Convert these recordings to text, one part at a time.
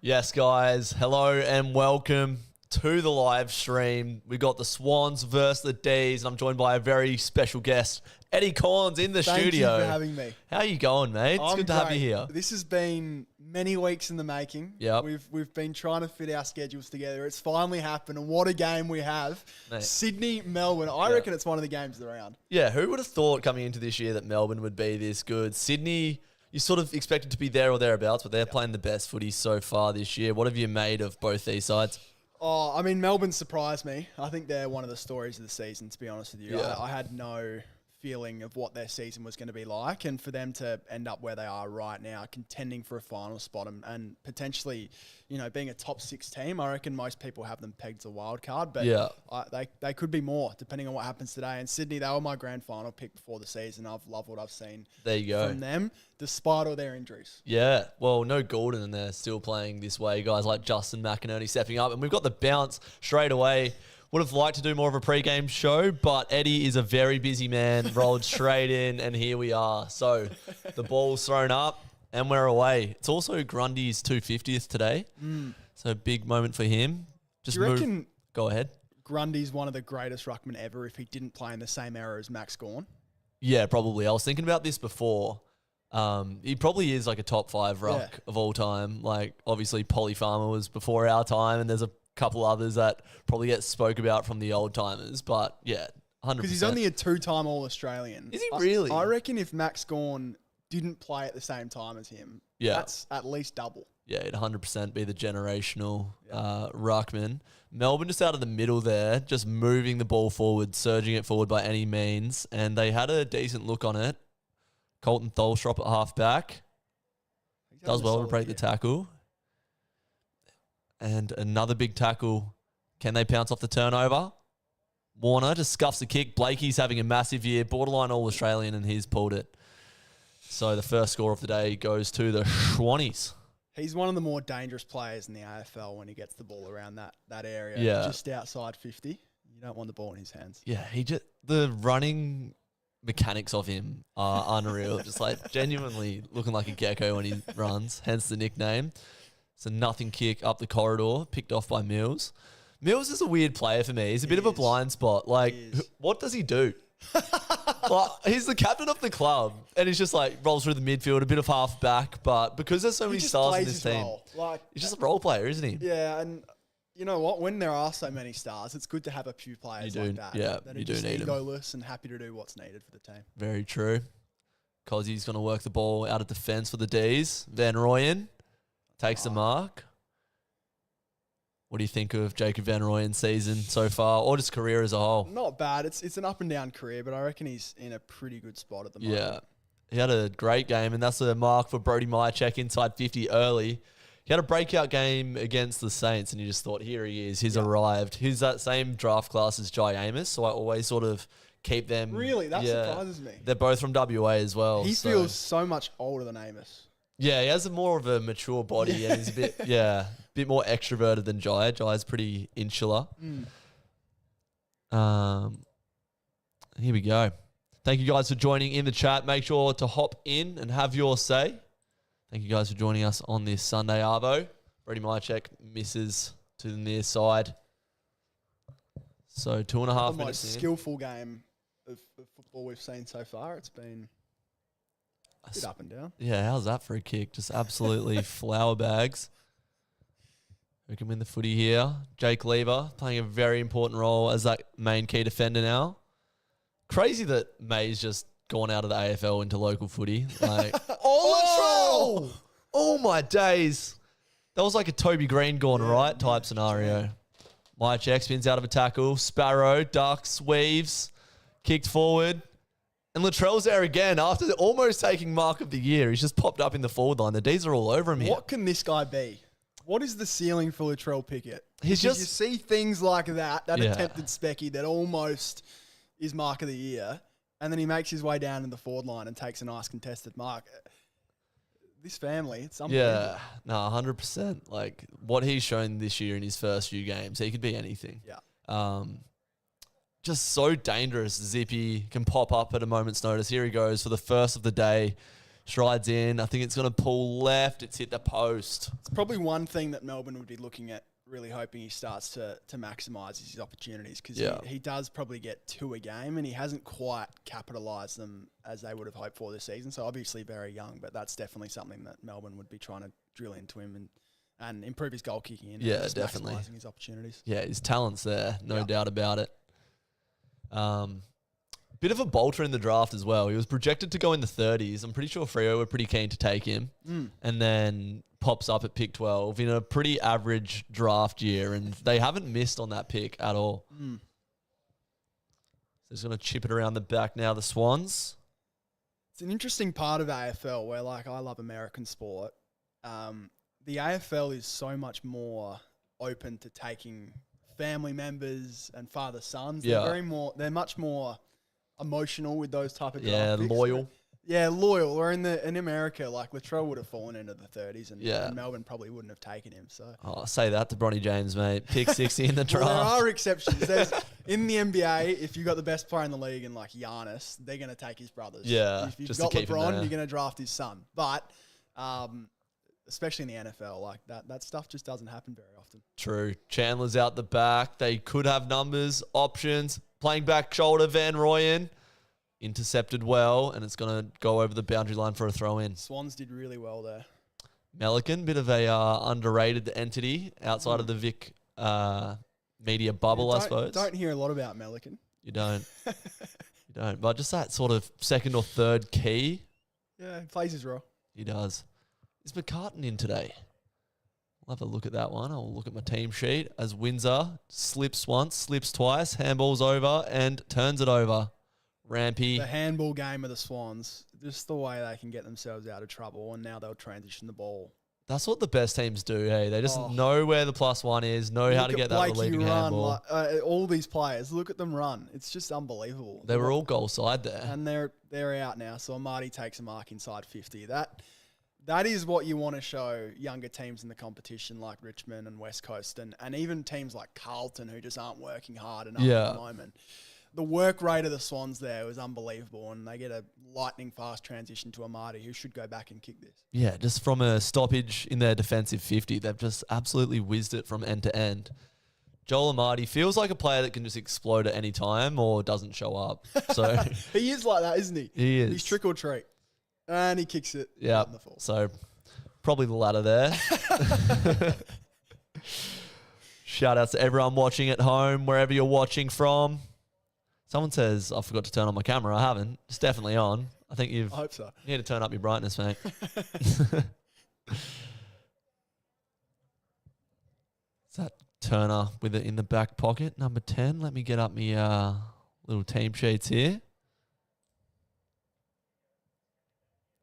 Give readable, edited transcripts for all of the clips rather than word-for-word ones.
Yes, guys. Hello and welcome to the live stream. We got the Swans versus the D's, and I'm joined by a very special guest, Eddy Corns, in the studio. Thank you for having me. How are you going, mate? It's good to have you here. This has been many weeks in the making. Yep. We've been trying to fit our schedules together. It's finally happened, and what a game we have. Mate. Sydney, Melbourne. I reckon it's one of the games of the round. Yeah, who would have thought coming into this year that Melbourne would be this good? Sydney, you sort of expected to be there or thereabouts, but they're playing the best footy so far this year. What have you made of both these sides? Oh, I mean, Melbourne surprised me. I think they're one of the stories of the season, to be honest with you. Yeah. I had no feeling of what their season was going to be like, and for them to end up where they are right now, contending for a final spot and potentially, being a top 6 team, I reckon most people have them pegged as a wild card, but they could be more depending on what happens today. And Sydney, they were my grand final pick before the season. I've loved what I've seen from them, despite all their injuries. Yeah, well, no Gordon, and they're still playing this way. Guys like Justin McInerney stepping up, and we've got the bounce straight away. Would have liked to do more of a pre-game show, but Eddy is a very busy man, rolled straight in, and here we are. So the ball's thrown up, and we're away. It's also Grundy's 250th today, so big moment for him. Do you reckon Go ahead. Grundy's one of the greatest ruckmen ever if he didn't play in the same era as Max Gawn? Yeah, probably. I was thinking about this before. He probably is like a top 5 ruck of all time. Like, obviously, Polly Farmer was before our time, and there's a couple others that probably get spoke about from the old timers, but yeah, 100%. Because he's only a 2-time All-Australian. Is he really? I reckon if Max Gawn didn't play at the same time as him, that's at least double. Yeah, it'd 100% be the generational ruckman. Melbourne just out of the middle there, just moving the ball forward, surging it forward by any means, and they had a decent look on it. Colton Tholstrop at half-back. Does well to break the tackle. And another big tackle. Can they pounce off the turnover? Warner just scuffs the kick. Blakey's having a massive year. Borderline All-Australian, and he's pulled it. So the first score of the day goes to the Swannies. He's one of the more dangerous players in the AFL when he gets the ball around that area. Yeah. Just outside 50. You don't want the ball in his hands. Yeah, the running mechanics of him are unreal. Just like genuinely looking like a gecko when he runs, hence the nickname. It's a nothing kick up the corridor, picked off by Mills. Mills is a weird player for me. He's a bit of a blind spot. Like, what does he do? Like, he's the captain of the club, and he's just like rolls through the midfield, a bit of half back, but because there's so many stars in this team, he's just a role player, isn't he? Yeah, and you know what? When there are so many stars, it's good to have a few players like that. Yeah, that you are do just need them. egoless and happy to do what's needed for the team. Very true. Cozzie's going to work the ball out of defence for the D's. Van Rooyen takes the mark. What do you think of Jacob Van Rooyen's season so far, or just career as a whole? Not bad. It's an up and down career, but I reckon he's in a pretty good spot at the moment. Yeah. He had a great game, and that's a mark for Brody Myercheck inside 50 early. He had a breakout game against the Saints, and you just thought, here he is. He's arrived. He's that same draft class as Jai Amos, so I always sort of keep them. Really? That surprises me. They're both from WA as well. He feels so much older than Amos. Yeah, he has a more of a mature body, and he's a bit more extroverted than Jai. Jai's pretty insular. Here we go. Thank you guys for joining in the chat. Make sure to hop in and have your say. Thank you guys for joining us on this Sunday Arvo. Brody Myercheck misses to the near side. So 2.5 The minutes most in. skillful game of football we've seen so far. It's been a bit up and down. Yeah, how's that for a kick? Just absolutely flower bags. Who can win the footy here? Jake Lever playing a very important role as that main key defender now. Crazy that May's just gone out of the AFL into local footy. Like, Oh, oh my days. That was like a Toby Green gone right type scenario. My check spins out of a tackle. Sparrow, ducks, weaves, kicked forward. And Latrell's there again after almost taking mark of the year. He's just popped up in the forward line. The D's are all over him here. What can this guy be? What is the ceiling for Latrell Pickett? He's Because just... you see things like that Yeah. attempted specky that almost is mark of the year, and then he makes his way down in the forward line and takes a nice contested mark. This family, it's unbelievable. Yeah, no, 100%. Like, what he's shown this year in his first few games, he could be anything. Yeah. Just so dangerous. Zippy can pop up at a moment's notice. Here he goes for the first of the day. Strides in. I think it's going to pull left. It's hit the post. It's probably one thing that Melbourne would be looking at, really hoping he starts to maximise his opportunities, because he does probably get 2 a game and he hasn't quite capitalised them as they would have hoped for this season. So obviously very young, but that's definitely something that Melbourne would be trying to drill into him and improve his goal kicking and just definitely maximising his opportunities. Yeah, his talent's there, no doubt about it. Bit of a bolter in the draft as well. He was projected to go in the 30s. I'm pretty sure Freo were pretty keen to take him. And then pops up at pick 12 in a pretty average draft year. And they haven't missed on that pick at all. So he's going to chip it around the back now, the Swans. It's an interesting part of AFL where, like, I love American sport. The AFL is so much more open to taking family members and father-sons. They're much more emotional with those type of draft picks. Loyal. Yeah, loyal. Or in America, like Latrell would have fallen into the 30s and Melbourne probably wouldn't have taken him. So Say that to Bronny James, mate. Pick 60 in the draft. Well, there are exceptions. In the NBA, if you've got the best player in the league and like Giannis, they're going to take his brothers. Yeah, if you've just got to keep him LeBron, there. you're going to draft his son. But especially in the NFL, like that stuff just doesn't happen very often. True. Chandler's out the back. They could have numbers, options. Playing back shoulder, Van Royen. Intercepted well, and it's going to go over the boundary line for a throw-in. Swans did really well there. Melican, bit of a underrated entity outside of the Vic media bubble, I suppose. Don't hear a lot about Melican. You don't. You don't. But just that sort of second or third key. Yeah, he plays his role. He does. Is McCartan in today? I'll have a look at that one. I'll look at my team sheet as Windsor slips once, slips twice, handballs over, and turns it over. Rampy. The handball game of the Swans, just the way they can get themselves out of trouble, and now they'll transition the ball. That's what the best teams do, hey? They just know where the +1 is, know how to get that relieving handball. All these players, look at them run. It's just unbelievable. They were all goal side there. And they're out now, so Amati takes a mark inside 50. That is what you want to show younger teams in the competition like Richmond and West Coast and even teams like Carlton who just aren't working hard enough at the moment. The work rate of the Swans there was unbelievable, and they get a lightning fast transition to Amati, who should go back and kick this. Yeah, just from a stoppage in their defensive 50, they've just absolutely whizzed it from end to end. Joel Amati feels like a player that can just explode at any time or doesn't show up. So he is like that, isn't he? He is. He's trick or treat. And he kicks it. Yeah. In the fall. So probably the latter there. Shout out to everyone watching at home, wherever you're watching from. Someone says, I forgot to turn on my camera. I haven't. It's definitely on. I think I hope so. You need to turn up your brightness, mate. Is that Turner with it in the back pocket, number 10? Let me get up my little team sheets here.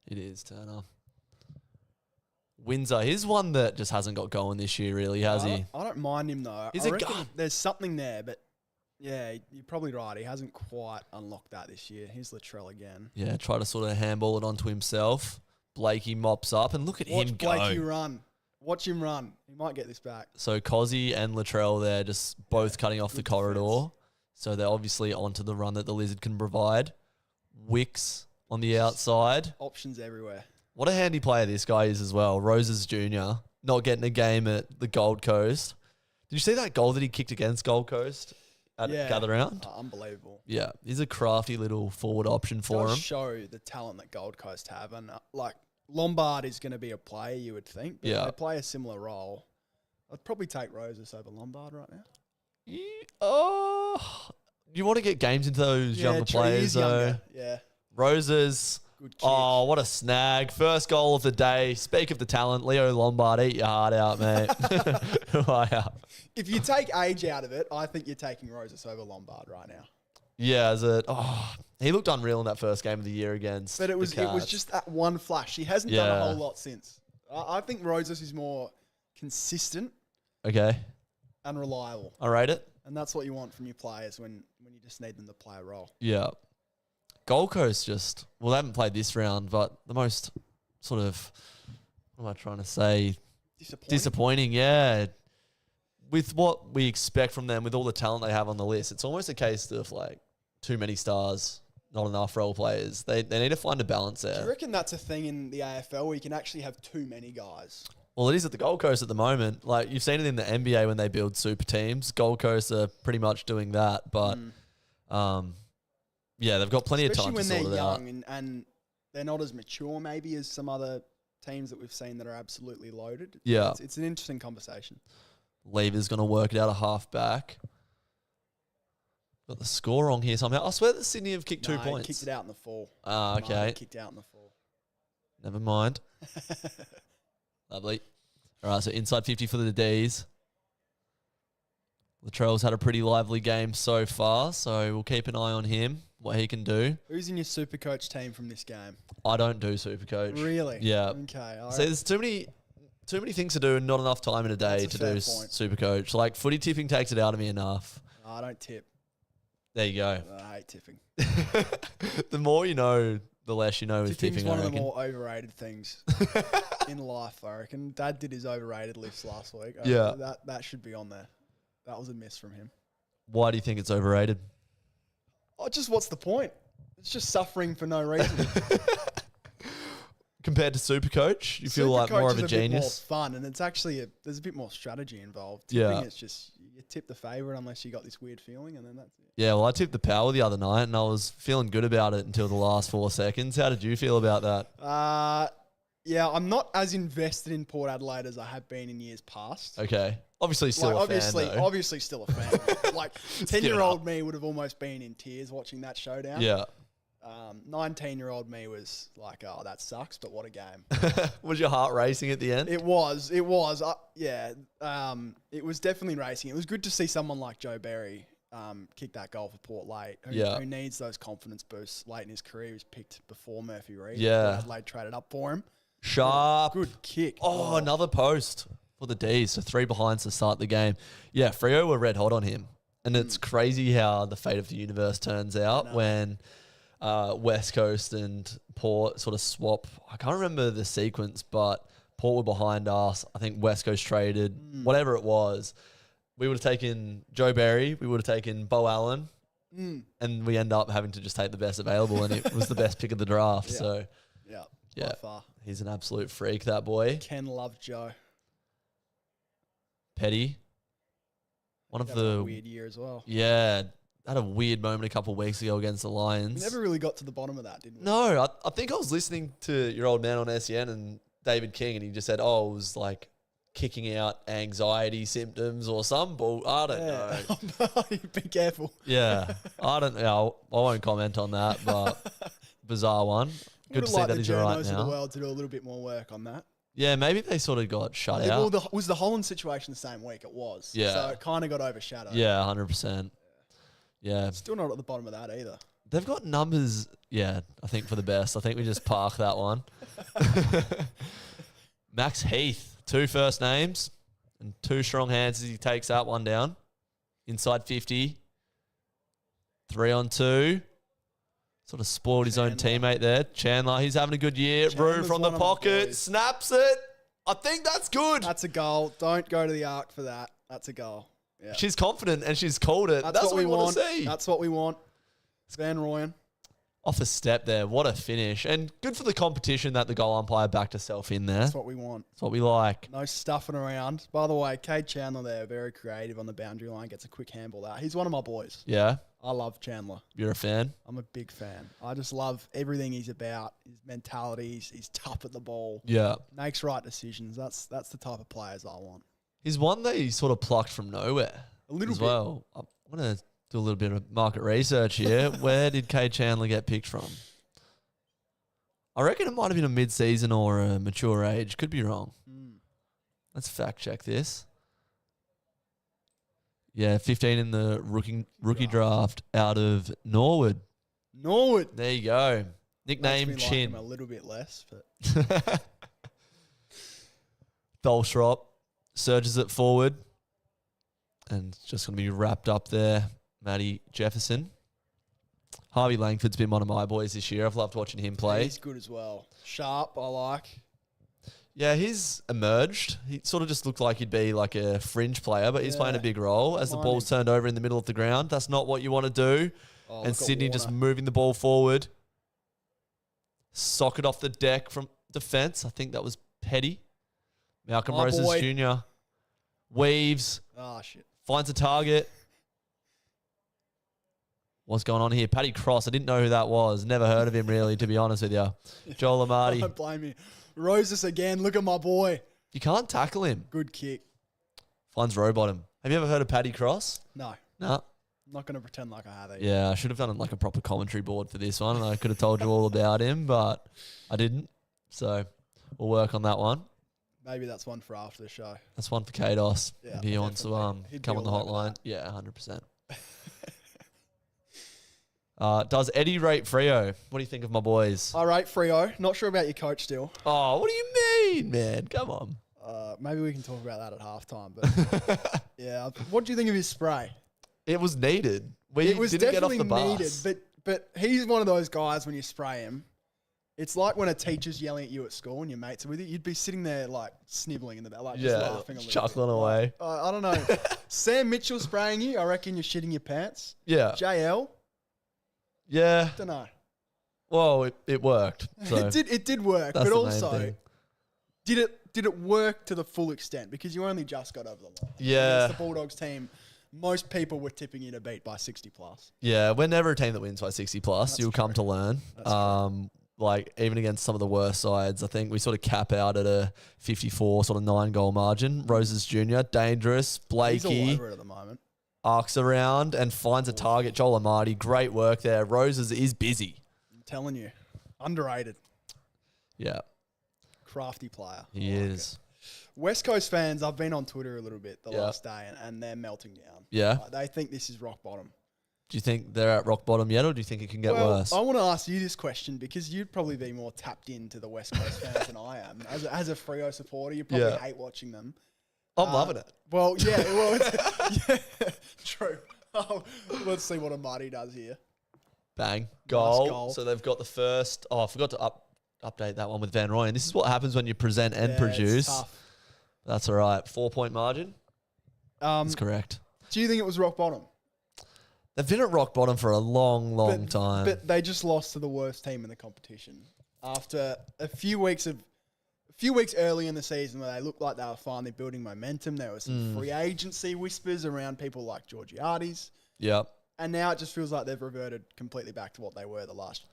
It is Turner. Windsor. He's one that just hasn't got going this year, really, has he? I don't mind him, though. He's I a reckon gun. There's something there, but yeah, you're probably right. He hasn't quite unlocked that this year. Here's Latrell again. Yeah, try to sort of handball it onto himself. Blakey mops up, and look at him go. Watch Blakey run. Watch him run. He might get this back. So Cozzy and Latrell there just both cutting off the corridor. defense. So they're obviously onto the run that the Lizard can provide. Wicks on the outside. Options everywhere. What a handy player this guy is as well. Roses Jr. Not getting a game at the Gold Coast. Did you see that goal that he kicked against Gold Coast at Gather Round? Unbelievable. Yeah, he's a crafty little forward option for him. Show the talent that Gold Coast have, and Lombard is going to be a player, you would think. But they play a similar role. I'd probably take Roses over Lombard right now. You want to get games into those younger players, though. Yeah. Roses. Good kick. Oh, what a snag. First goal of the day. Speak of the talent, Leo Lombard, eat your heart out, mate. If you take age out of it, I think you're taking Roses over Lombard right now. Yeah, he looked unreal in that first game of the year against But it was just that one flash. He hasn't done a whole lot since. I think Roses is more consistent. Okay. And reliable. I rate it. And that's what you want from your players when you just need them to play a role. Yeah. Gold Coast they haven't played this round, but the most sort of, what am I trying to say? Disappointing, yeah. With what we expect from them, with all the talent they have on the list, it's almost a case of like too many stars, not enough role players. They need to find a balance there. Do you reckon that's a thing in the AFL where you can actually have too many guys? Well, it is at the Gold Coast at the moment. Like, you've seen it in the NBA when they build super teams. Gold Coast are pretty much doing that, but they've got plenty of time to sort it out. Especially when they're young and they're not as mature maybe as some other teams that we've seen that are absolutely loaded. Yeah. It's an interesting conversation. Lever's going to work it out a half back. Got the score wrong here somehow. I swear that Sydney have kicked 2 points. Kicked it out in the fall. Ah, okay. Kicked out in the fall. Never mind. Lovely. All right, so inside 50 for the Ds. Latrell's had a pretty lively game so far, so we'll keep an eye on him, what he can do. Who's in your Supercoach team from this game? I don't do Supercoach. Really? Yeah. Okay. So there's too many things to do and not enough time in a day to do Supercoach. Like, footy tipping takes it out of me enough. I don't tip. There you go. I hate tipping. The more you know, the less you know with tipping. Tipping's one of the more overrated things in life, I reckon. Dad did his overrated list last week. That should be on there. That was a miss from him. Why do you think it's overrated? Just what's the point? It's just suffering for no reason. Compared to Supercoach, you feel like more of a genius. It's more fun, and it's actually there's a bit more strategy involved. Tipping, it's just you tip the favourite unless you got this weird feeling, and then that's it. Yeah, well, I tipped the Power the other night, and I was feeling good about it until the last 4 seconds. How did you feel about that? Yeah, I'm not as invested in Port Adelaide as I have been in years past. Okay. Obviously still a fan, though. Obviously still a fan. Like, 10-year-old me would have almost been in tears watching that showdown. Yeah. 19-year-old me was like, oh, that sucks, but what a game. Was your heart racing at the end? It was. It was definitely racing. It was good to see someone like Joe Berry kick that goal for Port late, who needs those confidence boosts late in his career. He was picked before Murphy Reid. Yeah. Adelaide traded up for him. Sharp. Good kick. Oh, another post for the Ds. So 3 behinds to start the game. Yeah, Freo were red hot on him. And it's crazy how the fate of the universe turns out when West Coast and Port sort of swap. I can't remember the sequence, but Port were behind us. I think West Coast traded, whatever it was. We would have taken Joe Berry. We would have taken Bo Allen. And we end up having to just take the best available, and it was the best pick of the draft. Yeah. So, by far. He's an absolute freak, that boy. Ken loved Joe. Petty. One of the... a weird year as well. Yeah. Had a weird moment a couple of weeks ago against the Lions. We never really got to the bottom of that, did we? No. I think I was listening to your old man on SEN and David King, and he just said, it was like kicking out anxiety symptoms or some bull. I don't know. Be careful. Yeah. I don't know. I won't comment on that, but bizarre one. Good to see that he's all right now. Of the world to do a little bit more work on that. Yeah, maybe they sort of got shut out. Well, was the Holland situation the same week? It was. Yeah. So it kind of got overshadowed. Yeah, 100%. Yeah. Still not at the bottom of that either. They've got numbers, I think for the best. I think we just park that one. Max Heath, 2 first names and 2 strong hands as he takes that one down. Inside 50. 3 on 2. Sort of spoiled his own teammate there. Chandler, he's having a good year. Rue from the pocket, snaps it. I think that's good. That's a goal. Don't go to the arc for that. That's a goal. Yeah. She's confident and she's called it. That's what we want to see. That's what we want. Van Rooyen. Off a step there. What a finish. And good for the competition that the goal umpire backed herself in there. That's what we want. That's what we like. No stuffing around. By the way, Cade Chandler there, very creative on the boundary line, gets a quick handball out. He's one of my boys. Yeah? I love Chandler. You're a fan? I'm a big fan. I just love everything he's about, his mentality. He's tough at the ball. Yeah. Makes right decisions. That's the type of players I want. He's one that he sort of plucked from nowhere. A little as bit. well. I'm going to do a little bit of market research here. Where did Cade Chandler get picked from? I reckon it might have been a mid-season or a mature age. Could be wrong. Let's fact check this. Yeah, 15 in the rookie draft out of Norwood. Norwood. There you go. Nickname Makes me Chin. like him a little bit less, but Tholsrop surges it forward. And it's just going to be wrapped up there. Matty Jefferson. Harvey Langford's been one of my boys this year. I've loved watching him play. he's good as well. Sharp, I like. Yeah, he's emerged. He sort of just looked like he'd be like a fringe player, but he's playing a big role as the ball's turned over in the middle of the ground. That's not what you want to do. And Sydney just moving the ball forward. Socket off the deck from defence. I think that was Petty. Malcolm Roses Jr. Weaves. Oh, shit. Finds a target. What's going on here? Paddy Cross. I didn't know who that was. Never heard of him really, to be honest with you. Joel Amati. Don't blame me. Roses again. Look at my boy. You can't tackle him. Good kick. Finds row bottom. Have you ever heard of Paddy Cross? No. No. I'm not going to pretend like I have it. Yeah, I should have done like a proper commentary board for this one, and I could have told you all about him, but I didn't. So we'll work on that one. Maybe that's one for after the show. That's one for Kados. Yeah, if he wants to He'd come be on the all over hotline. that. Yeah, 100%. Does Eddie rate Freo? What do you think of my boys? I rate Freo. Not sure about your coach still. Oh, what do you mean, man? Come on. Maybe we can talk about that at halftime. But yeah, what do you think of his spray? It was needed. It was didn't get off definitely the needed, bus. but he's one of those guys when you spray him. It's like when a teacher's yelling at you at school and your mates are with you. You'd be sitting there like snibbling in the back, like just laughing a little chuckling bit. away. Like, I don't know. Sam Mitchell spraying you. I reckon you're shitting your pants. Yeah. JL. Yeah. Don't know. Well, it worked. So It did work, that's but the main also thing. did it work to the full extent? Because you only just got over the line. Yeah. Against the Bulldogs team, most people were tipping you to beat by 60 plus. Yeah, we're never a team that wins by 60 plus. That's You'll come to learn. Like even against some of the worst sides, I think we sort of cap out at a 54 sort of 9-goal margin. Roses Jr. dangerous. He's all Blakey over it at the moment. arcs around and finds a target. Joel Amati, great work there. Roses is busy. I'm telling you, underrated, Yeah, crafty player. he I like is. it. West Coast fans, I've been on Twitter a little bit the Yeah. last day, and they're melting down. Yeah. They think this is rock bottom. Do you think they're at rock bottom yet, or do you think it can get worse? I want to ask you this question because you'd probably be more tapped into the West Coast fans than I am. As a Freo supporter, you probably Yeah. hate watching them. I'm loving it. Well, yeah, yeah, true. Oh, let's see what Amati does here. Bang. Goal. goal. So they've got the first. Oh, I forgot to update that one with Van Royen. This is what happens when you present and Yeah, produce. it's tough. That's all right. 4-point margin. That's correct. Do you think it was rock bottom? They've been at rock bottom for a long time. But they just lost to the worst team in the competition after a few weeks early in the season where they looked like they were finally building momentum. There was some free agency whispers around people like Georgiades. Yep. And now it just feels like they've reverted completely back to what they were the last,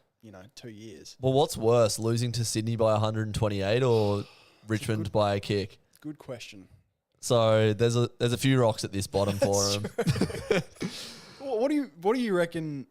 2 years. Well, what's worse, losing to Sydney by 128 or Richmond by a kick? Good question. So there's a few rocks at this bottom for them. What do you reckon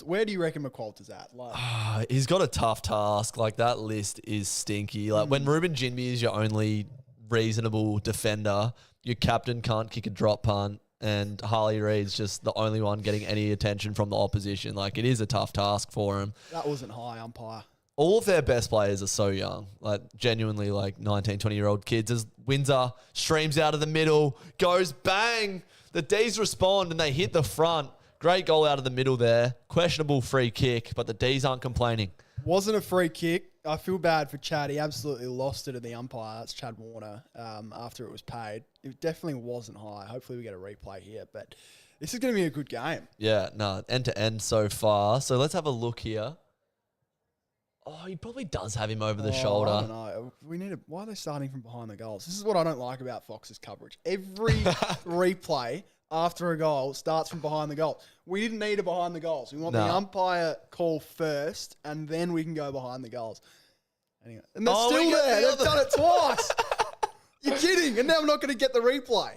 where do you reckon McQualter's at? Like, He's got a tough task. Like, that list is stinky. Like, when Ruben Jinby is your only reasonable defender, your captain can't kick a drop punt, and Harley Reid's just the only one getting any attention from the opposition. Like, it is a tough task for him. that wasn't high umpire. All of their best players are so young, like genuinely like 19, 20-year-old kids. As Windsor streams out of the middle, goes bang. The D's respond and they hit the front. Great goal out of the middle there. Questionable free kick, but the D's aren't complaining. Wasn't a free kick. I feel bad for Chad. He absolutely lost it to the umpire. That's Chad Warner after it was paid. It definitely wasn't high. Hopefully we get a replay here. But This is going to be a good game. Yeah, no, end to end so far. So let's have a look here. Oh, he probably does have him over the shoulder. I don't know. Why are they starting from behind the goals? This is what I don't like about Fox's coverage. Every replay after a goal starts from behind the goal. We didn't need a behind the goals. We want the umpire call first, and then we can go behind the goals. Anyway, and they're still there. They've done it twice. You're kidding. And now I'm not going to get the replay.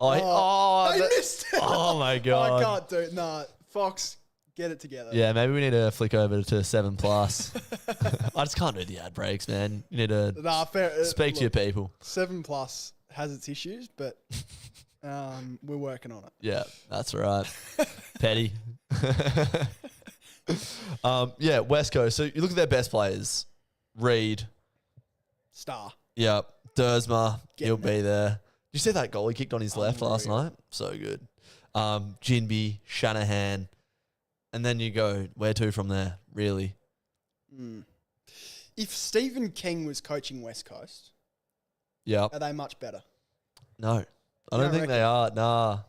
They missed it. Oh, my God. I can't do it. No, Fox, get it together. Yeah, maybe we need to flick over to 7+. I just can't do the ad breaks, man. You need to speak to your people. 7+ has its issues, but we're working on it. Yeah, that's right. Petty. Yeah, West Coast. So you look at their best players. Reed. Star. Yeah. Dersma. He'll be there. Did you see that goal he kicked on his left last night? So good. Jinby, Shanahan. And then you go, where to from there, really? If Stephen King was coaching West Coast, are they much better? No. I don't think they are. Nah.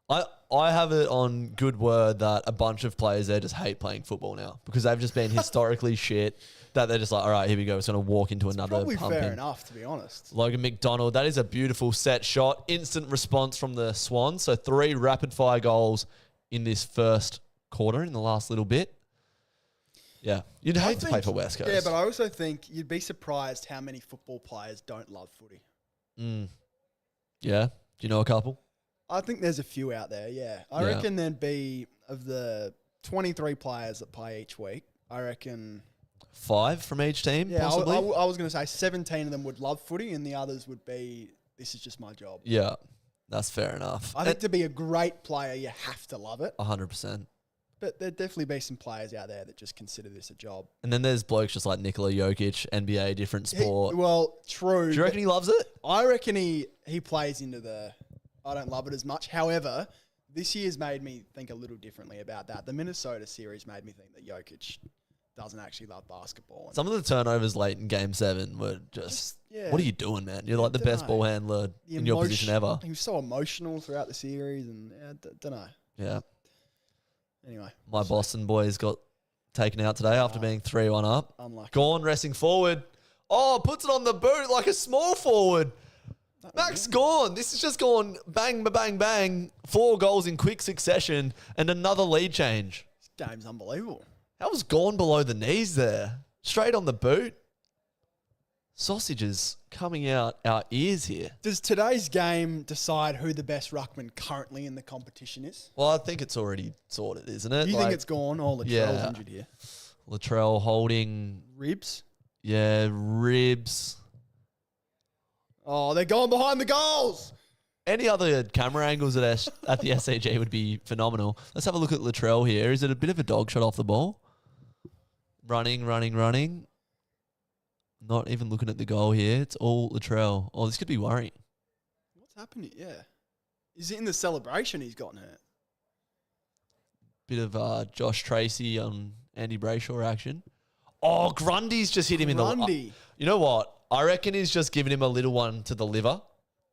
I have it on good word that a bunch of players there just hate playing football now because they've just been historically shit that they're just like, all right, here we go. It's going to walk into another probably pumping. Fair enough, to be honest. Logan McDonald, that is a beautiful set shot. Instant response from the Swans. So 3 rapid-fire goals in this first quarter in the last little bit. Yeah. You'd hate to play for West Coast. Yeah, but I also think you'd be surprised how many football players don't love footy. Yeah. Do you know a couple? I think there's a few out there, yeah. I reckon there'd be, of the 23 players that play each week, I reckon 5 from each team, possibly? I was going to say 17 of them would love footy and the others would be, this is just my job. Yeah, that's fair enough. I think to be a great player, you have to love it. 100%. But there'd definitely be some players out there that just consider this a job. And then there's blokes just like Nikola Jokic, NBA, different sport. True. Do you reckon he loves it? I reckon he plays into the, I don't love it as much. However, this year's made me think a little differently about that. The Minnesota series made me think that Jokic doesn't actually love basketball. Some of the turnovers late in Game 7 were just what are you doing, man? You're like the best ball handler in your position ever. He was so emotional throughout the series and don't know. Yeah. Anyway. My Boston boys got taken out today after being 3-1 up. Unlucky. Gone racing forward. Oh, puts it on the boot like a small forward. Max Gawn. This has just gone bang, bang, bang. 4 goals in quick succession and another lead change. This game's unbelievable. How was Gawn below the knees there? Straight on the boot. Sausages coming out our ears here. Does today's game decide who the best ruckman currently in the competition is? Well, I think it's already sorted, isn't it? Do you think it's gone? Oh, Latrell's injured here. Latrell holding... Ribs? Yeah, ribs. Oh, they're going behind the goals. Any other camera angles at the SCG would be phenomenal. Let's have a look at Latrell here. Is it a bit of a dog shot off the ball? Running. Not even looking at the goal here. It's all Latrell. Oh, this could be worrying. What's happening? Yeah. Is it in the celebration he's gotten hurt? Bit of Josh Tracy on Andy Brayshaw action. Oh, Grundy's just hit him in the... You know what? I reckon he's just giving him a little one to the liver.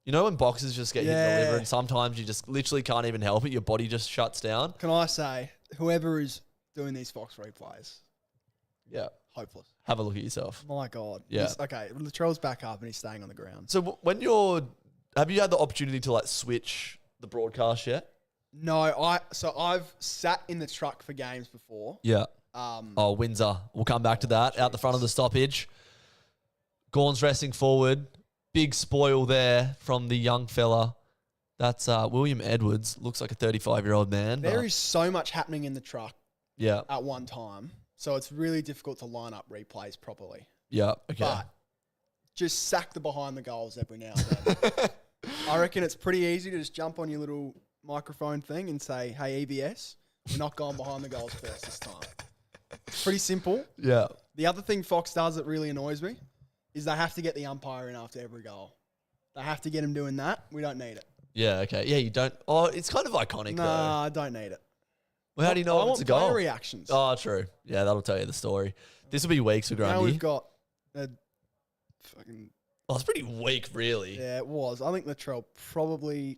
You know when boxers just get hit in the liver and sometimes you just literally can't even help it. Your body just shuts down. Can I say, whoever is doing these Fox replays, hopeless. Have a look at yourself. My God. Yeah. Okay, Latrell's back up and he's staying on the ground. So have you had the opportunity to like switch the broadcast yet? No, I've sat in the truck for games before. Yeah. Windsor. We'll come back to that. Out the front of the stoppage. Gawn's resting forward. Big spoil there from the young fella. That's William Edwards. Looks like a 35-year-old man. There is so much happening in the truck at one time. So it's really difficult to line up replays properly. Yeah, okay. But just sack the behind the goals every now and then. I reckon it's pretty easy to just jump on your little microphone thing and say, hey, EBS, we're not going behind the goals first this time. It's pretty simple. Yeah. The other thing Fox does that really annoys me is they have to get the umpire in after every goal. They have to get him doing that. We don't need it. Yeah, okay. Yeah, you don't... Oh, it's kind of iconic, though. Nah, I don't need it. Well, how do you know if it's a goal? I want player reactions. Oh, true. Yeah, that'll tell you the story. This will be weeks for Grundy. Now we've got a fucking... Oh, it's pretty weak, really. Yeah, it was. I think Latrell probably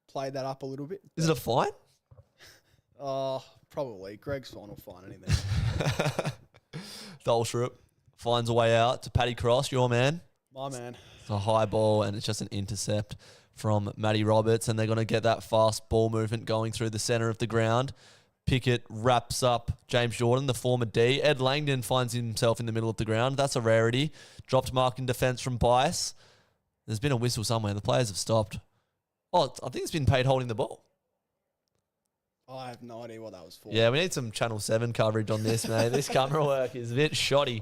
played that up a little bit. Is it a fine? Oh, probably. Greg's fine will find anything. Dolsrup finds a way out to Paddy Cross, your man. My man. It's a high ball and it's just an intercept from Matty Roberts, and they're going to get that fast ball movement going through the centre of the ground. Pickett wraps up James Jordan, the former D. Ed Langdon finds himself in the middle of the ground. That's a rarity. Dropped mark in defence from Bice. There's been a whistle somewhere. The players have stopped. Oh, I think it's been paid holding the ball. I have no idea what that was for. Yeah, we need some Channel 7 coverage on this, mate. This camera work is a bit shoddy.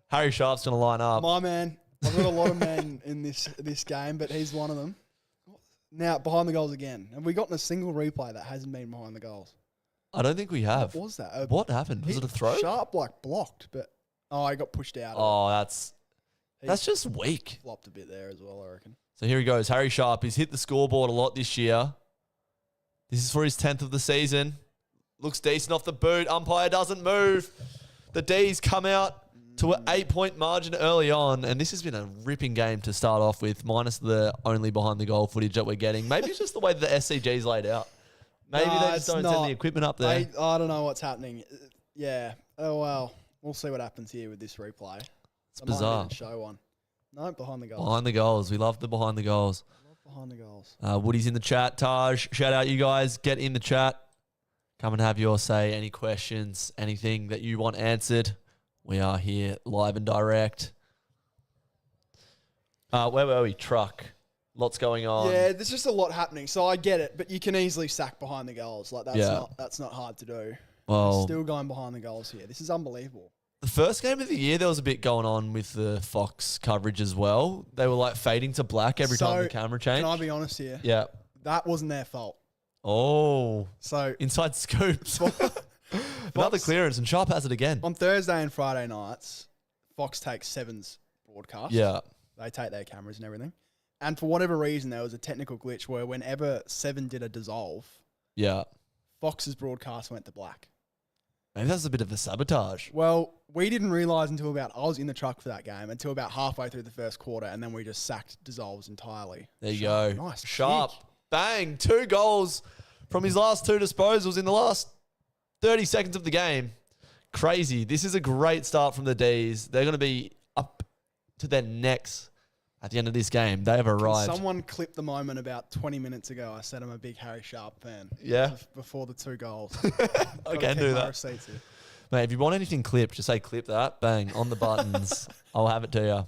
Harry Sharp's going to line up. My man. I've got a lot of men in this game, but he's one of them. Now, behind the goals again. Have we gotten a single replay that hasn't been behind the goals? I don't think we have. What was that? What happened? Was it a throw? Sharp, blocked, but... Oh, he got pushed out. Oh, that's just weak. Flopped a bit there as well, I reckon. So here he goes. Harry Sharp. He's hit the scoreboard a lot this year. This is for his 10th of the season. Looks decent off the boot. Umpire doesn't move. The D's come out to an 8-point margin early on, and this has been a ripping game to start off with, minus the only behind the goal footage that we're getting. Maybe it's just the way that the SCG's laid out. Maybe they just don't send the equipment up there. I don't know what's happening. Yeah. Oh, well. We'll see what happens here with this replay. It's bizarre. Might even show one. No, behind the goals. Behind the goals. We love the behind the goals. Behind the goals. Woody's in the chat. Taj, shout out you guys. Get in the chat. Come and have your say. Any questions, anything that you want answered. We are here live and direct. Where were we? Truck. Lots going on. Yeah, there's just a lot happening. So I get it, but you can easily sack behind the goals. Like that's not hard to do. Well, still going behind the goals here. This is unbelievable. The first game of the year, there was a bit going on with the Fox coverage as well. They were like fading to black every time the camera changed. Can I be honest here? Yeah. That wasn't their fault. Oh. So inside scoops. Another clearance, and Sharp has it again. On Thursday and Friday nights, Fox takes Seven's broadcast. Yeah. They take their cameras and everything. And for whatever reason, there was a technical glitch where whenever Seven did a dissolve, yeah, Fox's broadcast went to black. Maybe that's a bit of a sabotage. Well, we didn't realise I was in the truck for that game, until about halfway through the first quarter, and then we just sacked dissolves entirely. There you go. Nice. Sharp. Kick. Bang. 2 goals from his last 2 disposals in the last 30 seconds of the game. Crazy. This is a great start from the D's. They're going to be up to their necks at the end of this game. They have arrived. Someone clipped the moment about 20 minutes ago. I said I'm a big Harry Sharp fan. Yeah. Before the 2 goals. I can do that. Mate, if you want anything clipped, just say clip that. Bang. On the buttons. I'll have it to you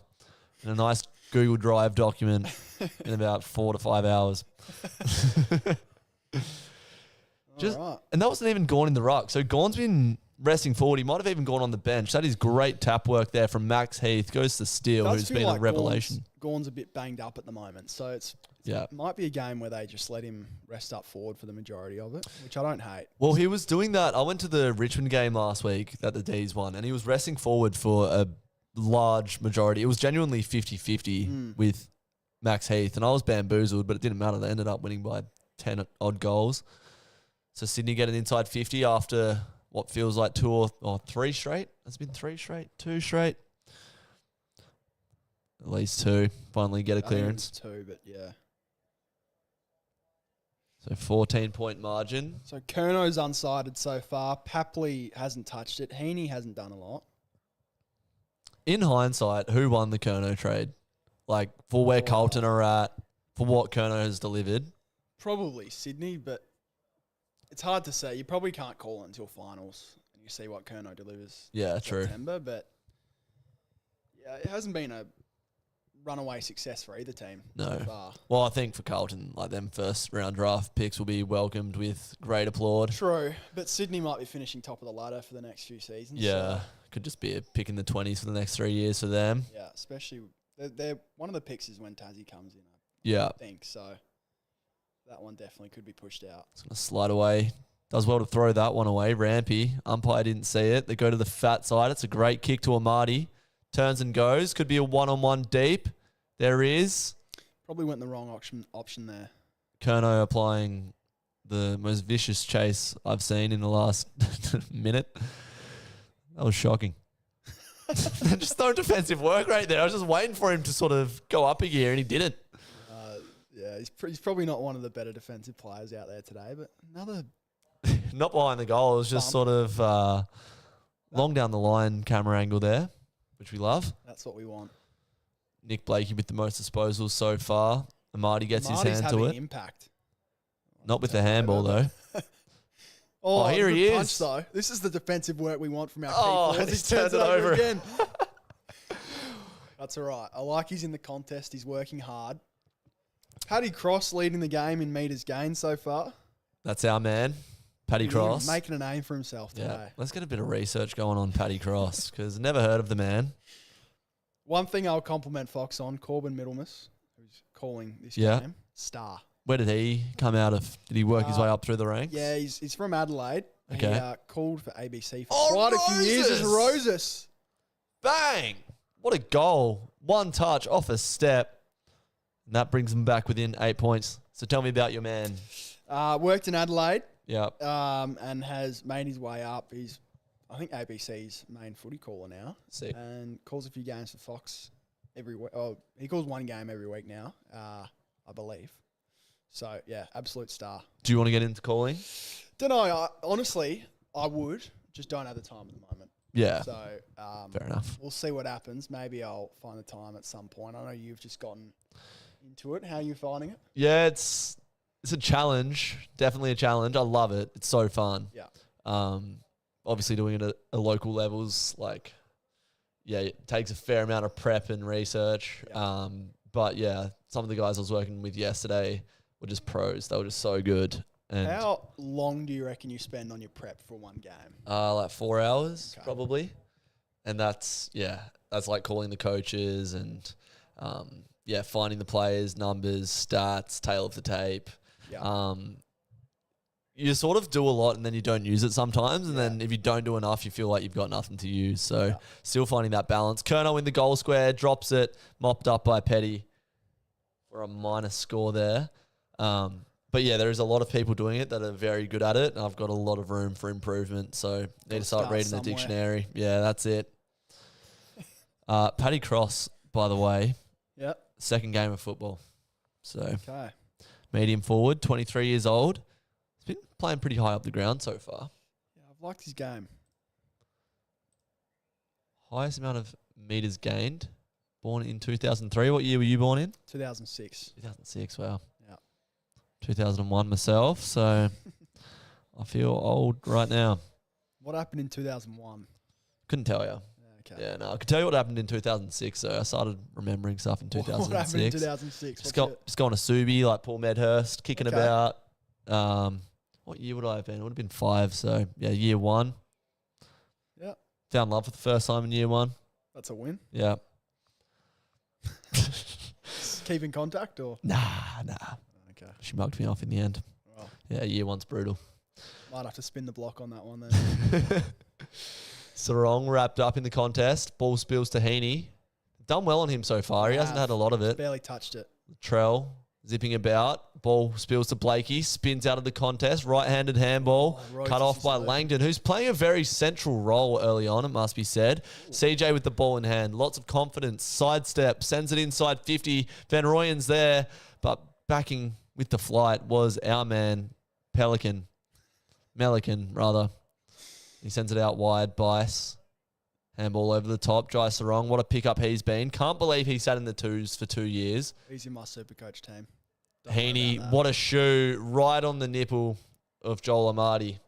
in a nice Google Drive document in about 4 to 5 hours. Right. And that wasn't even Gawn in the ruck. So Gawn's been resting forward. He might have even gone on the bench. That is great tap work there from Max Heath. Goes to Steele, who's been a revelation. Gawn's a bit banged up at the moment. So it might be a game where they just let him rest up forward for the majority of it, which I don't hate. Well, he was doing that. I went to the Richmond game last week that the D's won, and he was resting forward for a large majority. It was genuinely 50-50 with Max Heath, and I was bamboozled, but it didn't matter. They ended up winning by 10 odd goals. So Sydney get an inside 50 after what feels like 2 or 3 straight. Has it been 3 straight? 2 straight? At least 2. Finally get a clearance. 2, but yeah. So 14-point margin. So Kerno's unsighted so far. Papley hasn't touched it. Heaney hasn't done a lot. In hindsight, who won the Kerno trade? Like, for where Carlton are at, for what Kerno has delivered? Probably Sydney, but it's hard to say. You probably can't call it until finals and you see what Kerno delivers. Yeah, in true. September, but yeah, it hasn't been a runaway success for either team. No. So far. Well, I think for Carlton, like them first round draft picks will be welcomed with great applaud. True, but Sydney might be finishing top of the ladder for the next few seasons. Yeah, so. Could just be a pick in the 20s for the next 3 years for them. Yeah, especially they're one of the picks is when Tassie comes in. Yeah. I think so. That one definitely could be pushed out. It's going to slide away. Does well to throw that one away. Rampy. Umpire didn't see it. They go to the fat side. It's a great kick to Amadi. Turns and goes. Could be a one-on-one deep. There is. Probably went the wrong option there. Kerno applying the most vicious chase I've seen in the last minute. That was shocking. Just no defensive work right there. I was just waiting for him to sort of go up a gear, and he didn't. Yeah, Yeah, he's probably not one of the better defensive players out there today, but another Not behind the goal. It was just sort of long down the line camera angle there, which we love. That's what we want. Nick Blakey with the most disposals so far. Amadi gets his Marty's hand to it. Impact. Not with the handball, though. Oh, here he good is. Punch, though. This is the defensive work we want from our Oh, key forwards. he's He turns turned it it over over. again. That's all right. I like he's in the contest. He's working hard. Paddy Cross leading the game in metres gained so far. That's our man, Paddy Cross. Making a name for himself today. Yeah, let's get a bit of research going on Paddy Cross because never heard of the man. One thing I'll compliment Fox on, Corbin Middlemas, who's calling this Yeah. game, star. Where did he come out of? Did he work his way up through the ranks? Yeah, he's from Adelaide. Okay. He called for ABC for Oh, quite a few years as Roses! Roses. Bang! What a goal. One touch off a step. And that brings them back within 8 points. So tell me about your man. Worked in Adelaide Yep. and has made his way up. He's, I think, ABC's main footy caller now. Sick. And calls a few games for Fox every week. Oh, he calls one game every week now, I believe. So, yeah, absolute star. Do you want to get into calling? Don't know. Honestly, I would. Just don't have the time at the moment. Yeah. So, Fair enough. we'll see what happens. Maybe I'll find the time at some point. I know you've just gotten into it. How are you finding it? Yeah, it's a challenge. Definitely a challenge. I love it. It's so fun. Yeah. Obviously doing it at a local levels, it takes a fair amount of prep and research. Yeah. But yeah, some of the guys I was working with yesterday were just pros. They were just so good. And How long do you reckon you spend on your prep for one game? like 4 hours Okay. probably. And that's like calling the coaches and finding the players, numbers, stats, tail of the tape. Yeah. You sort of do a lot and then you don't use it sometimes. And Yeah. then if you don't do enough, you feel like you've got nothing to use. So Yeah. still finding that balance. Kerno in the goal square, drops it, mopped up by Petty for a minus score there. But yeah, there is a lot of people doing it that are very good at it. And I've got a lot of room for improvement. So need to start reading the somewhere. dictionary. Yeah, that's it. Paddy Cross, by the way, Yep. second game of football. So Okay. medium forward, 23 years old. He's been playing pretty high up the ground so far. Yeah, I've liked his game. Highest amount of meters gained. Born in 2003. What year were you born in? 2006. 2006. Wow. Yeah. 2001 myself. So I feel old right now. What happened in 2001? Couldn't tell you. Okay. Yeah, no. I could tell you what happened in 2006. So I started remembering stuff in 2006. What happened in 2006? Just going to Subi, like Paul Medhurst, kicking Okay. about. What year would I have been? It would have been 5. So yeah, year 1. Yeah. Found love for the first time in year 1. That's a win. Yeah. Keep in contact or? Nah. Okay. She mugged me off in the end. Well, Yeah, year 1's brutal. might have to spin the block on that one then. Sarong wrapped up in the contest. Ball spills to Heaney. Done well on him so far. He hasn't had a lot of it. Barely touched it. Trell zipping about. Ball spills to Blakey. Spins out of the contest. Right-handed handball. Rhodes Cut is off just by open. Langdon, who's playing a very central role early on, it must be said. CJ with the ball in hand. Lots of confidence. Sidestep. Sends it inside 50. Van Rooyen's there. But backing with the flight was our man, Melican, rather. He sends it out wide. Bice. Handball over the top. Jai Sarong. What a pickup he's been. Can't believe he sat in the 2s for 2 years. He's in my super coach team. Don't worry Heaney, about that. what a shoe. Right on the nipple of Joel Amadi.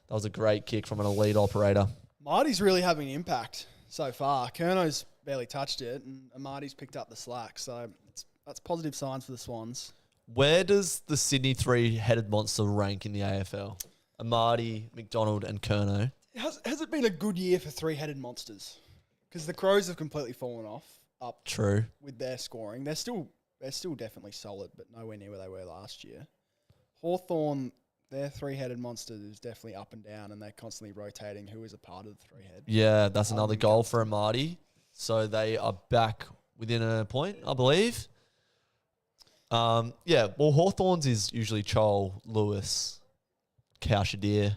That was a great kick from an elite operator. Marty's really having an impact so far. Kerno's barely touched it, and Amadi's picked up the slack. So that's positive signs for the Swans. Where does the Sydney three-headed monster rank in the AFL? Amadi, McDonald and Kerno. Has it been a good year for three-headed monsters? Because the Crows have completely fallen off up True. with their scoring. They're still definitely solid, but nowhere near where they were last year. Hawthorn, their three-headed monster is definitely up and down, and they're constantly rotating who is a part of the three-head. Yeah, that's another Arden goal Gunston. for Amadi. So they are back within a point, I believe. Hawthorn's is usually Chol, Lewis, Cowshadir.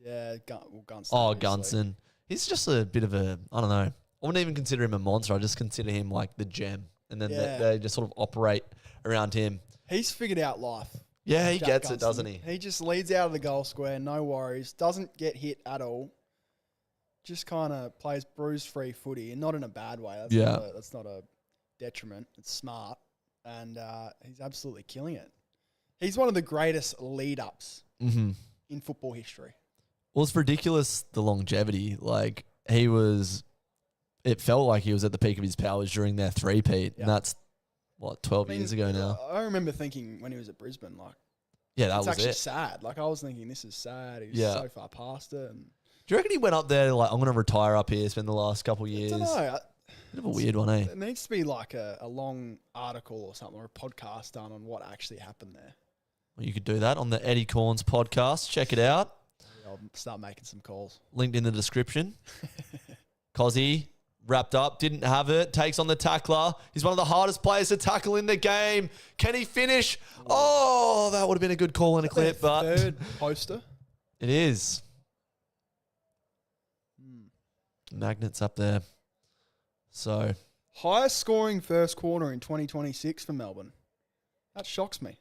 Yeah, Gunston. Oh, obviously. Gunson. He's just a bit of a, I don't know. I wouldn't even consider him a monster. I just consider him like the gem. And then Yeah. they just sort of operate around him. He's figured out life. Yeah, he Jack gets Gunston. it, doesn't he? He just leads out of the goal square, no worries, doesn't get hit at all. Just kind of plays bruise-free footy, and not in a bad way. That's not a detriment. It's smart, and he's absolutely killing it. He's one of the greatest lead-ups in football history. Well, it's ridiculous, the longevity. Like, it felt like he was at the peak of his powers during their three-peat, and that's, 12 years ago now? I remember thinking when he was at Brisbane, it's was actually sad. I was thinking, this is sad. He's so far past it. And do you reckon he went up there I'm going to retire up here, spend the last couple of years? I don't know. Bit of a weird one, eh? It needs to be like a long article or something, or a podcast done on what actually happened there. Well, you could do that on the Eddie Corns podcast. Check it out. I'll start making some calls. Linked in the description. Cozzy wrapped up, didn't have it, takes on the tackler. He's one of the hardest players to tackle in the game. Can he finish? Oh, that would have been a good call in a clip, but third poster. It is. Magnets up there. So highest scoring first quarter in 2026 for Melbourne. That shocks me.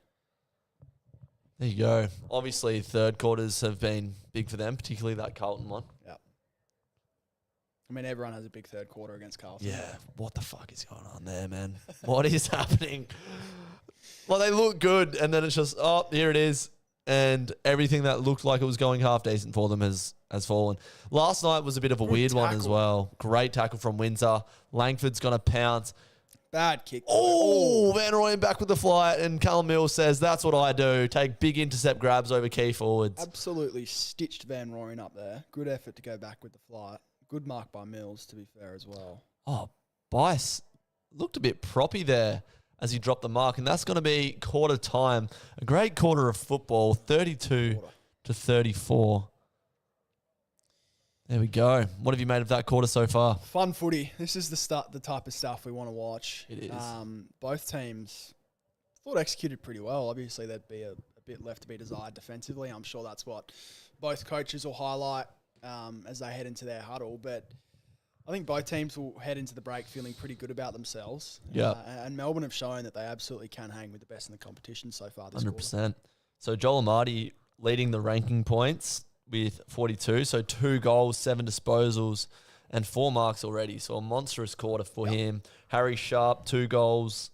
There you go. Obviously, third quarters have been big for them, particularly that Carlton one. Yeah. I mean, everyone has a big third quarter against Carlton. Yeah. What the fuck is going on there, man? What is happening? Well, they look good, and then it's just, here it is. And everything that looked like it was going half decent for them has fallen. Last night was a bit of a weird one as well. Great tackle from Windsor. Langford's going to pounce. Bad kick. Oh, Van Rooyen back with the fly, and Callum Mills says, that's what I do. Take big intercept grabs over key forwards. Absolutely stitched Van Rooyen up there. Good effort to go back with the flight. Good mark by Mills, to be fair, as well. Oh, Bice looked a bit proppy there as he dropped the mark, and that's going to be quarter time. A great quarter of football, 32 to 34. There we go. What have you made of that quarter so far? Fun footy. This is the type of stuff we want to watch. It is. Both teams thought executed pretty well. Obviously, there'd be a bit left to be desired defensively. I'm sure that's what both coaches will highlight as they head into their huddle. But I think both teams will head into the break feeling pretty good about themselves. Yeah. And Melbourne have shown that they absolutely can hang with the best in the competition so far this 100%. quarter. So Joel Amati leading the ranking points with 42. So 2 goals, 7 disposals, and 4 marks already. So a monstrous quarter for him. Harry Sharp, 2 goals,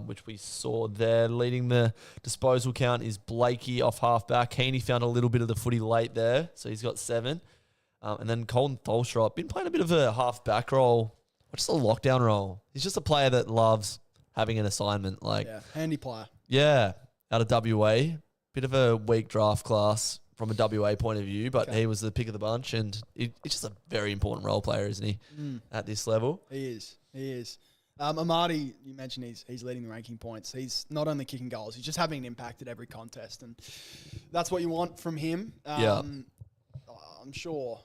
which we saw there. Leading the disposal count is Blakey off halfback. Heaney found a little bit of the footy late there, so he's got 7. And then Colton Tholstrop, been playing a bit of a half-back role, or just a lockdown role. He's just a player that loves having an assignment. Handy player. Yeah, out of WA. Bit of a weak draft class from a WA point of view, but he was the pick of the bunch, and he's just a very important role player, isn't he, at this level? He is. Amati, you mentioned he's leading the ranking points. He's not only kicking goals, he's just having an impact at every contest, and that's what you want from him. I'm sure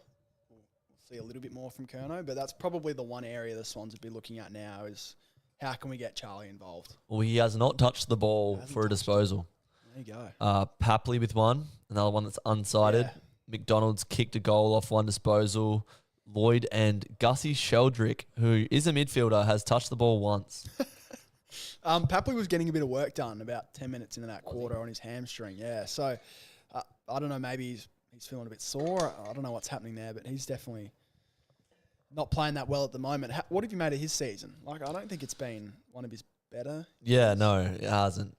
we'll see a little bit more from Curnow, but that's probably the one area the Swans would be looking at now is how can we get Charlie involved? Well, he has not touched the ball for a disposal. There you go. Papley with one, another one that's unsighted. Yeah. McDonald's kicked a goal off one disposal. Lloyd and Gussie Sheldrick, who is a midfielder, has touched the ball once. Papley was getting a bit of work done about 10 minutes into that quarter on his hamstring. Yeah, so I don't know, maybe he's feeling a bit sore. I don't know what's happening there, but he's definitely not playing that well at the moment. What have you made of his season? I don't think it's been one of his better. Yeah, no, it hasn't.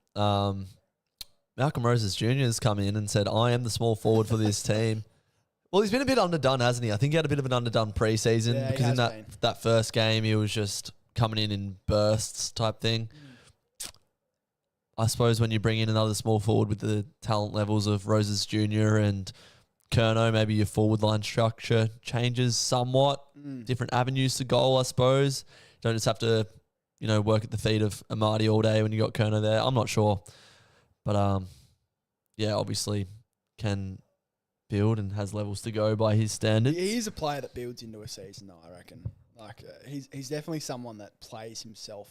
Malcolm Roses Jr. has come in and said, I am the small forward for this team. Well, he's been a bit underdone, hasn't he? I think he had a bit of an underdone preseason because in that first game, he was just coming in bursts type thing. I suppose when you bring in another small forward with the talent levels of Roses Jr. and Curnow, maybe your forward line structure changes somewhat. Different avenues to goal, I suppose. You don't just have to, work at the feet of Amati all day when you got Curnow there. I'm not sure. But, obviously can build and has levels to go by his standards. He's a player that builds into a season, though, I reckon. He's definitely someone that plays himself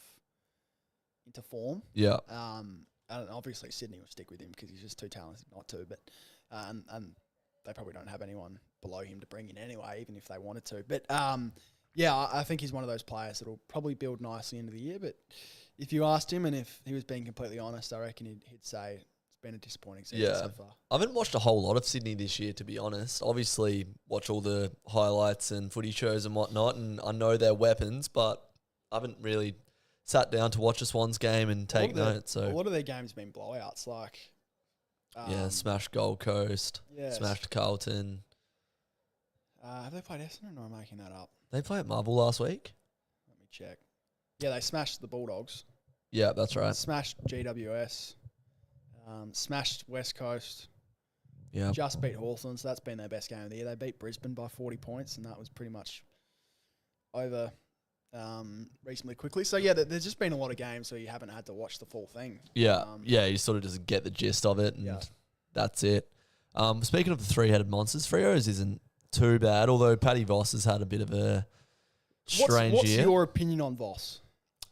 into form. Yeah. And obviously Sydney will stick with him because he's just too talented not to. But and they probably don't have anyone below him to bring in anyway, even if they wanted to. But I think he's one of those players that will probably build nicely into the year. But if you asked him and if he was being completely honest, I reckon he'd say it's been a disappointing season so far. I haven't watched a whole lot of Sydney this year, to be honest. Obviously, watch all the highlights and footy shows and whatnot, and I know their weapons, but I haven't really sat down to watch a Swans game and take notes. So a lot of their games have been blowouts, like smashed Gold Coast, smashed Carlton. Have they played Essendon, or am I making that up? They played at Marvel last week. Let me check. Yeah, they smashed the Bulldogs. Yeah, that's right. Smashed GWS. Smashed West Coast. Yeah. Just beat Hawthorn, so that's been their best game of the year. They beat Brisbane by 40 points, and that was pretty much over reasonably quickly. So, yeah, there's just been a lot of games where you haven't had to watch the full thing. Yeah, you sort of just get the gist of it, and that's it. Speaking of the three-headed monsters, Freo's isn't too bad, although Paddy Voss has had a bit of a strange year. What's your opinion on Voss?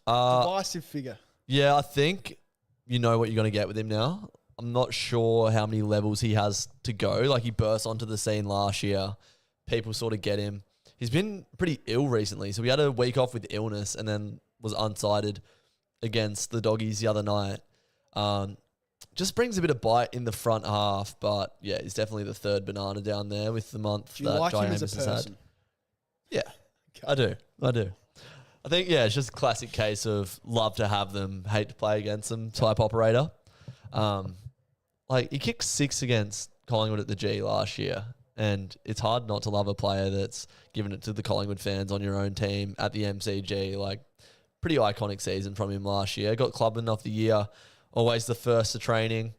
Divisive figure. Yeah, I think you know what you're going to get with him now. I'm not sure how many levels he has to go. Like, he burst onto the scene last year. People sort of get him. He's been pretty ill recently. So we had a week off with illness and then was unsighted against the Doggies the other night. Just brings a bit of bite in the front half. But, yeah, he's definitely the third banana down there with the month that like Jai Amos has had. Yeah, okay. I do. I think, yeah, it's just a classic case of love to have them, hate to play against them type operator. Like, he kicked 6 against Collingwood at the G last year, and it's hard not to love a player that's given it to the Collingwood fans on your own team at the MCG. Like, pretty iconic season from him last year. Got Clubman of the Year, always the first to training,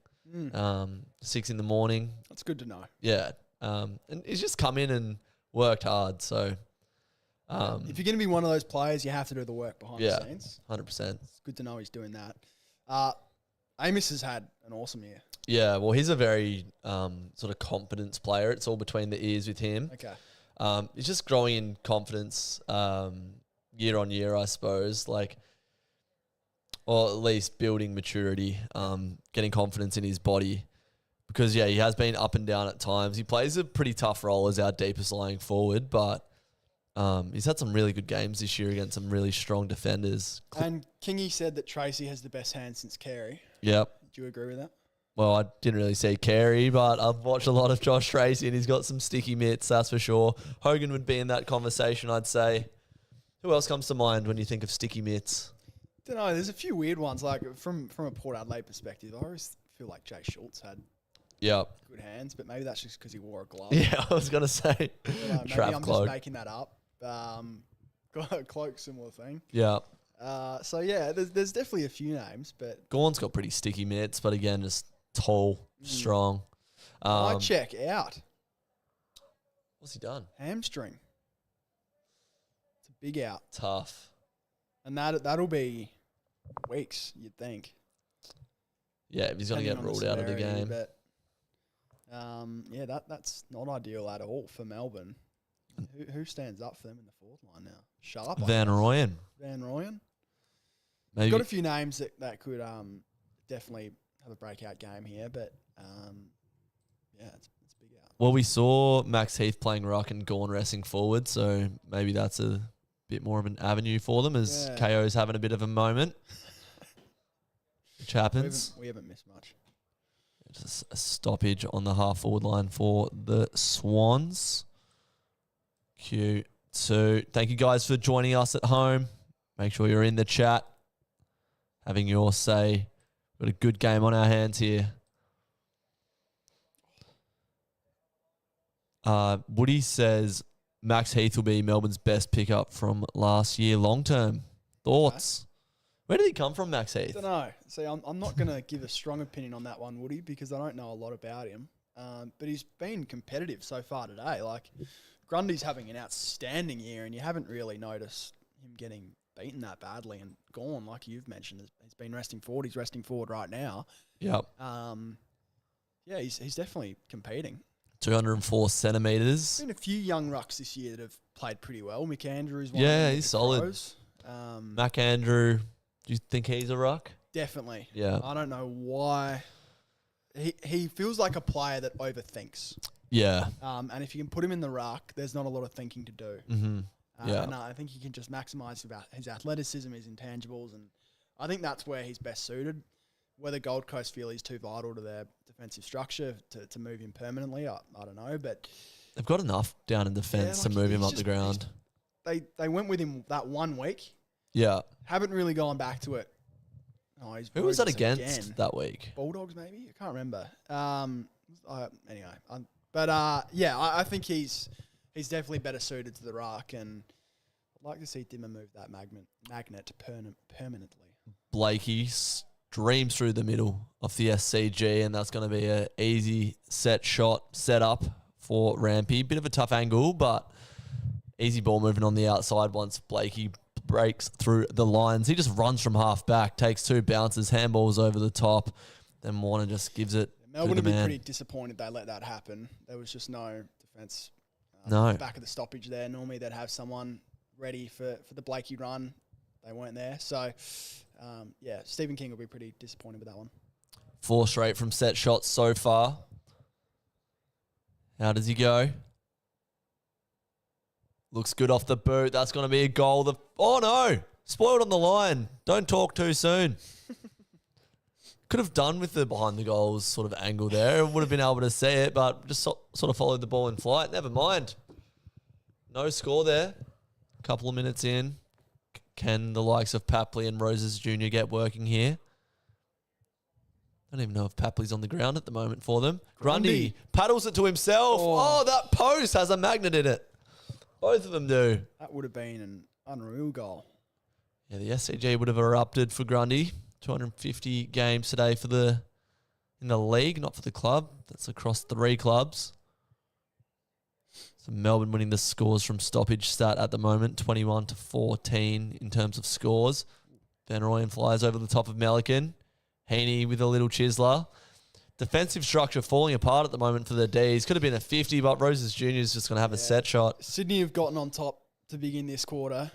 6 in the morning. That's good to know. Yeah, and he's just come in and worked hard, so... if you're going to be one of those players, you have to do the work behind the scenes. 100%. It's good to know he's doing that. Amos has had an awesome year. Yeah, well, he's a very sort of confidence player. It's all between the ears with him. Okay. He's just growing in confidence year on year, I suppose. Like, or at least building maturity, getting confidence in his body. Because, yeah, he has been up and down at times. He plays a pretty tough role as our deepest lying forward, but... he's had some really good games this year against some really strong defenders. And Kingy said that Tracy has the best hand since Carey. Yep. Do you agree with that? Well, I didn't really see Carey, but I've watched a lot of Josh Tracy and he's got some sticky mitts, that's for sure. Hogan would be in that conversation, I'd say. Who else comes to mind when you think of sticky mitts? Don't know. There's a few weird ones. Like, from a Port Adelaide perspective, I always feel like Jay Schultz had good hands, but maybe that's just because he wore a glove. Yeah, I was going to say. Maybe I'm just making that up. Got a cloak, similar thing. Yeah. So yeah, there's definitely a few names, but Gawn's got pretty sticky mitts, but again, just tall, strong. I check out. What's he done? Hamstring. It's a big out. Tough. And that'll be weeks, you'd think. Yeah, if he's going to get ruled out of the game. But yeah, that's not ideal at all for Melbourne. Who stands up for them in the fourth line now? Sharp. Van Rooyen. Van Rooyen. Maybe. Got a few names that could definitely have a breakout game here, but yeah, it's big out. Well, we saw Max Heath playing ruck and Gawn resting forward, so maybe that's a bit more of an avenue for them as KO's having a bit of a moment, which happens. We haven't missed much. Just a stoppage on the half forward line for the Swans. Q2. Thank you guys for joining us at home. Make sure you're in the chat, having your say. We've got a good game on our hands here. Woody says Max Heath will be Melbourne's best pickup from last year long term. Thoughts? Where did he come from, Max Heath? I don't know. See, I'm not going to give a strong opinion on that one, Woody, because I don't know a lot about him. But he's been competitive so far today. Like, Grundy's having an outstanding year, and you haven't really noticed him getting beaten that badly. And Gawn, like you've mentioned, he's been resting forward. He's resting forward right now. Yep. Yeah, he's definitely competing. 204 centimetres. Been a few young rucks this year that have played pretty well. McAndrew's one. Yeah, of he's solid. Pros. McAndrew, do you think he's a ruck? Definitely. Yeah. I don't know why. He feels like a player that overthinks. Yeah. And if you can put him in the ruck, there's not a lot of thinking to do. Mm-hmm. Yeah. And I think he can just maximise his athleticism, his intangibles, and I think that's where he's best suited. Whether Gold Coast feel he's too vital to their defensive structure to move him permanently, I don't know. But they've got enough down in defence to move him up the ground. They went with him that 1 week. Yeah. Haven't really gone back to it. Oh, who was that against that week? Bulldogs, maybe? I can't remember. Anyway. I think he's definitely better suited to the ruck, and I'd like to see Dimmer move that magnet permanently. Blakey streams through the middle of the SCG, and that's going to be an easy set up for Rampy. Bit of a tough angle, but easy ball moving on the outside once Blakey breaks through the lines. He just runs from half back, takes 2 bounces, handballs over the top, then Warner just gives it Melbourne to the would be man. pretty disappointed they let that happen. There was just no defence back of the stoppage there. Normally they'd have someone ready for the Blakey run. They weren't there. So, Stephen King will be pretty disappointed with that one. 4 straight from set shots so far. How does he go? Looks good off the boot. That's going to be a goal. Oh, no. Spoiled on the line. Don't talk too soon. Could have done with the behind the goals sort of angle there. Would have been able to see it, but just sort of followed the ball in flight. Never mind. No score there. Couple of minutes in. Can the likes of Papley and Roses Jr. get working here? I don't even know if Papley's on the ground at the moment for them. Grundy paddles it to himself. Oh, that post has a magnet in it. Both of them do. That would have been an unreal goal. Yeah, the SCG would have erupted for Grundy. 250 games today in the league, not for the club. That's across 3 clubs. So Melbourne winning the scores from stoppage stat at the moment, 21-14 in terms of scores. Van Rooyen flies over the top of Melican. Heaney with a little chiseler. Defensive structure falling apart at the moment for the Ds. Could have been a 50, but Roses Jr. is just going to have a set shot. Sydney have gotten on top to begin this quarter,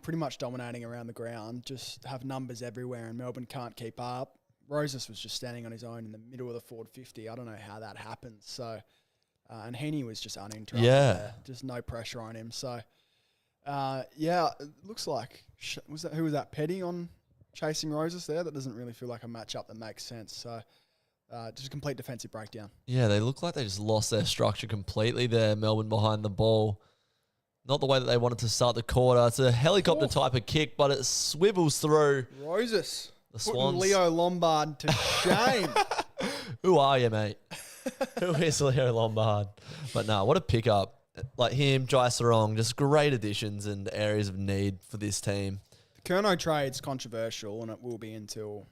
pretty much dominating around the ground, just have numbers everywhere, and Melbourne can't keep up. Roses was just standing on his own in the middle of the forward 50. I don't know how that happened. So, and Heaney was just uninterrupted there. Just no pressure on him. So, it looks like, who was that, Petty on chasing Roses there? That doesn't really feel like a matchup that makes sense. So, just a complete defensive breakdown. Yeah, they look like they just lost their structure completely there, Melbourne behind the ball. Not the way that they wanted to start the quarter. It's a helicopter type of kick, but it swivels through. Roses. The Swans. Leo Lombard to shame. Who are you, mate? Who is Leo Lombard? But no, what a pickup. Like him, Jai Sarong, just great additions and areas of need for this team. The Kerno trade's controversial, and it will be until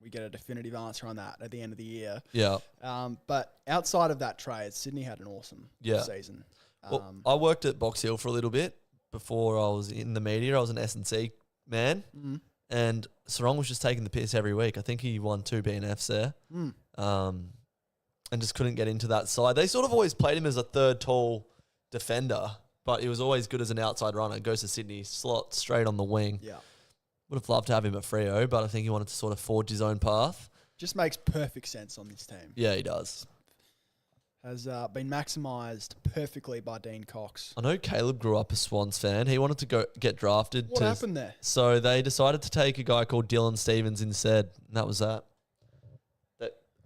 we get a definitive answer on that at the end of the year. Yeah. But outside of that trade, Sydney had an awesome season. Well, I worked at Box Hill for a little bit before I was in the media. I was an S&C man, and Sarong was just taking the piss every week. I think he won 2 BNFs there, and just couldn't get into that side. They sort of always played him as a third tall defender, but he was always good as an outside runner. Goes to Sydney, slot straight on the wing. Yeah, would have loved to have him at Freo, but I think he wanted to sort of forge his own path. Just makes perfect sense on this team. Yeah, he does. Has been maximised perfectly by Dean Cox. I know Caleb grew up a Swans fan. He wanted to get drafted. What happened there? So they decided to take a guy called Dylan Stevens instead, and that was that.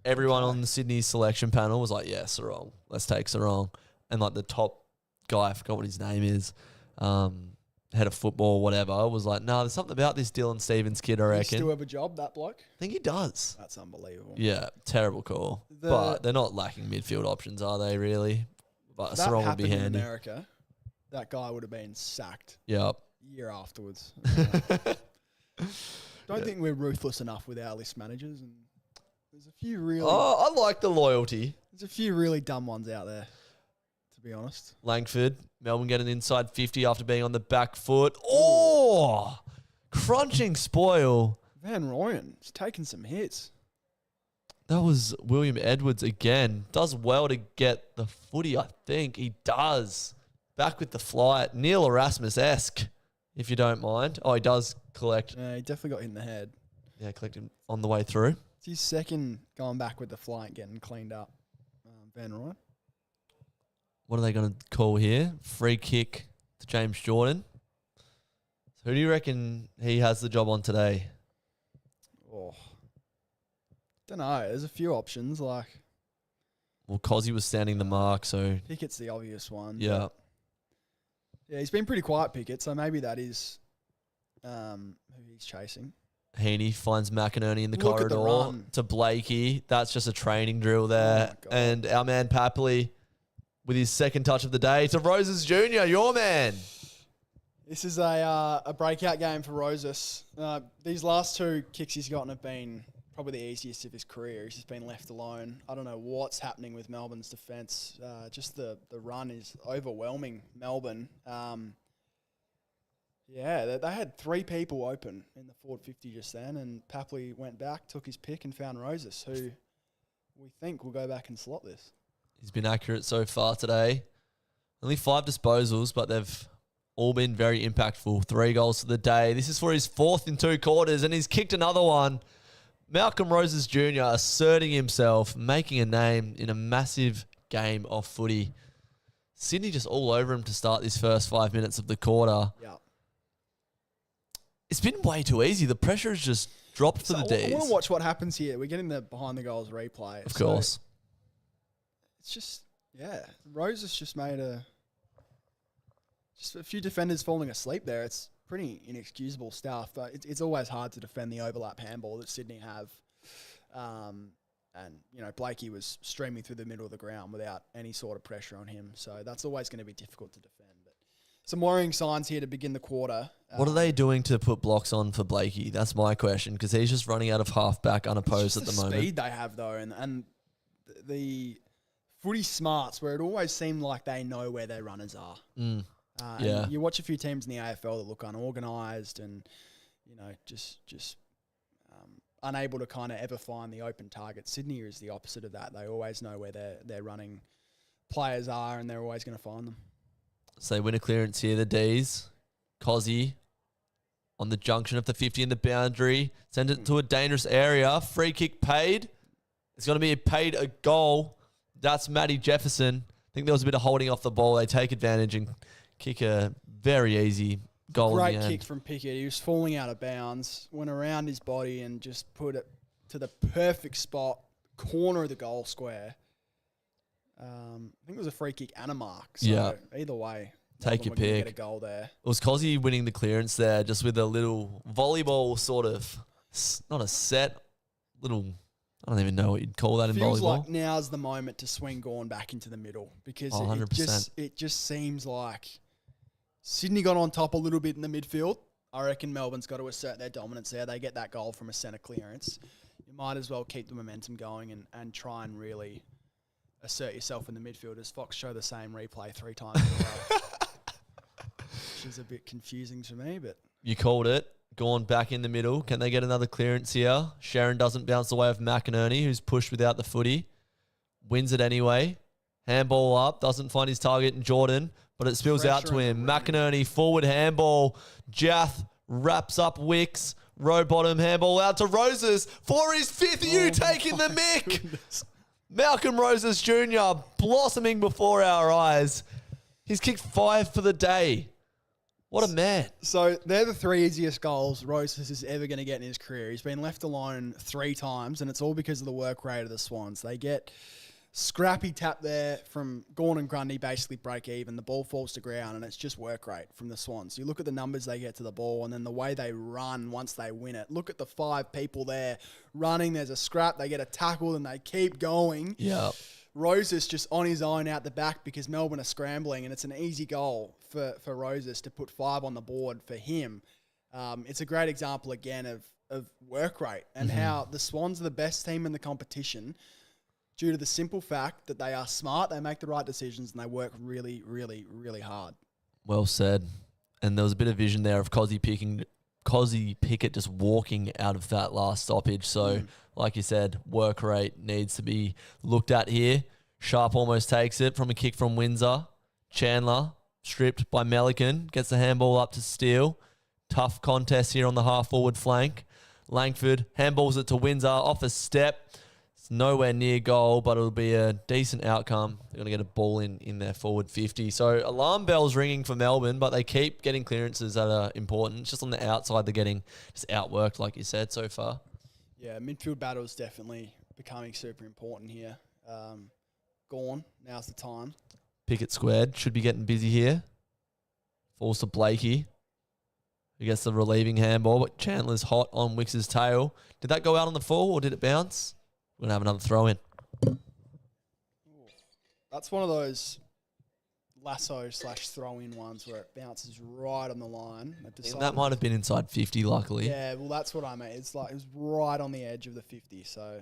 Everyone on the Sydney selection panel was like, yeah, Sarong. Let's take Sarong. And like the top guy, I forgot what his name is, head of football, whatever, was like, no, there's something about this Dylan Stevens kid, I reckon. Does he still have a job, that bloke? I think he does. That's unbelievable. Yeah, terrible call. But they're not lacking midfield options, are they, really? But Sarong would be handy. In America, that guy would have been sacked. Yep. Year afterwards. Don't think we're ruthless enough with our list managers. And there's a few really... Oh, I like the loyalty. There's a few really dumb ones out there, to be honest. Langford, Melbourne get an inside 50 after being on the back foot. Oh, crunching spoil. Van Rooyen is taking some hits. That was William Edwards again. Does well to get the footy, I think. He does. Back with the flight. Neil Erasmus-esque, if you don't mind. Oh, he does collect. Yeah, he definitely got hit in the head. Yeah, collect him on the way through. It's his second going back with the flight, getting cleaned up. Van Rooyen. What are they going to call here? Free kick to James Jordan. So who do you reckon he has the job on today? Oh, don't know. There's a few options. Like Well, Cozzy was standing the mark, so Pickett's the obvious one. yeah. Yeah, he's been pretty quiet, Pickett, so maybe that is who he's chasing. Heaney finds McInerney in the Look at the corridor run. to Blakey. That's just a training drill there. Oh my God. And our man Papley with his second touch of the day to Roses Jr., your man. This is a breakout game for Roses. These last 2 kicks he's gotten have been probably the easiest of his career. He's just been left alone. I don't know what's happening with Melbourne's defence. Just the run is overwhelming Melbourne. Yeah, they had 3 people open in the forward 50 just then, and Papley went back, took his pick, and found Roses, who we think will go back and slot this. He's been accurate so far today. Only 5 disposals, but they've all been very impactful. 3 goals for the day. This is for his 4th in 2 quarters, and he's kicked another one. Malcolm Roses Jr. asserting himself, making a name in a massive game of footy. Sydney just all over him to start this first 5 minutes of the quarter. Yeah. It's been way too easy. The pressure has just dropped for the D's. I want to watch what happens here. We're getting the behind the goals replay. Of course. It's just, yeah. Roses just made just a few defenders falling asleep there. It's pretty inexcusable stuff, but it's always hard to defend the overlap handball that Sydney have. And, Blakey was streaming through the middle of the ground without any sort of pressure on him. So that's always going to be difficult to defend. But some worrying signs here to begin the quarter. What are they doing to put blocks on for Blakey? That's my question, because he's just running out of halfback unopposed at the moment. The speed they have, though, and the footy smarts, where it always seemed like they know where their runners are. Yeah. And you watch a few teams in the AFL that look unorganised and, just unable to kind of ever find the open target. Sydney is the opposite of that. They always know where their running players are, and they're always going to find them. So they win a clearance here, the D's. Cozzy on the junction of the 50 and the boundary. Send it to a dangerous area. Free kick paid. It's going to be paid a goal. That's Matty Jefferson. I think there was a bit of holding off the ball. They take advantage and kick a very easy goal. Great in the end. kick from Pickett. He was falling out of bounds, went around his body and just put it to the perfect spot, corner of the goal square. I think it was a free kick and a mark. So either way, take your pick. Get a goal there. It was Cozzy winning the clearance there, just with a little volleyball sort of, not a set, little. I don't even know what you'd call that in Feels volleyball. like now's the moment to swing Gawn back into the middle, because 100%. it just seems like Sydney got on top a little bit in the midfield. I reckon Melbourne's got to assert their dominance there. They get that goal from a centre clearance. You might as well keep the momentum going and try and really assert yourself in the midfield, as Fox show the same replay 3 times in a row. Which is a bit confusing to me, but... You called it. Gone back in the middle. Can they get another clearance here? Sharon doesn't bounce away of McInerney, who's pushed without the footy. Wins it anyway. Handball up. Doesn't find his target in Jordan, but it spills out to him. McInerney, forward handball. Jath wraps up Wicks. Row bottom handball out to Roses for his 5th. You taking the mick. Malcolm Roses Jr. blossoming before our eyes. He's kicked 5 for the day. What a man. So they're the 3 easiest goals Roses is ever going to get in his career. He's been left alone 3 times, and it's all because of the work rate of the Swans. They get scrappy tap there from Gawn and Grundy, basically break even. The ball falls to ground, and it's just work rate from the Swans. You look at the numbers they get to the ball, and then the way they run once they win it. Look at the 5 people there running. There's a scrap. They get a tackle, and they keep going. Yeah. Roses just on his own out the back because Melbourne are scrambling, and it's an easy goal for Roses to put 5 on the board for him. It's a great example, again, of work rate and how the Swans are the best team in the competition due to the simple fact that they are smart, they make the right decisions, and they work really, really, really hard. Well said. And there was a bit of vision there of Cozzy Pickett just walking out of that last stoppage. So, like you said, work rate needs to be looked at here. Sharp almost takes it from a kick from Windsor. Chandler, stripped by Melican, gets the handball up to Steele. Tough contest here on the half-forward flank. Langford handballs it to Windsor off a step. It's nowhere near goal, but it'll be a decent outcome. They're going to get a ball in their forward 50. So alarm bells ringing for Melbourne, but they keep getting clearances that are important. It's just on the outside they're getting just outworked, like you said, so far. Yeah, midfield battle is definitely becoming super important here. Gone. Now's the time. Pickett squared. Should be getting busy here. Falls to Blakey. He gets the relieving handball, but Chandler's hot on Wicks' tail. Did that go out on the fall or did it bounce? We're going to have another throw in. That's one of those lasso/throw-in ones where it bounces right on the line. That might have been inside 50, luckily. Yeah, well, that's what I mean. It's like it was right on the edge of the 50, so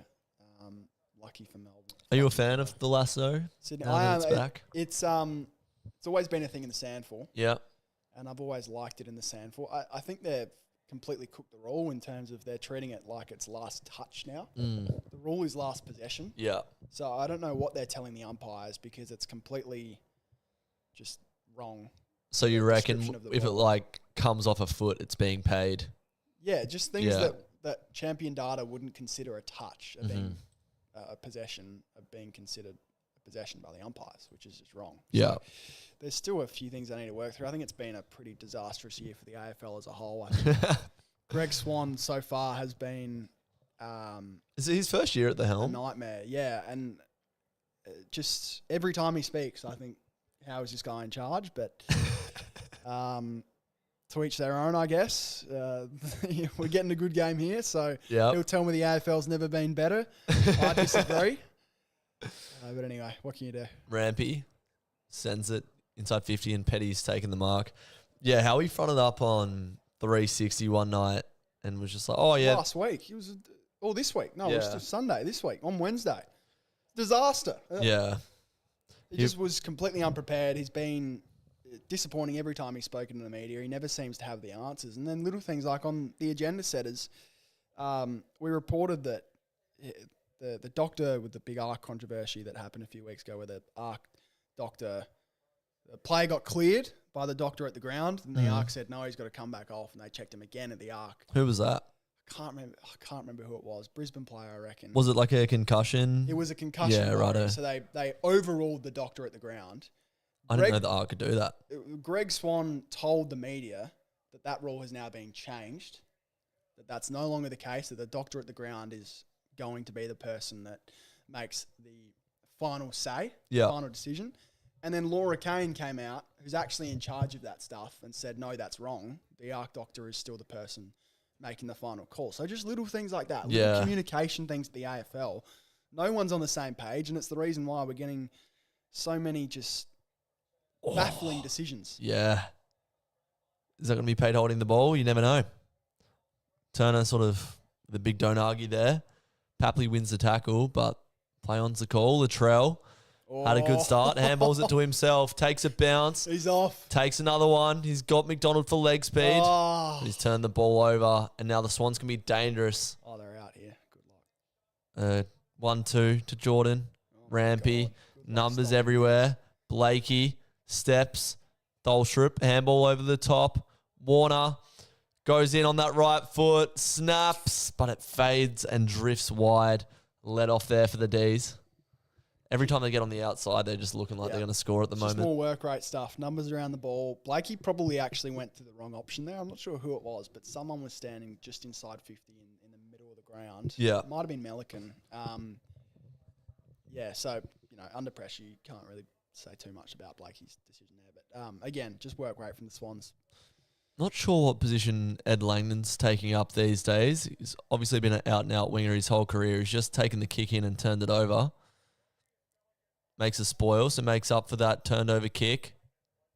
lucky for Melbourne. Are you a fan of the lasso? Sydney, Now that it's back? It's always been a thing in the sandful. Yeah. And I've always liked it in the sandful. I think they've completely cooked the rule in terms of they're treating it like it's last touch now. The rule is last possession. Yeah. So I don't know what they're telling the umpires because it's completely just wrong. So you reckon if it comes off a foot, it's being paid? Yeah, just things that champion data wouldn't consider a touch of being a possession of being considered a possession by the umpires, which is just wrong. Yeah. So there's still a few things I need to work through. I think it's been a pretty disastrous year for the AFL as a whole. I think Greg Swan so far has been is it his first year at the a helm? nightmare. Yeah, and just every time he speaks, I think, how is this guy in charge? But to each their own, I guess. We're getting a good game here, so he'll tell me the AFL's never been better. I disagree. But anyway, what can you do? Rampy sends it inside 50 and Petty's taking the mark. Yeah, how he fronted up on 360 one night and was just like, oh, yeah. Last week. He was, this week. No, it was just Sunday, this week, on Wednesday. Disaster. Yeah. He just was completely unprepared. He's been disappointing every time he's spoken to the media. He never seems to have the answers. And then little things like on the agenda setters, we reported that the doctor with the big ARC controversy that happened a few weeks ago where the ARC doctor, the player got cleared by the doctor at the ground and the ARC said, no, he's got to come back off. And they checked him again at the ARC. Who was that? I can't remember who it was. Brisbane player, I reckon. Was it like a concussion? It was a concussion. Yeah, right. So they overruled the doctor at the ground. I didn't know the ARC could do that. Greg Swan told the media that rule has now been changed, that's no longer the case, that the doctor at the ground is going to be the person that makes the final say, final decision. And then Laura Kane came out, who's actually in charge of that stuff, and said, no, that's wrong. The ARC doctor is still the person making the final call. So just little things like that, little communication things at the AFL. No one's on the same page, and it's the reason why we're getting so many just baffling decisions. Yeah. Is that going to be paid holding the ball? You never know. Turner sort of the big don't argue there. Papley wins the tackle, but play on's the call. Latrell had a good start. Handballs it to himself. Takes a bounce. He's off. Takes another one. He's got McDonald for leg speed. He's turned the ball over, and now the Swans can be dangerous. Oh, they're out here. Good luck. 1-2 to Jordan. Rampy. Numbers everywhere. Blakey. Steps. Tholstrup. Handball over the top. Warner. Goes in on that right foot. Snaps. But it fades and drifts wide. Let off there for the Ds. Every time they get on the outside, they're just looking like they're going to score at the moment. Just more work rate stuff. Numbers around the ball. Blakey probably actually went to the wrong option there. I'm not sure who it was, but someone was standing just inside 50 in the middle of the ground. Yeah. It might have been Melican. So, under pressure, you can't really say too much about Blakey's decision there. But, again, just work rate from the Swans. Not sure what position Ed Langdon's taking up these days. He's obviously been an out-and-out winger his whole career. He's just taken the kick in and turned it over. Makes a spoil, so makes up for that turned over kick.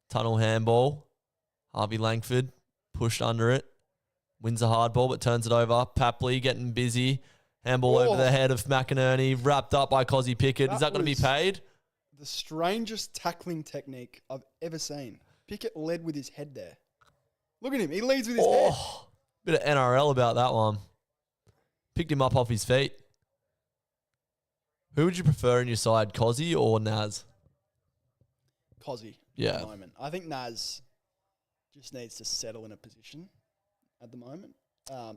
Tunnel handball. Harvey Langford pushed under it. Wins a hard ball, but turns it over. Papley getting busy. Handball over the head of McInerney. Wrapped up by Cozzy Pickett. Is that going to be paid? The strangest tackling technique I've ever seen. Pickett led with his head there. Look at him. He leads with his head. Bit of NRL about that one. Picked him up off his feet. Who would you prefer in your side, Cozzy or Naz? Cozzy at the moment. I think Naz just needs to settle in a position at the moment.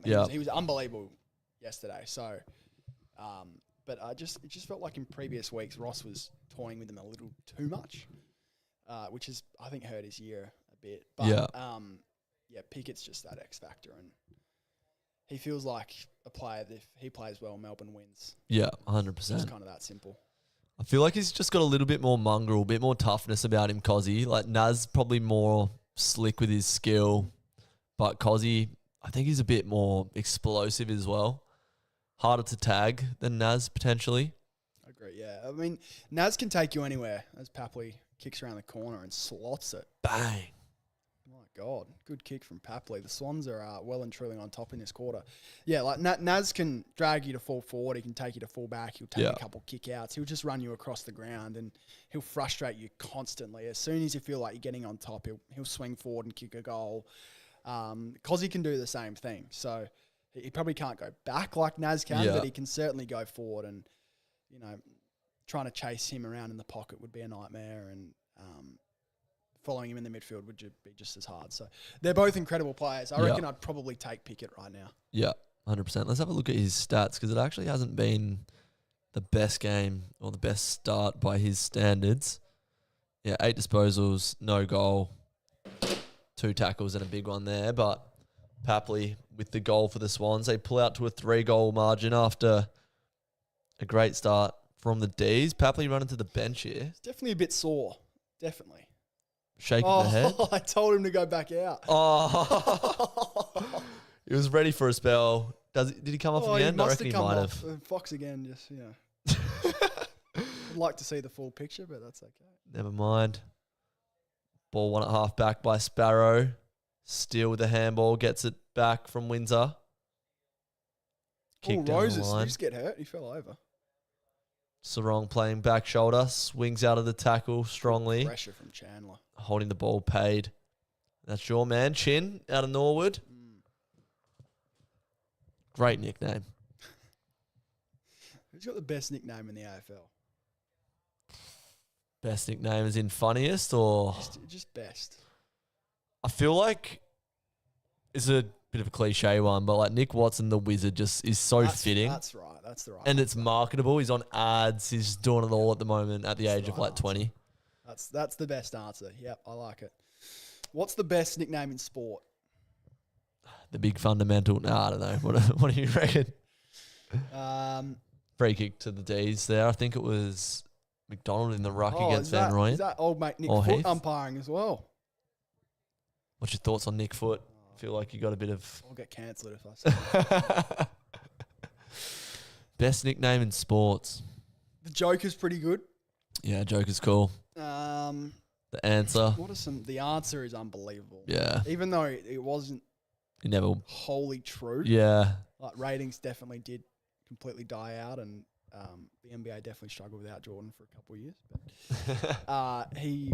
He was unbelievable yesterday. So, but it just felt like in previous weeks Ross was toying with him a little too much, which is I think hurt his year a bit. But Pickett's just that X factor, and he feels like a player that if he plays well, Melbourne wins. Yeah, It's 100%. kind of that simple. I feel like he's just got a little bit more mongrel, a bit more toughness about him, Cozzy. Like, Naz probably more slick with his skill, but Cozzy, I think he's a bit more explosive as well. Harder to tag than Naz, potentially. I agree, yeah. I mean, Naz can take you anywhere as Papley kicks around the corner and slots it. Bang. My God, good kick from Papley. The Swans are well and truly on top in this quarter. Yeah, like Naz can drag you to full forward. He can take you to full back. He'll take a couple kick outs. He'll just run you across the ground and he'll frustrate you constantly. As soon as you feel like you're getting on top, he'll swing forward and kick a goal. Cozzy can do the same thing. So he probably can't go back like Naz can, but he can certainly go forward. And, you know, trying to chase him around in the pocket would be a nightmare. And following him in the midfield would be just as hard. So they're both incredible players. I reckon I'd probably take Pickett right now. Yeah, 100%. Let's have a look at his stats because it actually hasn't been the best game or the best start by his standards. Yeah, 8 disposals, no goal, 2 tackles and a big one there. But Papley with the goal for the Swans. They pull out to a 3-goal margin after a great start from the D's. Papley running to the bench here. It's definitely a bit sore. Definitely. Shaking the head. I told him to go back out. Oh, he was ready for a spell. Did he come off in the end? I reckon he might have. Fox again, just, you know. I'd like to see the full picture, but that's okay. Never mind. Ball 1 at half back by Sparrow. Steele with the handball. Gets it back from Windsor. Kick down Roses, the line. he just get hurt. He fell over. Sarong playing back shoulder. Swings out of the tackle strongly. Pressure from Chandler. Holding the ball paid. That's your man, Chin, out of Norwood. Great nickname. Who's got the best nickname in the AFL? Best nickname is in funniest or? Just best. I feel like it's a bit of a cliche one, but like Nick Watson, the Wizard, just is so fitting. That's right. That's the right. And it's marketable. He's on ads. He's doing it all at the moment at the age of like 20. That's the best answer. Yep, I like it. What's the best nickname in sport? The big fundamental. Nah, I don't know. What do you reckon? Free kick to the D's there. I think it was McDonald in the ruck against Van Rooyen. Is that old mate Nick Foot umpiring as well? What's your thoughts on Nick Foot? I feel like you got a bit of... I'll get cancelled if I say that. Best nickname in sports. The Joker's pretty good. Yeah, Joker's cool. The answer. The answer is unbelievable. Yeah. Even though it wasn't wholly true. Yeah. Like ratings definitely did completely die out, and the NBA definitely struggled without Jordan for a couple of years. But he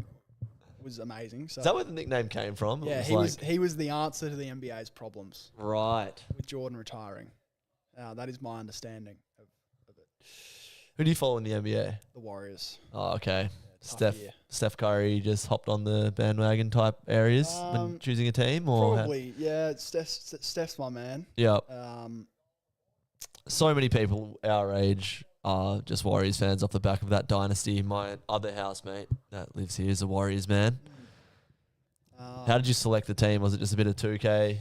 was amazing. So is that where the nickname came from? Yeah, he was the answer to the NBA's problems. Right. With Jordan retiring. That is my understanding of it. Who do you follow in the NBA? The Warriors. Oh, okay. Yeah, Steph Curry just hopped on the bandwagon type areas when choosing a team, or probably, yeah. Steph's my man. Yeah. So many people our age are just Warriors fans off the back of that dynasty. My other housemate that lives here is a Warriors man. How did you select the team? Was it just a bit of 2K?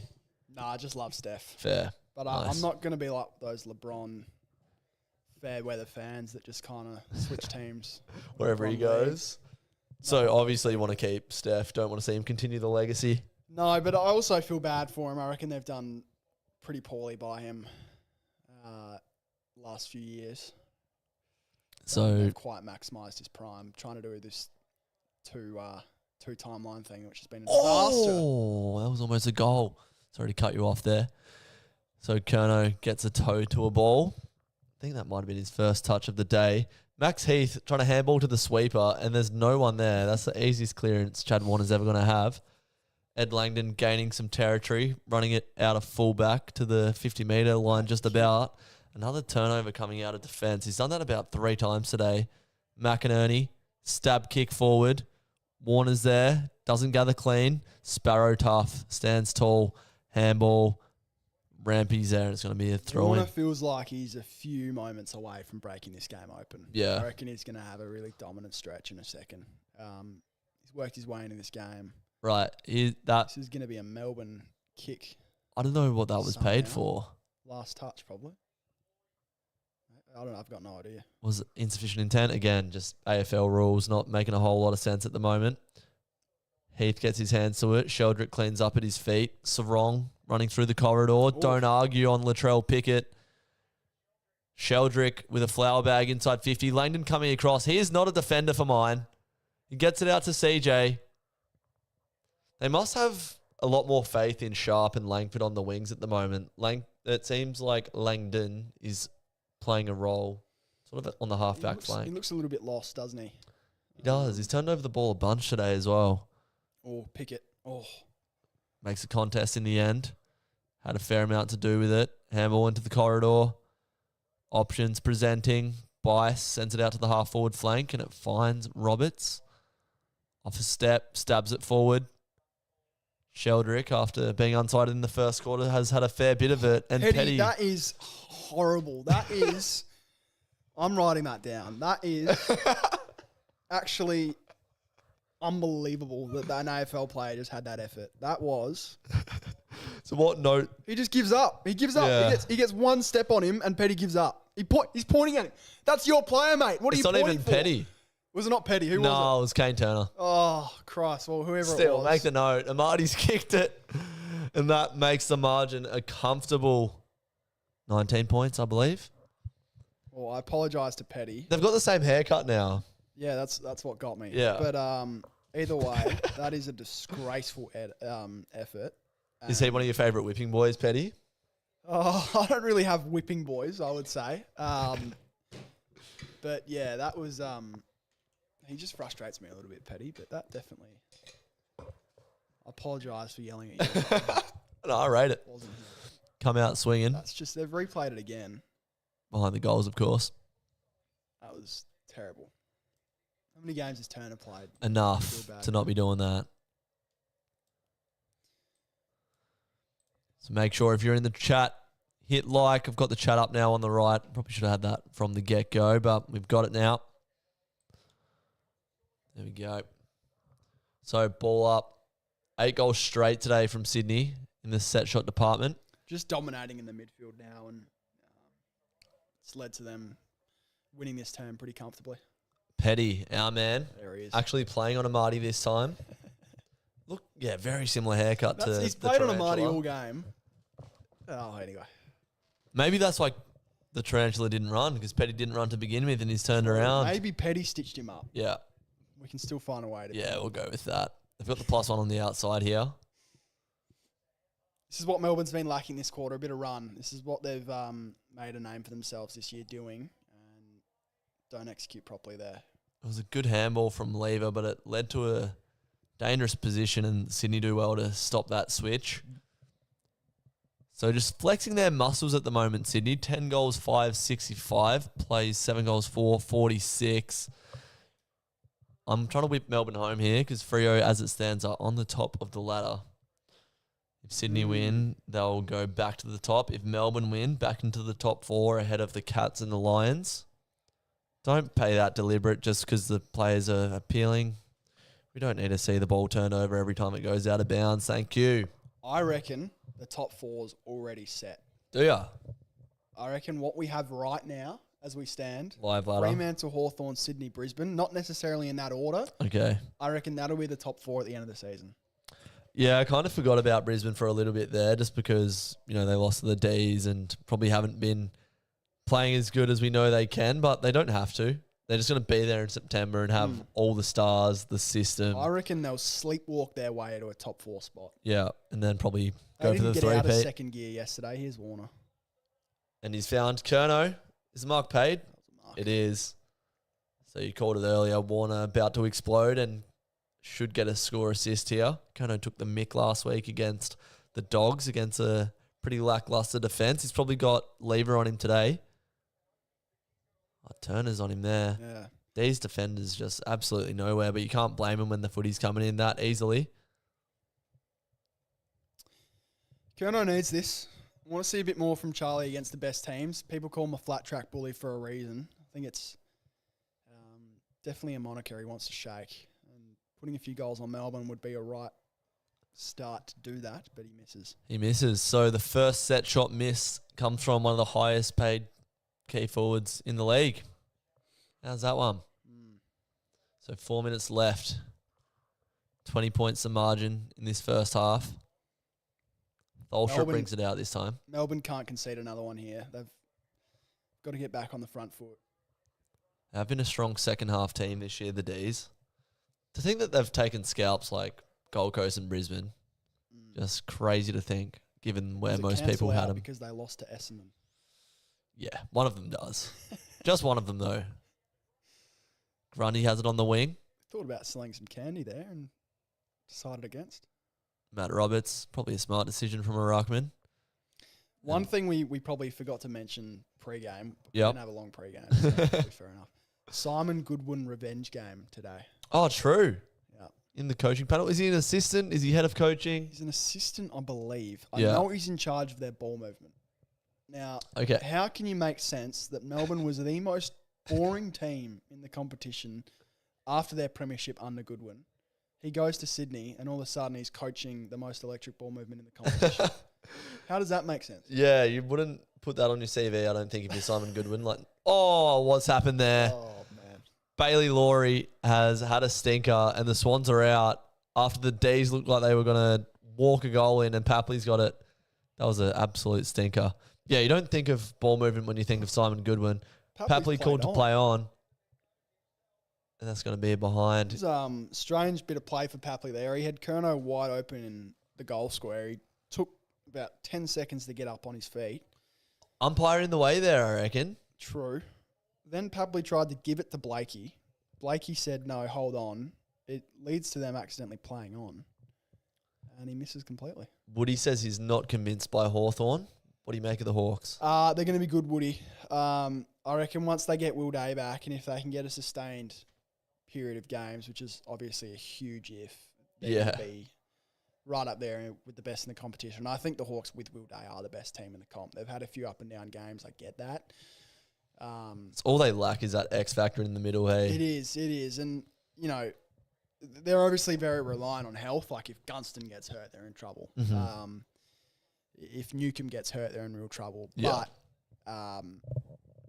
Nah, I just love Steph. Fair. But Nice. I'm not going to be like those LeBron fair weather fans that just kind of switch teams wherever he goes. So obviously you want to keep Steph. Don't want to see him continue the legacy. No, but I also feel bad for him. I reckon they've done pretty poorly by him last few years. So they've quite maximised his prime, trying to do this two timeline thing, which has been a disaster. Oh, that was almost a goal. Sorry to cut you off there. So Kerno gets a toe to a ball. I think that might have been his first touch of the day. Max Heath trying to handball to the sweeper, and there's no one there. That's the easiest clearance Chad Warner's ever going to have. Ed Langdon gaining some territory, running it out of fullback to the 50-metre line just about. Another turnover coming out of defence. He's done that about 3 times today. McInerney, stab kick forward. Warner's there, doesn't gather clean. Sparrow tough, stands tall, handball. Rampy's there, and it's going to be a throw-in. Warner feels like he's a few moments away from breaking this game open. Yeah. I reckon he's going to have a really dominant stretch in a second. He's worked his way into this game. Right. This is going to be a Melbourne kick. I don't know what that was paid Somehow. for. Last touch, probably. I don't know. I've got no idea. Was it insufficient intent? Again, just AFL rules not making a whole lot of sense at the moment. Heath gets his hands to it. Sheldrick cleans up at his feet. Sarong running through the corridor. Ooh. Don't argue on Latrell Pickett. Sheldrick with a flower bag inside 50. Langdon coming across. He is not a defender for mine. He gets it out to CJ. They must have a lot more faith in Sharp and Langford on the wings at the moment. It seems like Langdon is playing a role sort of on the half-back flank. He looks a little bit lost, doesn't he? He does. He's turned over the ball a bunch today as well. Oh, Pickett. Oh. Makes a contest in the end. Had a fair amount to do with it. Handball into the corridor. Options presenting. Bice sends it out to the half-forward flank and it finds Roberts. Off a step, stabs it forward. Sheldrick, after being unsighted in the first quarter, has had a fair bit of it. And Petty, that is horrible. That is... I'm writing that down. That is actually unbelievable that an AFL player just had that effort. That was... So what note? He just gives up. He gives up. Yeah. He gets one step on him and Petty gives up. He's pointing at him. That's your player, mate. What are you pointing for? It's not even Petty. Was it not Petty? Who was No, it was Kane Turner. it? Oh, Christ. Well, whoever it Still, was. make the note. Amati's kicked it. And that makes the margin a comfortable 19 points, I believe. Well, I apologise to Petty. They've got the same haircut now. Yeah, that's what got me. Yeah. But either way, that is a disgraceful effort. Is he one of your favourite whipping boys, Petty? Oh, I don't really have whipping boys, I would say. But yeah, that was... he just frustrates me a little bit, Petty, but that definitely... I apologise for yelling at you. No, I rate it. Wasn't him. Come out swinging. That's just... They've replayed it again. Behind the goals, of course. That was terrible. How many games has Turner played? Enough to not be doing that. So make sure if you're in the chat, hit like. I've got the chat up now on the right. Probably should have had that from the get-go, but we've got it now. There we go. So ball up. 8 goals straight today from Sydney in the set shot department. Just dominating in the midfield now, and it's led to them winning this term pretty comfortably. Petty, our man. There he is. Actually playing on a Marty this time. Look, yeah, very similar haircut to He's the played on a Tarantula. Marty all game. Oh, anyway. Maybe that's why the Tarantula didn't run, because Petty didn't run to begin with and he's turned around. Maybe Petty stitched him up. Yeah. We can still find a way to... Yeah, we'll go with that. They've got the +1 on the outside here. This is what Melbourne's been lacking this quarter, a bit of run. This is what they've made a name for themselves this year doing, and don't execute properly there. It was a good handball from Lever, but it led to a dangerous position and Sydney do well to stop that switch. So just flexing their muscles at the moment, Sydney. 10 goals, 565. Plays 7 goals, 446. I'm trying to whip Melbourne home here because Freo, as it stands, are on the top of the ladder. If Sydney win, they'll go back to the top. If Melbourne win, back into the top 4 ahead of the Cats and the Lions. Don't pay that deliberate just because the players are appealing. We don't need to see the ball turned over every time it goes out of bounds. Thank you. I reckon the top 4's already set. Do ya? I reckon what we have right now, as we stand, Live ladder. Fremantle, Hawthorn, Sydney, Brisbane, not necessarily in that order. Okay. I reckon that'll be the top 4 at the end of the season. Yeah, I kind of forgot about Brisbane for a little bit there just because, you know, they lost to the D's and probably haven't been playing as good as we know they can, but they don't have to. They're just going to be there in September and have all the stars, the system. I reckon they'll sleepwalk their way to a top 4 spot. Yeah, and then probably They go for didn't the get out of three-peat. second gear yesterday. Here's Warner. And he's found Kerno. Is the mark paid? That was a mark. It is. So you called it earlier. Warner about to explode and should get a score assist here. Kerno took the mick last week against the Dogs, against a pretty lackluster defence. He's probably got Lever on him today. Oh, Turner's on him there. Yeah. These defenders just absolutely nowhere, but you can't blame them when the footy's coming in that easily. Kerno needs this. I want to see a bit more from Charlie against the best teams. People call him a flat track bully for a reason. I think it's definitely a moniker he wants to shake. And putting a few goals on Melbourne would be a right start to do that, but he misses. He misses. So the first set shot miss comes from one of the highest paid key forwards in the league. How's that one? So 4 minutes left. 20 points the margin in this first half. Tholstra brings it out this time. Melbourne can't concede another one here. They've got to get back on the front foot. They've been a strong second half team this year, the D's. To think that they've taken scalps like Gold Coast and Brisbane, just crazy to think, given where most people had them. Because they lost to Essendon. Yeah, one of them does. Just one of them, though. Grundy has it on the wing. Thought about selling some candy there and decided against. Matt Roberts, probably a smart decision from a ruckman. One thing we probably forgot to mention pre-game. We Yep. didn't have a long pre-game, so probably fair enough. Simon Goodwin revenge game today. Oh, true. Yeah. In the coaching panel. Is he an assistant? Is he head of coaching? He's an assistant, I believe. I Yeah. know he's in charge of their ball movement. Now, Okay. how can you make sense that Melbourne was the most boring team in the competition after their premiership under Goodwin? He goes to Sydney and all of a sudden he's coaching the most electric ball movement in the competition. How does that make sense? Yeah, you wouldn't put that on your CV, I don't think, if you're Simon Goodwin. Like, oh, what's happened there? Oh, man. Bailey Laurie has had a stinker and the Swans are out after the D's looked like they were going to walk a goal in and Papley's got it. That was an absolute stinker. Yeah, you don't think of ball movement when you think of Simon Goodwin. Papley called to play on. And that's going to be a behind. It was strange bit of play for Papley there. He had Curnow wide open in the goal square. He took about 10 seconds to get up on his feet. Umpire in the way there, I reckon. True. Then Papley tried to give it to Blakey. Blakey said, no, hold on. It leads to them accidentally playing on. And he misses completely. Woody says he's not convinced by Hawthorn. What do you make of the Hawks? They're going to be good, Woody. I reckon once they get Will Day back and if they can get a sustained period of games, which is obviously a huge if, they're going to be right up there with the best in the competition. And I think the Hawks with Will Day are the best team in the comp. They've had a few up and down games. I get that. It's all they lack is that X factor in the middle, hey? It is. And, you know, they're obviously very reliant on health. Like if Gunston gets hurt, they're in trouble. Mm-hmm. If Newcomb gets hurt, they're in real trouble. Yeah. But,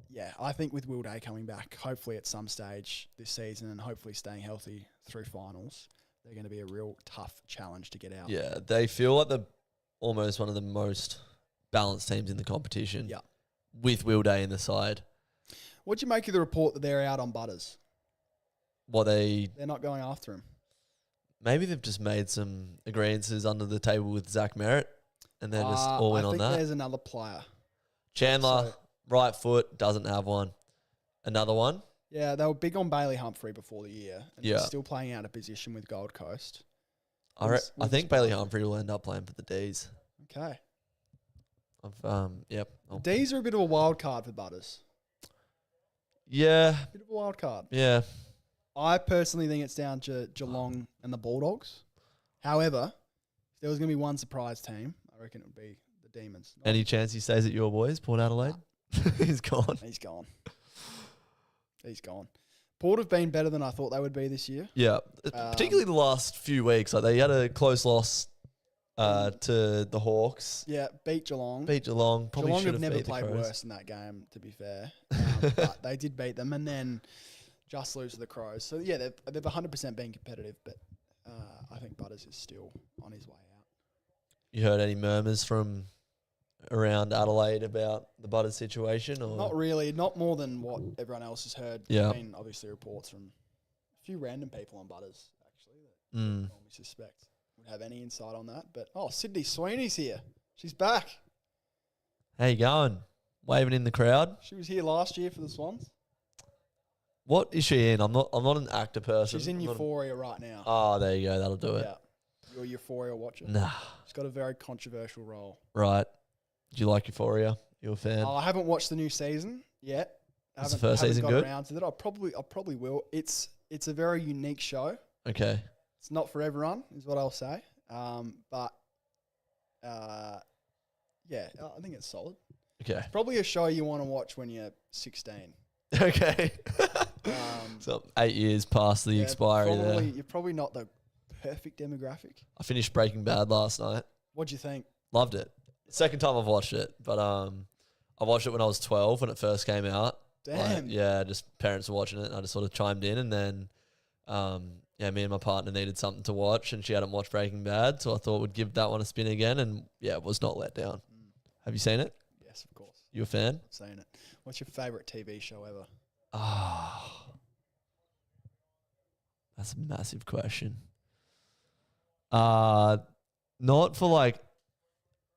yeah, I think with Will Day coming back, hopefully at some stage this season and hopefully staying healthy through finals, they're going to be a real tough challenge to get out. Yeah, they feel like they're almost one of the most balanced teams in the competition. Yeah. With Will Day in the side. What'd you make of the report that they're out on Butters? They're not going after him. Maybe they've just made some agreements under the table with Zach Merritt and they're just all in on that. I think there's another player. Chandler, right foot, doesn't have one. Another one? Yeah, they were big on Bailey Humphrey before the year. And Yeah. he's still playing out of position with Gold Coast. I think Bailey Humphrey will end up playing for the D's. Okay. Yep. The D's are a bit of a wild card for Butters. Yeah. Bit of a wild card. Yeah. I personally think it's down to Geelong and the Bulldogs. However, if there was going to be one surprise team, I reckon it would be the Demons. Any chance he stays at your boys, Port Adelaide? He's gone. He's gone. He's gone. Port have been better than I thought they would be this year. Yeah. Particularly the last few weeks. Like they had a close loss to the Hawks. Yeah, beat Geelong. Probably Geelong should have never beat the played Crows. worse in that game, to be fair. But they did beat them and then just lose to the Crows. So, yeah, they've 100% been competitive, but I think Butters is still on his way out. You heard any murmurs from around Adelaide about the Butters situation? Or? Not really. Not more than what everyone else has heard. Yeah. I mean, obviously reports from a few random people on Butters, actually, that normally suspect would have any insight on that. But, Sydney Sweeney's here. She's back. How you going? Waving in the crowd. She was here last year for the Swans. What is she in? I'm not an actor person. She's in Euphoria right now. Oh, there you go. That'll do it. Yeah. You're a Euphoria watcher? Nah. She's got a very controversial role. Right. Do you like Euphoria? You a fan? I haven't watched the new season yet. Is the first season got good? around to it. I probably will. It's a very unique show. Okay. It's not for everyone, is what I'll say. But yeah, I think it's solid. Okay. Probably a show you want to watch when you're 16. Okay. So 8 years past the expiry there. You're probably not the perfect demographic. I finished Breaking Bad last night. What'd you think? Loved it. Second time I've watched it, but I watched it when I was 12 when it first came out. Damn. Just parents were watching it, and I just sort of chimed in, and then me and my partner needed something to watch, and she hadn't watched Breaking Bad, so I thought we'd give that one a spin again, and was not let down. Have you seen it? Yes, of course. You a fan? I've seen it. What's your favourite TV show ever? That's a massive question. Not for like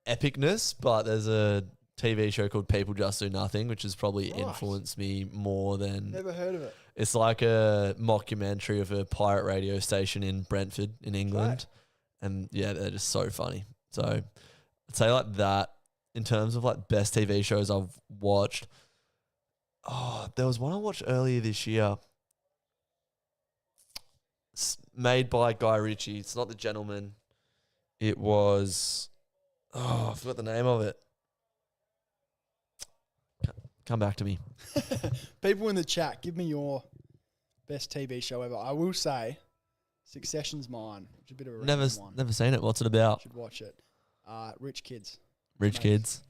epicness, but there's a TV show called People Just Do Nothing, which has probably influenced me more than... Never heard of it. It's like a mockumentary of a pirate radio station in Brentford in England. And they're just so funny. So I'd say like that. In terms of like best TV shows I've watched, there was one I watched earlier this year. It's made by Guy Ritchie. It's not The Gentleman. It was... I forgot the name of it. Come back to me. People in the chat, give me your best TV show ever. I will say Succession's mine. It's a bit of a random one. Never seen it. What's it about? Should watch it. Rich Kids. Rich kids.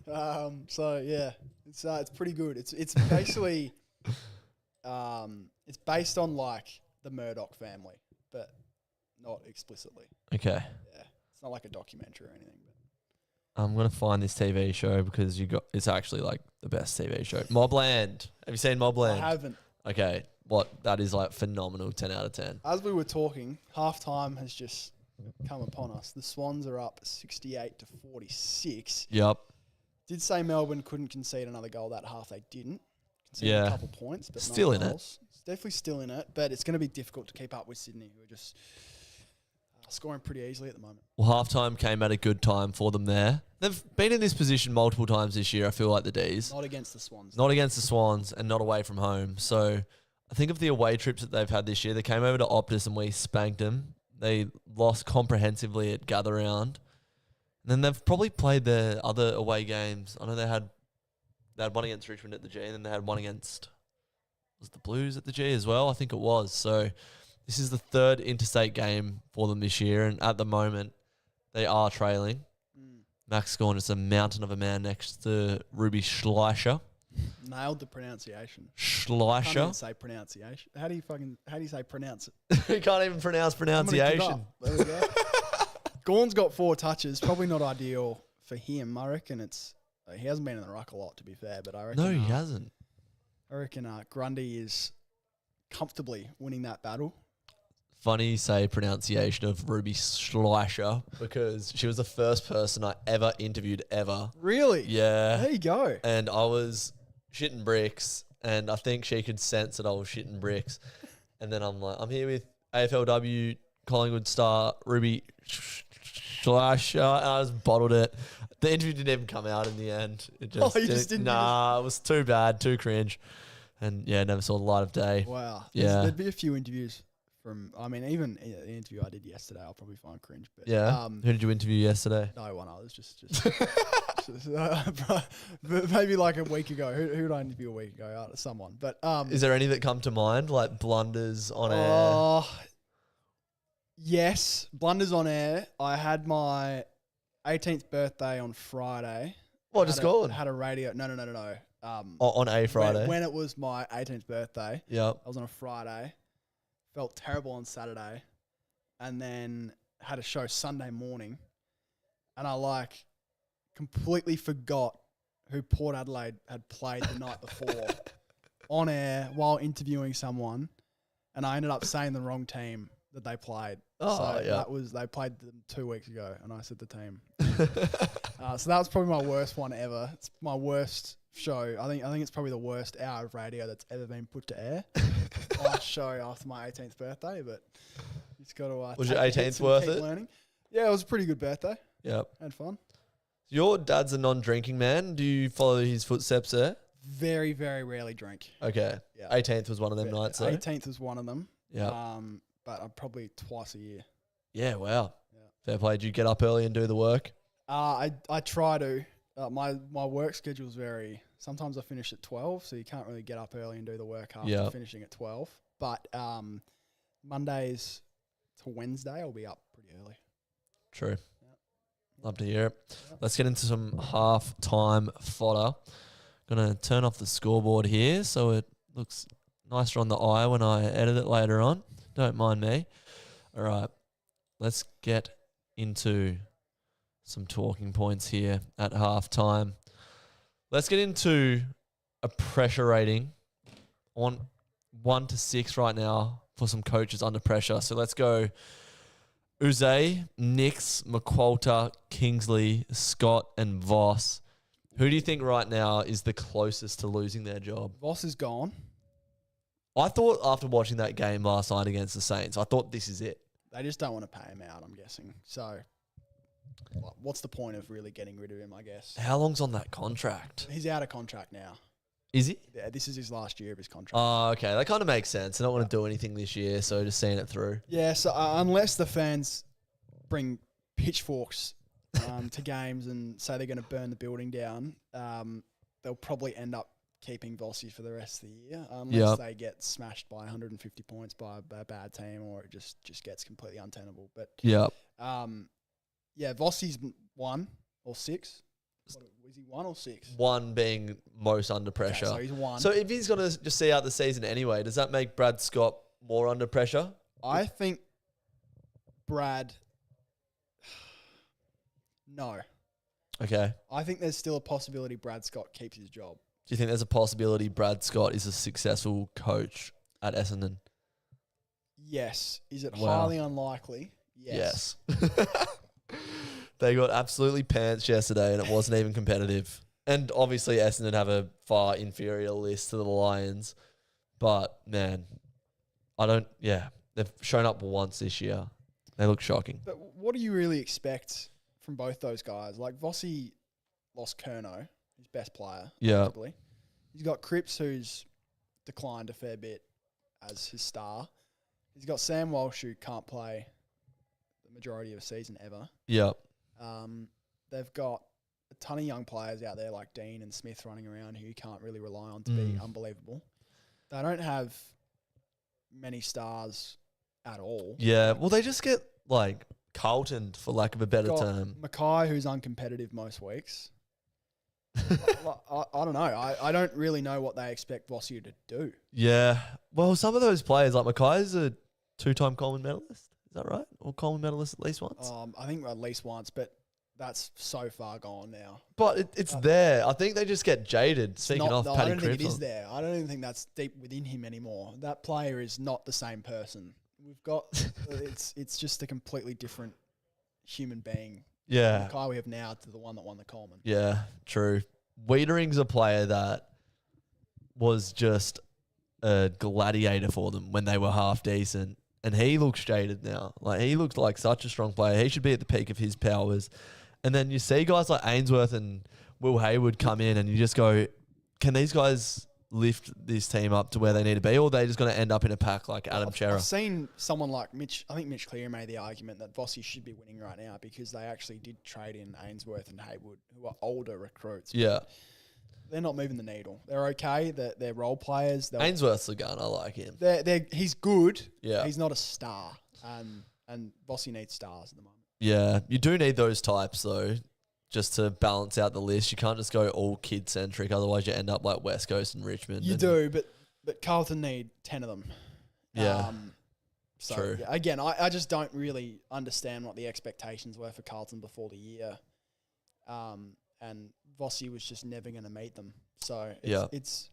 So yeah, it's pretty good. It's basically it's based on like the Murdoch family, but not explicitly. Okay. Yeah, it's not like a documentary or anything. I'm gonna find this TV show because it's actually like the best TV show. Mobland. Have you seen Mobland? I haven't. Okay. That is like phenomenal. 10 out of 10. As we were talking, halftime has just come upon us. The Swans are up 68-46. Yep. Did say Melbourne couldn't concede another goal that half. They didn't. Conceded a couple points, but still no in goals. It's definitely still in it, but it's going to be difficult to keep up with Sydney, who are just scoring pretty easily at the moment. Well, halftime came at a good time for them there. They've been in this position multiple times this year, I feel like the D's. Not against the Swans. Not against the Swans and not away from home. So I think of the away trips that they've had this year. They came over to Optus and we spanked them. They lost comprehensively at Gather Round. And then they've probably played their other away games. I know they had one against Richmond at the G, and then they had one against the Blues at the G as well. I think it was. So this is the third interstate game for them this year, and at the moment they are trailing. Max Gorn is a mountain of a man next to Ruby Schleicher. Nailed the pronunciation. Schleicher. Can't even say pronunciation. How do you say pronounce it? You can't even pronounce pronunciation. There we go. Gorn's got 4 touches. Probably not ideal for him. I reckon he hasn't been in the ruck a lot, to be fair, but I reckon... No, he hasn't. I reckon Grundy is comfortably winning that battle. Funny you say pronunciation of Ruby Schleicher because she was the first person I ever interviewed ever. Really? Yeah. There you go. And I was shitting bricks, and I think she could sense that I was shitting bricks. And then I'm like, I'm here with AFLW Collingwood star Ruby Schleicher, and I just bottled it. The interview didn't even come out in the end. It just didn't. Nah, it was too bad, too cringe. And never saw the light of day. Wow. Yeah. There'd be a few interviews even the interview I did yesterday, I'll probably find cringe. But yeah. Who did you interview yesterday? No one. I was just maybe like a week ago. Who did I interview a week ago? Someone. But is there any that come to mind, like blunders on air? Yes, blunders on air. I had my 18th birthday on Friday. What, just gone? Had a radio. No. On a Friday. When it was my 18th birthday. Yep. I was on a Friday. Felt terrible on Saturday, and then had a show Sunday morning, and I completely forgot who Port Adelaide had played the night before on air while interviewing someone, and I ended up saying the wrong team that they played. They played them 2 weeks ago, and I said the team. So that was probably my worst one ever. It's my worst show. I think it's probably the worst hour of radio that's ever been put to air. Last show after my 18th birthday, but it's got to. Was your 18th worth it? Learning. Yeah, it was a pretty good birthday. Yep, had fun. Your dad's a non-drinking man. Do you follow his footsteps there? Very, very rarely drink. Okay. Yeah. 18th was one of them nights, though. 18th was one of them. Yeah. But I'm probably twice a year. Yeah. Wow. Yeah. Fair play. Do you get up early and do the work? I try to. My work schedule's very. Sometimes I finish at 12, so you can't really get up early and do the work after finishing at 12. But Mondays to Wednesday, I'll be up pretty early. True. Love to hear it. Let's get into some half-time fodder. Going to turn off the scoreboard here so it looks nicer on the eye when I edit it later on. Don't mind me. All right. Let's get into some talking points here at half-time. Let's get into a pressure rating on 1 to 6 right now for some coaches under pressure. So let's go Uze, Nix, McQualter, Kingsley, Scott, and Voss. Who do you think right now is the closest to losing their job? Voss is gone. I thought after watching that game last night against the Saints, I thought this is it. They just don't want to pay him out, I'm guessing. So what's the point of really getting rid of him, I guess? How long's on that contract? He's out of contract now. Is he? Yeah, this is his last year of his contract. Oh, okay. That kind of makes sense. They don't want to do anything this year, so just seeing it through. Yeah, so unless the fans bring pitchforks to games and say they're going to burn the building down, they'll probably end up keeping Vossi for the rest of the year, unless they get smashed by 150 points by a bad team or it just gets completely untenable. But Vossi's 1 or 6. Was he 1 or 6? 1 being most under pressure. Okay, so he's 1. So if he's going to just see out the season anyway, does that make Brad Scott more under pressure? I think Brad... No. Okay. I think there's still a possibility Brad Scott keeps his job. Do you think there's a possibility Brad Scott is a successful coach at Essendon? Yes. Is it highly unlikely? Yes. They got absolutely pants yesterday and it wasn't even competitive. And obviously Essendon have a far inferior list to the Lions. But, man, they've shown up once this year. They look shocking. But what do you really expect from both those guys? Like, Vossi lost Curnow, his best player. Yeah. Possibly. He's got Cripps, who's declined a fair bit as his star. He's got Sam Walsh, who can't play the majority of a season ever. Yeah. They've got a ton of young players out there like Dean and Smith running around who you can't really rely on to be unbelievable. They don't have many stars at all. Yeah. Well, they just get, like, Carlton, for lack of a better term. Mackay, who's uncompetitive most weeks. I don't know. I don't really know what they expect Vossi to do. Yeah. Well, some of those players, like Mackay's a 2-time Coleman medalist. Is that right? Or Coleman medalist at least once? I think at least once, but that's so far gone now. But it's there. I think they just get jaded. Paddy I don't Cripps. think it is there. I don't even think that's deep within him anymore. That player is not the same person. We've got it's just a completely different human being. Yeah. The Mackay we have now to the one that won the Coleman. Yeah, true. Wiedering's a player that was just a gladiator for them when they were half decent. And he looks jaded now. Like, he looks like such a strong player. He should be at the peak of his powers. And then you see guys like Ainsworth and Will Hayward come in and you just go, can these guys lift this team up to where they need to be, or are they just going to end up in a pack like Adam Chera? I've seen someone like Mitch. I think Mitch Clear made the argument that Vossi should be winning right now because they actually did trade in Ainsworth and Hayward, who are older recruits. Yeah. They're not moving the needle. They're okay. They're role players. Ainsworth's the gun. I like him. He's good. Yeah. He's not a star. And Vossi needs stars at the moment. Yeah. You do need those types, though, just to balance out the list. You can't just go all kid-centric. Otherwise, you end up like West Coast and Richmond. You do, but Carlton need 10 of them. Yeah. True. Yeah, again, I just don't really understand what the expectations were for Carlton before the year. And Vossi was just never going to meet them. So it's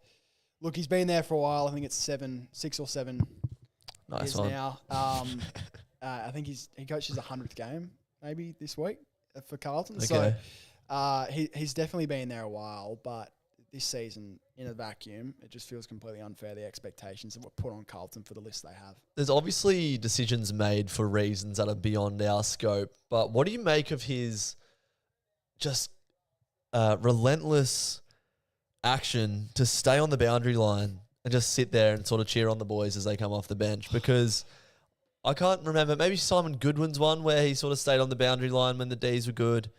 look, he's been there for a while. I think it's 6 or 7 nice years one. now. I think he coaches 100th game maybe this week for Carlton. Okay. So he's definitely been there a while, but this season in a vacuum, it just feels completely unfair, the expectations that were put on Carlton for the list they have. There's obviously decisions made for reasons that are beyond our scope, but what do you make of his just relentless action to stay on the boundary line and just sit there and sort of cheer on the boys as they come off the bench? Because I can't remember, maybe Simon Goodwin's one where he sort of stayed on the boundary line when the Ds were good.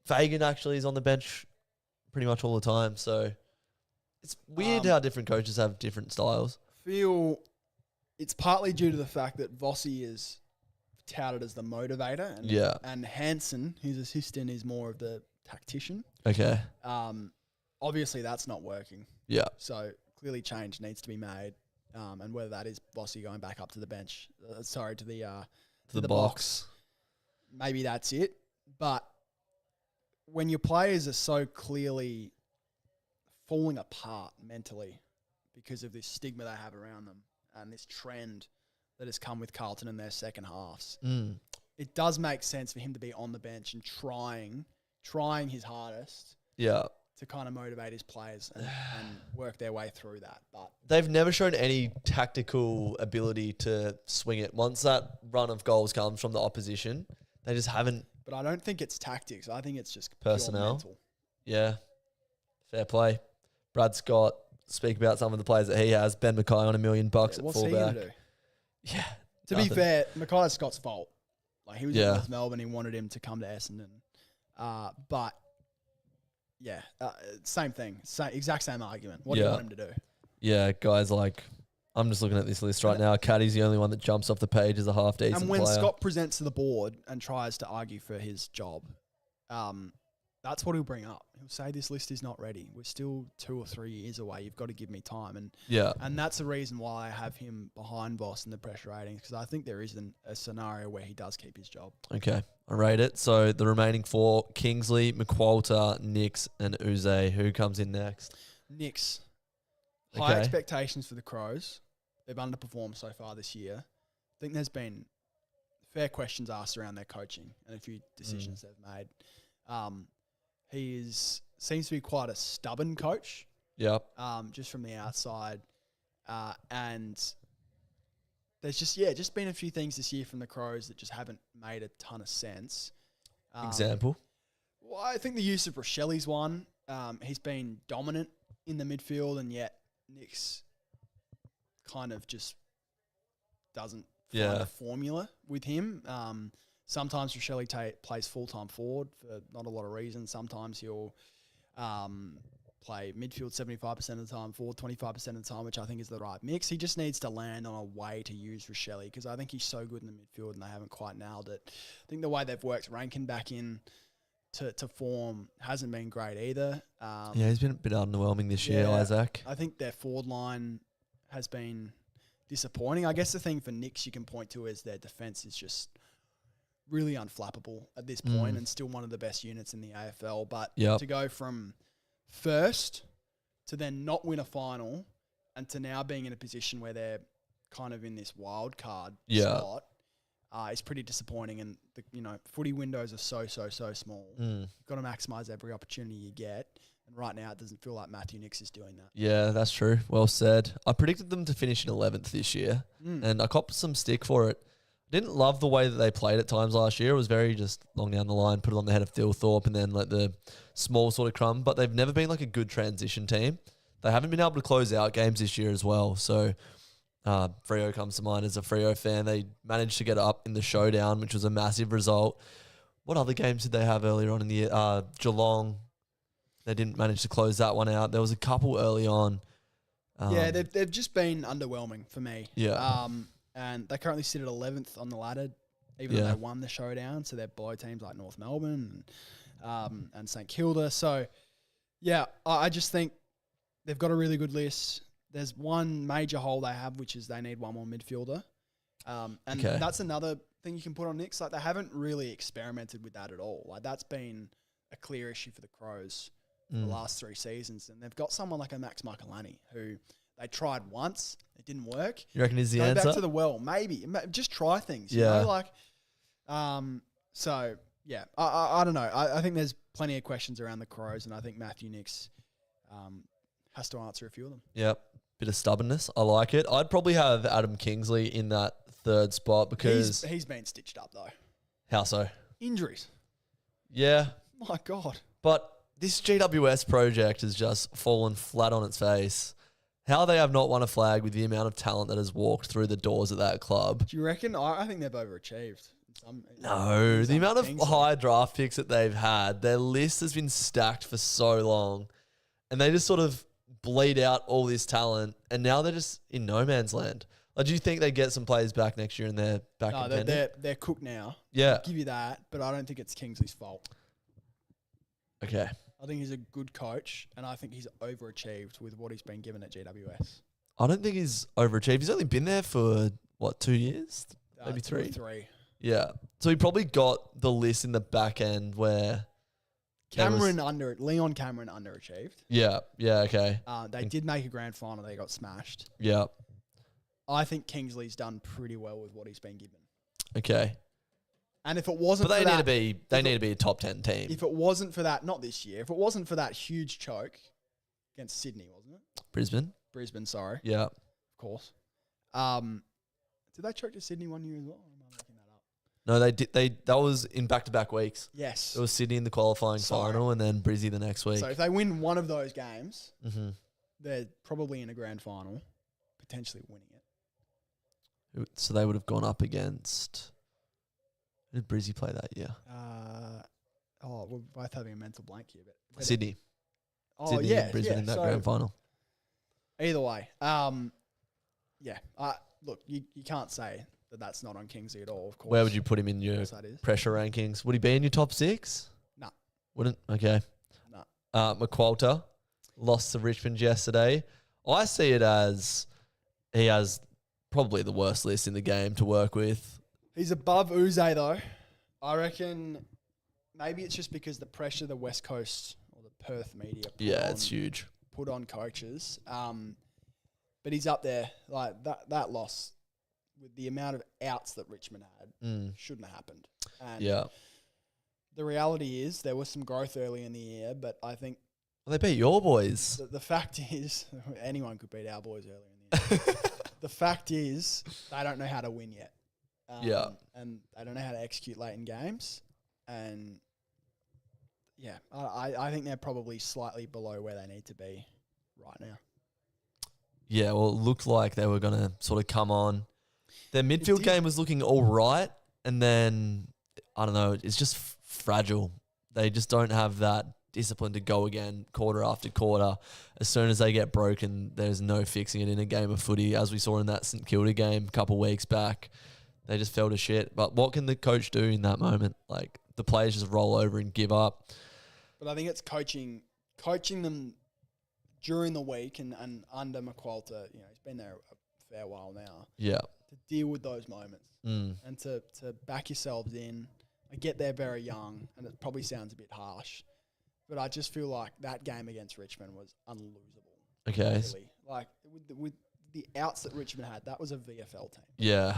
Fagan actually is on the bench pretty much all the time. So it's weird how different coaches have different styles. Feel it's partly due to the fact that Vossi is touted as the motivator, and Hansen, his assistant, is more of the tactician. Okay. Obviously, that's not working. Yeah. So clearly, change needs to be made, and whether that is Vossi going back up to the bench, to the box, maybe that's it. But when your players are so clearly falling apart mentally because of this stigma they have around them and this trend that has come with Carlton in their second halves, it does make sense for him to be on the bench and trying his hardest to kind of motivate his players and work their way through that. But they've never shown any tactical ability to swing it. Once that run of goals comes from the opposition, they just haven't. But I don't think it's tactics. I think it's just personnel. Pure mental. Yeah. Fair play. Brad Scott, speak about some of the players that he has. Ben Mackay on $1 million at what's fullback. he going to do? Yeah. To be fair, Mackay is Scott's fault. Like, he was in North Melbourne. He wanted him to come to Essendon. But, same thing. Exact same argument. What do you want him to do? Yeah, guys, like, I'm just looking at this list right now. Caddy's the only one that jumps off the page as a half-decent player. And when Scott presents to the board and tries to argue for his job, that's what he'll bring up. He'll say this list is not ready. We're still 2 or 3 years away. You've got to give me time. And that's the reason why I have him behind Voss in the pressure ratings, because I think there is a scenario where he does keep his job. Okay, I rate it. So the remaining 4, Kingsley, McQualter, Nix, and Uze. Who comes in next? Nix. High expectations for the Crows. They've underperformed so far this year. I think there's been fair questions asked around their coaching and a few decisions they've made. He seems to be quite a stubborn coach. Yep. Just from the outside. And there's just been a few things this year from the Crows that just haven't made a ton of sense. Example? Well, I think the use of Rochelli's one. He's been dominant in the midfield, and yet Nick's kind of just doesn't find a formula with him. Sometimes Rochelli plays full-time forward for not a lot of reasons. Sometimes he'll play midfield 75% of the time, forward 25% of the time, which I think is the right mix. He just needs to land on a way to use Rochelli, because I think he's so good in the midfield and they haven't quite nailed it. I think the way they've worked Rankin back in to form hasn't been great either. He's been a bit underwhelming this year, Isaac. I think their forward line has been disappointing. I guess the thing for Knicks you can point to is their defence is just really unflappable at this point and still one of the best units in the AFL. But to go from first to then not win a final and to now being in a position where they're kind of in this wild card spot is pretty disappointing. And the footy windows are so small. You've got to maximise every opportunity you get. And right now it doesn't feel like Matthew Nix is doing that. Yeah, that's true. Well said. I predicted them to finish in 11th this year and I copped some stick for it. Didn't love the way that they played at times last year. It was very just long down the line, put it on the head of Phil Thorpe and then let the small sort of crumb. But they've never been like a good transition team. They haven't been able to close out games this year as well. So Freo comes to mind as a Freo fan. They managed to get up in the showdown, which was a massive result. What other games did they have earlier on in the year? Geelong. They didn't manage to close that one out. There was a couple early on. They've just been underwhelming for me. Yeah. And they currently sit at 11th on the ladder, even though they won the showdown. So they're below teams like North Melbourne and St Kilda. So, I just think they've got a really good list. There's one major hole they have, which is they need one more midfielder. That's another thing you can put on Knicks. Like, they haven't really experimented with that at all. Like, that's been a clear issue for the Crows for the last 3 seasons. And they've got someone like a Max Michaelani who they tried once. It didn't work. You reckon is the Go answer? back to the well, maybe. Just try things. You know? I don't know. I think there's plenty of questions around the Crows, and I think Matthew Nix has to answer a few of them. Yep. Bit of stubbornness. I like it. I'd probably have Adam Kingsley in that 3rd spot because... He's been stitched up, though. How so? Injuries. Yeah. My God. But this GWS project has just fallen flat on its face. How they have not won a flag with the amount of talent that has walked through the doors of that club. Do you reckon? I think they've overachieved. The amount of high draft picks that they've had, their list has been stacked for so long. And they just sort of bleed out all this talent. And now they're just in no man's land. Do you think they get some players back next year and they're back No, contending? they're cooked now. Yeah. I'll give you that, but I don't think it's Kingsley's fault. Okay. I think he's a good coach, and I think he's overachieved with what he's been given at GWS. I don't think he's overachieved. He's only been there for, 2 years? Maybe 2 or 3? 3. Yeah. So he probably got the list in the back end where... Leon Cameron underachieved. Yeah. Yeah, okay. They did make a grand final. They got smashed. Yeah. I think Kingsley's done pretty well with what he's been given. Okay. And if it wasn't But for they that, need to be a top 10 team. if it wasn't for that, not this year, if it wasn't for that huge choke against Sydney, wasn't it? Brisbane, sorry. Yeah. Of course. Did they choke to Sydney one year as well? Or am I making that up? No, they did. That was in back-to-back weeks. Yes. It was Sydney in the qualifying final and then Brizzy the next week. So if they win one of those games, Mm-hmm. they're probably in a grand final, potentially winning it. So they would have gone up against... Who did Brizzy play that year? We're both having a mental blank here. But Sydney. Oh, Sydney yeah. and Brisbane in that so grand final. Either way. Look, you can't say that that's not on Kingsley at all, of course. Where would you put him in your That is. pressure rankings? Would he be in your top 6? No. Wouldn't? Okay. No. McQualter lost to Richmond yesterday. I see it as he has probably the worst list in the game to work with. He's above Uze, though. I reckon maybe it's just because the pressure the West Coast or the Perth media It's huge. put on coaches. But he's up there. Like that loss with the amount of outs that Richmond had shouldn't have happened. And the reality is there was some growth early in the year, but I think Well, they beat your boys. the fact is anyone could beat our boys early in the year. The fact is they don't know how to win yet. And they don't know how to execute late in games. And I think they're probably slightly below where they need to be right now. Yeah, well, it looked like they were going to sort of come on. Their midfield game was looking all right, and then, I don't know, it's just fragile. They just don't have that discipline to go again quarter after quarter. As soon as they get broken, there's no fixing it in a game of footy. As we saw in that St Kilda game a couple of weeks back, they just fell to shit. But what can the coach do in that moment? Like, the players just roll over and give up. But I think it's coaching them during the week and under McQualter. You know, he's been there a fair while now. Yeah. To deal with those moments and to back yourselves in. I get they're very young, and it probably sounds a bit harsh, but I just feel like that game against Richmond was unlosable. Okay. Really. Like, with the outs that Richmond had, that was a VFL team. Yeah.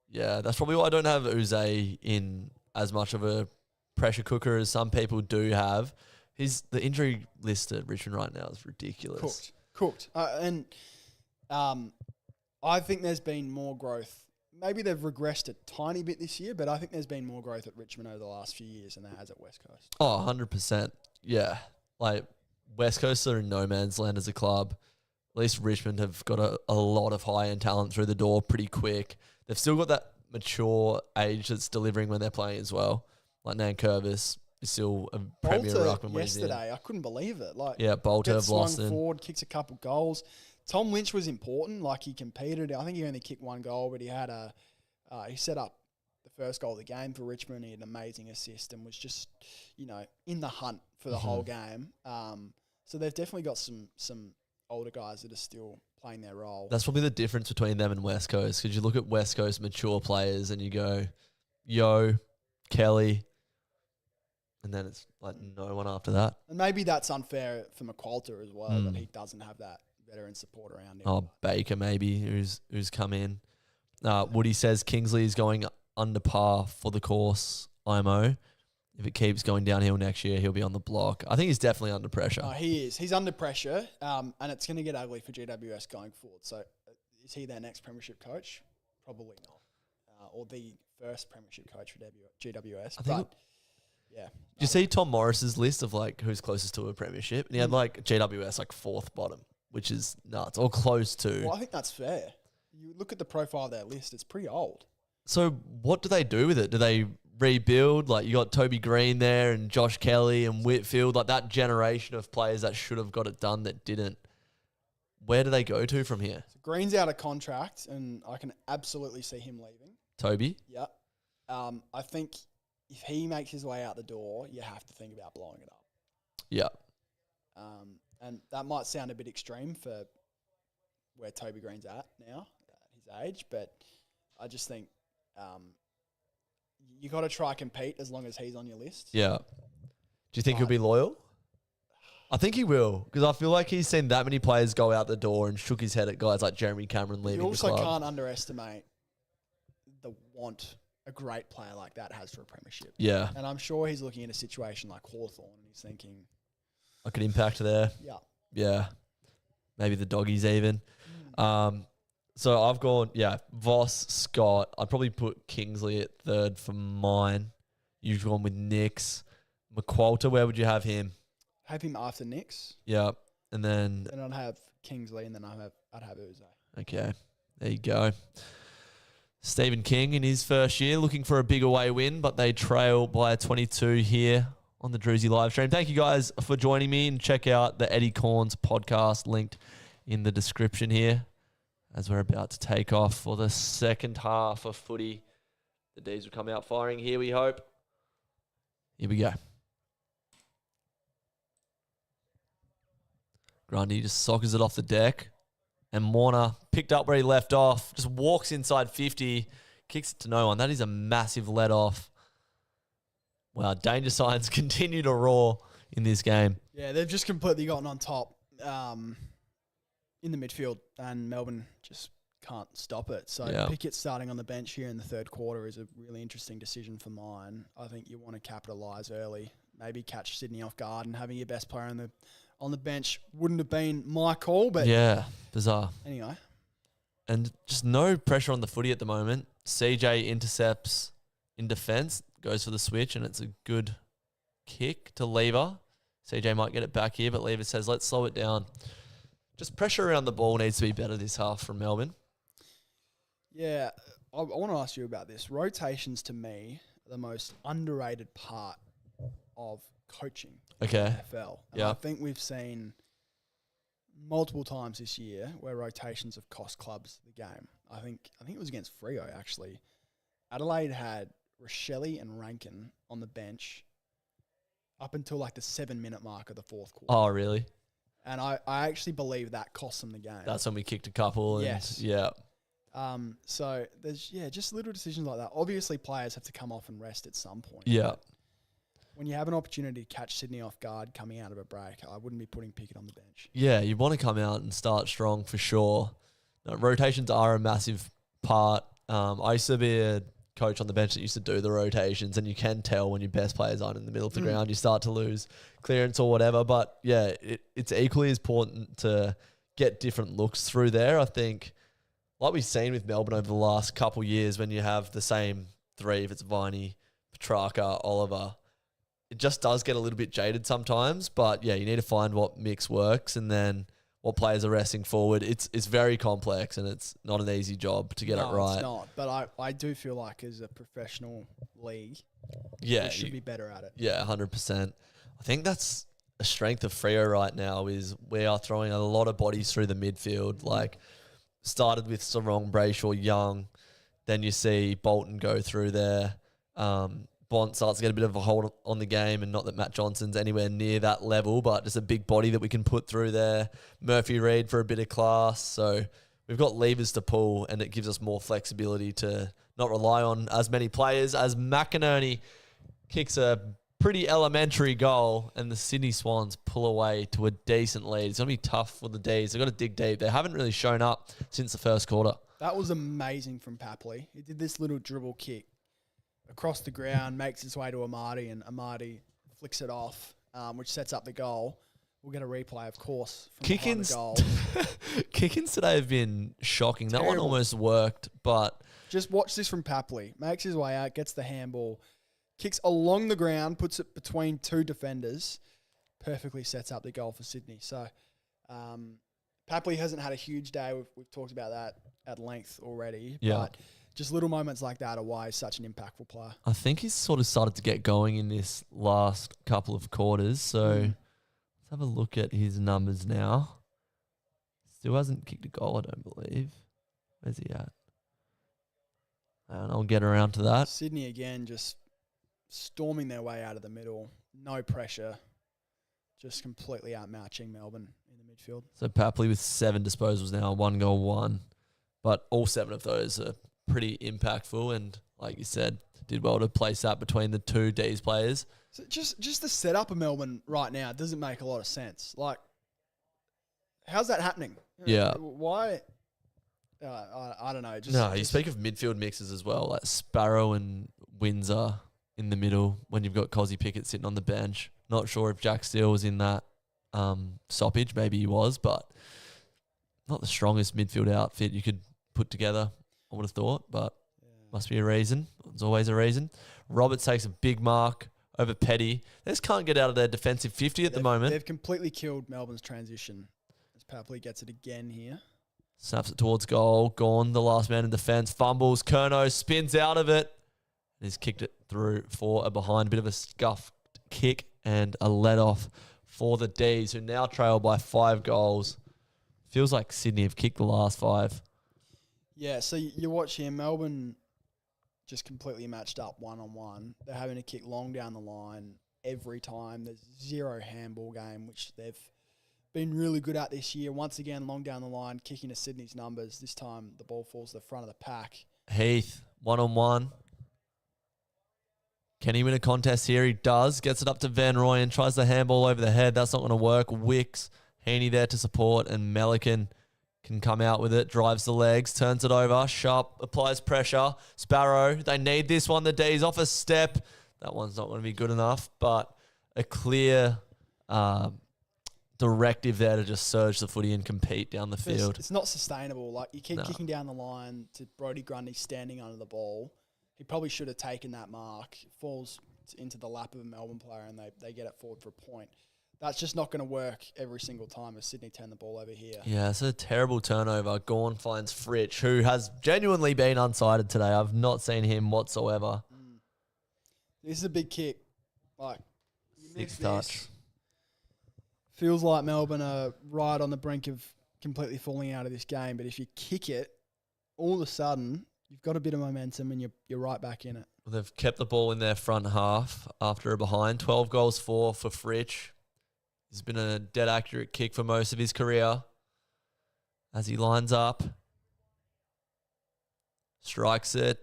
Yeah, that's probably why I don't have Uze in as much of a pressure cooker as some people do have. The injury list at Richmond right now is ridiculous. Cooked. I think there's been more growth. Maybe they've regressed a tiny bit this year, but I think there's been more growth at Richmond over the last few years than there has at West Coast. Oh, 100%. Yeah. Like, West Coast are in no man's land as a club. At least Richmond have got a lot of high-end talent through the door pretty quick. They've still got that mature age that's delivering when they're playing as well. Like, Nankervis is still a premier ruckman when he's in. Yesterday, I couldn't believe it. Like, Bolter gets have lost slung forward, kicks a couple goals. Tom Lynch was important. Like, he competed. I think he only kicked one goal, but he had he set up the first goal of the game for Richmond. He had an amazing assist and was just, in the hunt for the whole game. So they've definitely got some older guys that are still playing their role. That's probably the difference between them and West Coast, because you look at West Coast mature players and you go, Yo, Kelly, and then it's like no one after that. And maybe that's unfair for McQualter as well, that he doesn't have that veteran support around him. Oh, Baker maybe, who's come in. Woody says Kingsley is going under par for the course, IMO. If it keeps going downhill next year, he'll be on the block. I think he's definitely under pressure. Oh, he is. He's under pressure, and it's going to get ugly for GWS going forward. So is he their next premiership coach? Probably not. Or the first premiership coach for GWS. Yeah. Did you see Tom Morris's list of like who's closest to a premiership? And he had like GWS like fourth bottom, which is nuts, or close to. Well, I think that's fair. You look at the profile of their list, it's pretty old. So what do they do with it? Do they rebuild? Like, you got Toby Green there and Josh Kelly and Whitfield, like that generation of players that should have got it done that didn't. where do they go to from here? So Green's out of contract, and I can absolutely see him leaving. Toby? Yeah. I think if he makes his way out the door, you have to think about blowing it up. Yeah. And that might sound a bit extreme for where Toby Green's at now, at his age, but I just think you got to try compete as long as he's on your list. Yeah. Do you think he'll be loyal? I think he will, because I feel like he's seen that many players go out the door and shook his head at guys like Jeremy Cameron leaving the club. You also can't underestimate the want a great player like that has for a premiership. Yeah. And I'm sure he's looking at a situation like Hawthorn and he's thinking, I could impact there. yeah. Yeah. Maybe the doggies even. So I've gone, Voss, Scott. I'd probably put Kingsley at third for mine. You've gone with Nix. McQualter, where would you have him? Have him after Nix. Yeah. And then... Then I'd have Kingsley, and then I'd have Uze. Okay. There you go. Stephen King in his first year looking for a big away win, but they trail by 22 here on the Drewzy live stream. Thank you guys for joining me, and check out the Eddie Corns podcast linked in the description here as we're about to take off for the second half of footy. The D's will come out firing here, we hope. Here we go. Grundy just sockers it off the deck. And Warner picked up where he left off. Just walks inside 50. Kicks it to no one. That is a massive let off. Wow, danger signs continue to roar in this game. Yeah, they've just completely gotten on top in the midfield, and Melbourne just can't stop it. So Pickett starting on the bench here in the third quarter is a really interesting decision for mine. I think you want to capitalise early, maybe catch Sydney off guard, and having your best player on the bench wouldn't have been my call. But yeah, bizarre. Anyway. And just no pressure on the footy at the moment. CJ intercepts in defence, goes for the switch, and it's a good kick to Lever. CJ might get it back here, but Lever says, let's slow it down. Just pressure around the ball needs to be better this half from Melbourne. Yeah, I want to ask you about this. Rotations, to me, are the most underrated part of coaching in the AFL. And I think we've seen multiple times this year where rotations have cost clubs the game. I think it was against Freo, actually. Adelaide had Rochelle and Rankin on the bench up until like the 7-minute mark of the fourth quarter. Oh, really? And I actually believe that cost them the game. That's when we kicked a couple. And yes. Yeah. So there's just little decisions like that. Obviously, players have to come off and rest at some point. Yeah. When you have an opportunity to catch Sydney off guard coming out of a break, I wouldn't be putting Pickett on the bench. Yeah, you want to come out and start strong for sure. No, rotations are a massive part. I used to be a coach on the bench that used to do the rotations, and you can tell when your best players aren't in the middle of the ground, you start to lose clearance or whatever. But yeah, it's equally as important to get different looks through there. I think, like we've seen with Melbourne over the last couple of years, when you have the same three, if it's Viney, Petrarca, Oliver, it just does get a little bit jaded sometimes. But yeah, you need to find what mix works and then what players are resting forward. It's very complex, and it's not an easy job to get it right. It's not. But I do feel like as a professional league, we should be better at it. Yeah, 100%. I think that's a strength of Freo right now is we are throwing a lot of bodies through the midfield. Like, started with Sarong, Brayshaw, Young. Then you see Bolton go through there. Bont starts to get a bit of a hold on the game, and not that Matt Johnson's anywhere near that level, but just a big body that we can put through there. Murphy Reid for a bit of class. So we've got levers to pull, and it gives us more flexibility to not rely on as many players. As McInerney kicks a pretty elementary goal, and the Sydney Swans pull away to a decent lead. It's going to be tough for the D's. They've got to dig deep. They haven't really shown up since the first quarter. That was amazing from Papley. He did this little dribble kick across the ground, makes his way to Amadi, and Amadi flicks it off, which sets up the goal. We'll get a replay, of course, from behind the goal. Kick-ins today have been shocking. Terrible. That one almost worked, but... Just watch this from Papley. Makes his way out, gets the handball, kicks along the ground, puts it between two defenders, perfectly sets up the goal for Sydney. So Papley hasn't had a huge day. We've talked about that at length already. Yeah. But just little moments like that are why he's such an impactful player. I think he's sort of started to get going in this last couple of quarters. So let's have a look at his numbers now. Still hasn't kicked a goal, I don't believe. Where's he at? And I'll get around to that. Sydney again, just storming their way out of the middle. No pressure. Just completely outmatching Melbourne in the midfield. So Papley with 7 disposals now, 1 goal, 1. But all 7 of those are pretty impactful. And like you said, did well to place that between the 2 D's players. So just the setup of Melbourne right now doesn't make a lot of sense. Like, how's that happening? Yeah. Why? I don't know. You speak of midfield mixes as well, like Sparrow and Windsor in the middle when you've got Cozzy Pickett sitting on the bench. Not sure if Jack Steele was in that stoppage. Maybe he was, but not the strongest midfield outfit you could put together, I would have thought, but must be a reason. There's always a reason. Roberts takes a big mark over Petty. They just can't get out of their defensive 50 at the moment. They've completely killed Melbourne's transition as Papley gets it again here. Snaps it towards goal. Gone, the last man in defence. Fumbles. Curnow spins out of it. He's kicked it through for a behind. A bit of a scuffed kick and a let-off for the D's, who now trail by 5 goals. Feels like Sydney have kicked the last 5. Yeah, so you watch here, Melbourne just completely matched up one-on-one. They're having to kick long down the line every time. There's 0 handball game, which they've been really good at this year. Once again, long down the line, kicking to Sydney's numbers. This time, the ball falls to the front of the pack. Heath, 1-on-1. Can he win a contest here? He does. Gets it up to Van Rooyen. Tries the handball over the head. That's not going to work. Wicks, Heaney there to support. And Melican can come out with it. Drives the legs. Turns it over. Sharp applies pressure. Sparrow. They need this one. The D's off a step. That one's not going to be good enough. But a clear directive there to just surge the footy and compete down the field. It's not sustainable. Like, you keep kicking down the line to Brodie Grundy standing under the ball. He probably should have taken that mark. It falls into the lap of a Melbourne player and they get it forward for a point. That's just not going to work every single time as Sydney turn the ball over here. Yeah, it's a terrible turnover. Gorn finds Fritsch, who has genuinely been unsighted today. I've not seen him whatsoever. This is a big kick. Like, 6 touch. Feels like Melbourne are right on the brink of completely falling out of this game. But if you kick it, all of a sudden, you've got a bit of momentum and you're right back in it. They've kept the ball in their front half after a behind. 12 goals for Fritsch. He's been a dead accurate kick for most of his career. As he lines up. Strikes it.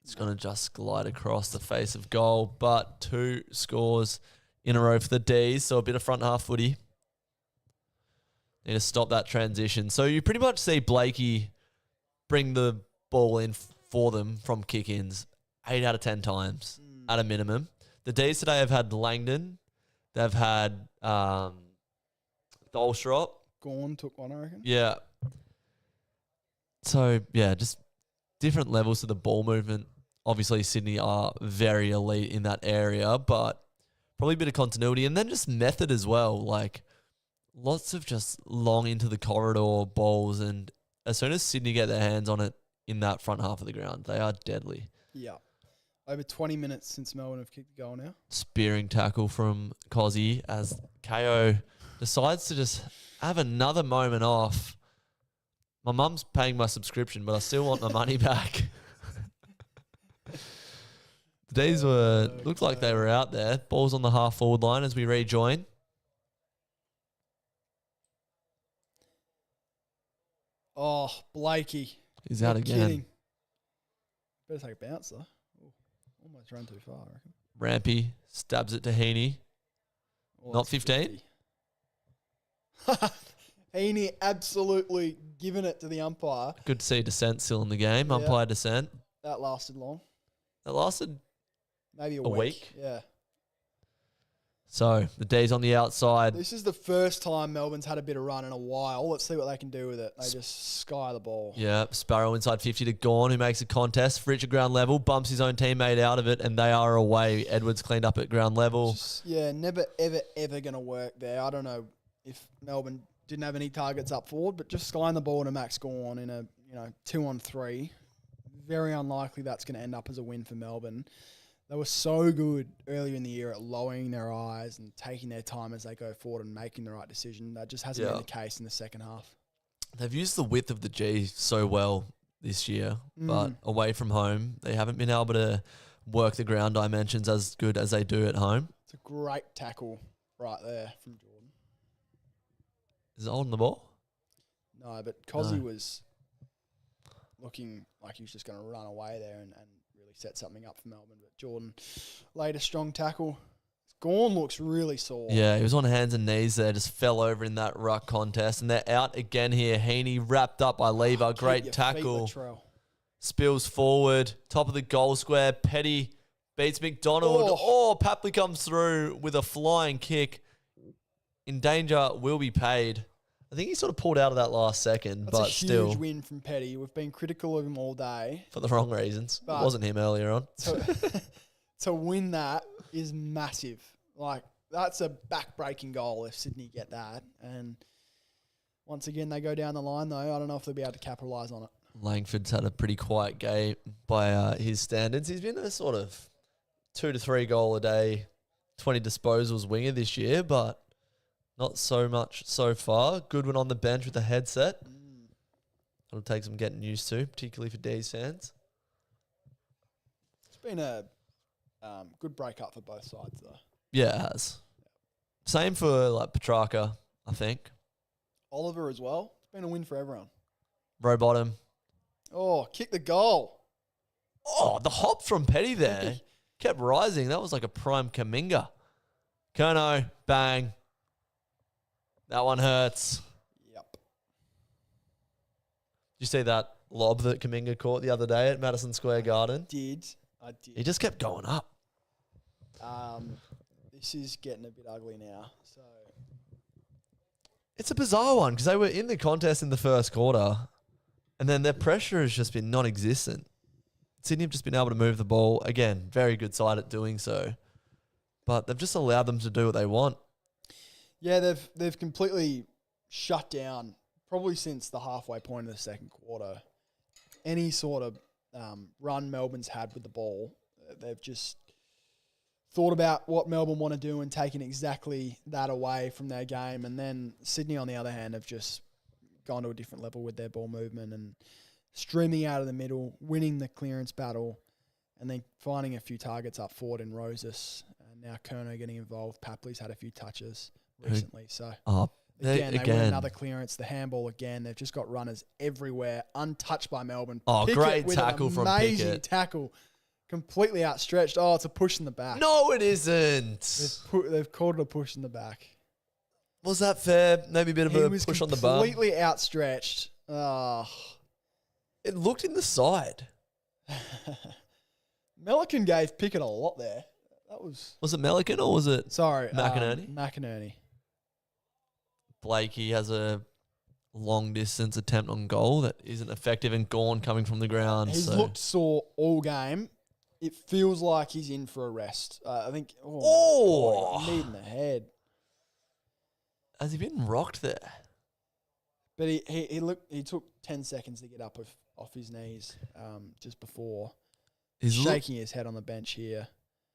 It's going to just glide across the face of goal. But 2 scores in a row for the D's. So a bit of front half footy. Need to stop that transition. So you pretty much see Blakey bring the ball in for them from kick-ins 8 out of 10 times at a minimum. The D's today have had Langdon. They've had Dolstrop. Gorn took one, I reckon. Yeah. So, yeah, just different levels to the ball movement. Obviously, Sydney are very elite in that area, but probably a bit of continuity. And then just method as well. Like, lots of just long into the corridor balls. And as soon as Sydney get their hands on it in that front half of the ground, they are deadly. Yeah. Over 20 minutes since Melbourne have kicked the goal now. Spearing tackle from Cozzy as KO decides to just have another moment off. My mum's paying my subscription, but I still want my money back. The D's looked like they were out there. Ball's on the half forward line as we rejoin. Oh, Blakey. He's out again. Kidding. Better take a bounce, though. Ooh, almost run too far, I reckon. Rampy stabs it to Heaney. Oh, Not 15? Heaney absolutely giving it to the umpire. Good to see dissent still in the game. Yeah. Umpire dissent. That lasted long. That lasted Maybe a week. Yeah. So the D's on the outside. This is the first time Melbourne's had a bit of run in a while. Let's see what they can do with it. They just sky the ball. Yeah, Sparrow inside 50 to Gorn, who makes a contest. Fritsch at ground level, bumps his own teammate out of it, and they are away. Edwards cleaned up at ground level. Never, ever going to work there. I don't know if Melbourne didn't have any targets up forward, but just skying the ball to Max Gorn in a 2-on-3. Very unlikely that's going to end up as a win for Melbourne. They were so good earlier in the year at lowering their eyes and taking their time as they go forward and making the right decision. That just hasn't been the case in the second half. They've used the width of the G so well this year, but away from home, they haven't been able to work the ground dimensions as good as they do at home. It's a great tackle right there from Jordan. Is it holding the ball? No, but Cozzy was looking like he was just going to run away there and really set something up for Melbourne. But Jordan laid a strong tackle. Gawn looks really sore. Yeah, he was on hands and knees there, just fell over in that ruck contest. And they're out again here. Heaney wrapped up by Lever. Great tackle. Spills forward. Top of the goal square. Petty beats McDonald. Papley comes through with a flying kick. In danger, will be paid. I think he sort of pulled out of that last second, That's but still. a huge win from Petty. We've been critical of him all day. For the wrong reasons. It wasn't him earlier on. To win that is massive. Like, that's a back-breaking goal if Sydney get that. And once again, they go down the line, though. I don't know if they'll be able to capitalise on it. Langford's had a pretty quiet game by his standards. He's been a sort of 2 to 3 goal a day, 20 disposals winger this year, but not so much so far. Goodwin on the bench with a headset. It'll take some getting used to, particularly for D's fans. It's been a good break-up for both sides, though. Yeah, it has. Same for like Petrarca, I think. Oliver as well. It's been a win for everyone. Rowbottom. Oh, kick the goal. Oh, the hop from Petty there. Kept rising. That was like a prime Kaminga. Kerno, bang. That one hurts. Yep. Did you see that lob that Kaminga caught the other day at Madison Square Garden? I did. He just kept going up. This is getting a bit ugly now. So It's a bizarre one because they were in the contest in the first quarter and then their pressure has just been non-existent. Sydney have just been able to move the ball. Again, very good side at doing so. But they've just allowed them to do what they want. Yeah, they've completely shut down, probably since the halfway point of the second quarter, any sort of run Melbourne's had with the ball. They've just thought about what Melbourne want to do and taken exactly that away from their game. And then Sydney, on the other hand, have just gone to a different level with their ball movement and streaming out of the middle, winning the clearance battle, and then finding a few targets up forward in Roses. And now Kerno getting involved. Papley's had a few touches recently. So they win another clearance, the handball again. They've just got runners everywhere, untouched by Melbourne. Pickett great tackle from Pickett. Amazing tackle. Completely outstretched. Oh, it's a push in the back. No, it isn't. They've called it a push in the back. Was that fair? Maybe a bit of a push on the bum. Completely outstretched. Oh. It looked in the side. Melican gave Pickett a lot there. Was it Melican or was it McInerney? McInerney. Blakey has a long distance attempt on goal that isn't effective, and Gawn coming from the ground. He's looked sore all game. It feels like he's in for a rest. I think. Knee in the head. Has he been rocked there? But he took 10 seconds to get up off his knees just before. He's shaking his head on the bench here.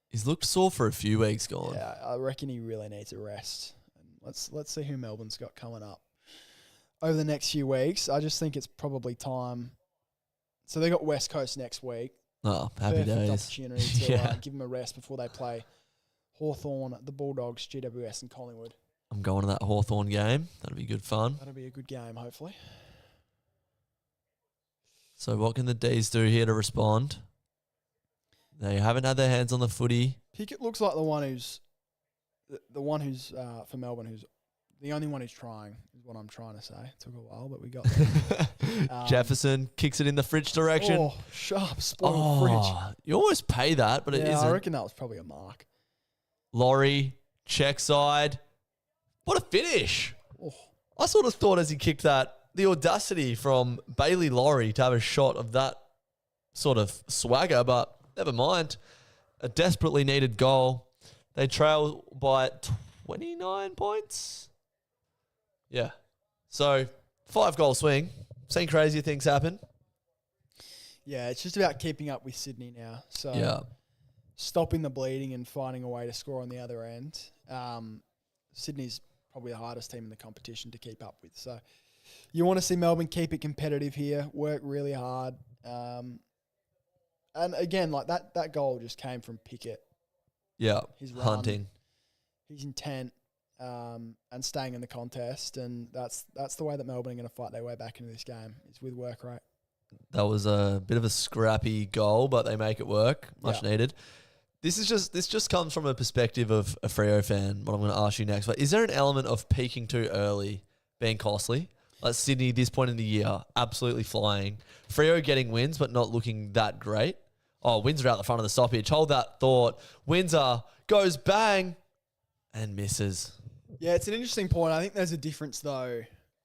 He's looked sore for a few weeks gone. Yeah, I reckon he really needs a rest. And let's see who Melbourne's got coming up over the next few weeks. I just think it's probably time. So they got West Coast next week. Oh, happy days. Opportunity to give them a rest before they play Hawthorn, the Bulldogs, GWS and Collingwood. I'm going to that Hawthorn game. That'll be good fun. That'll be a good game, hopefully. So what can the D's do here to respond? They haven't had their hands on the footy. Pickett looks like the one who's for Melbourne, who's the only one who's trying, is what I'm trying to say. It took a while, but we got there. Jefferson kicks it in the fridge direction. Oh, sharp, spoiled fridge. You almost pay that, but it isn't. I reckon that was probably a mark. Laurie, check side. What a finish. Oh. I sort of thought as he kicked that, the audacity from Bailey Laurie to have a shot of that sort of swagger, but never mind. A desperately needed goal. They trail by 29 points. Yeah. So, 5-goal swing. Seen crazier things happen. Yeah, it's just about keeping up with Sydney now. So yeah. stopping the bleeding and finding a way to score on the other end. Sydney's probably the hardest team in the competition to keep up with. So you want to see Melbourne keep it competitive here, work really hard. And again, like that goal just came from Pickett. Yeah, His run, hunting. his intent, and staying in the contest. And that's the way that Melbourne are going to fight their way back into this game, is with work rate. That was a bit of a scrappy goal, but they make it work. Much needed. This just comes from a perspective of a Freo fan, what I'm going to ask you next. But is there an element of peaking too early being costly? Like Sydney, this point in the year, absolutely flying. Freo getting wins, but not looking that great. Oh, Windsor out the front of the stoppage. Hold that thought. Windsor goes bang and misses. Yeah, it's an interesting point. I think there's a difference, though,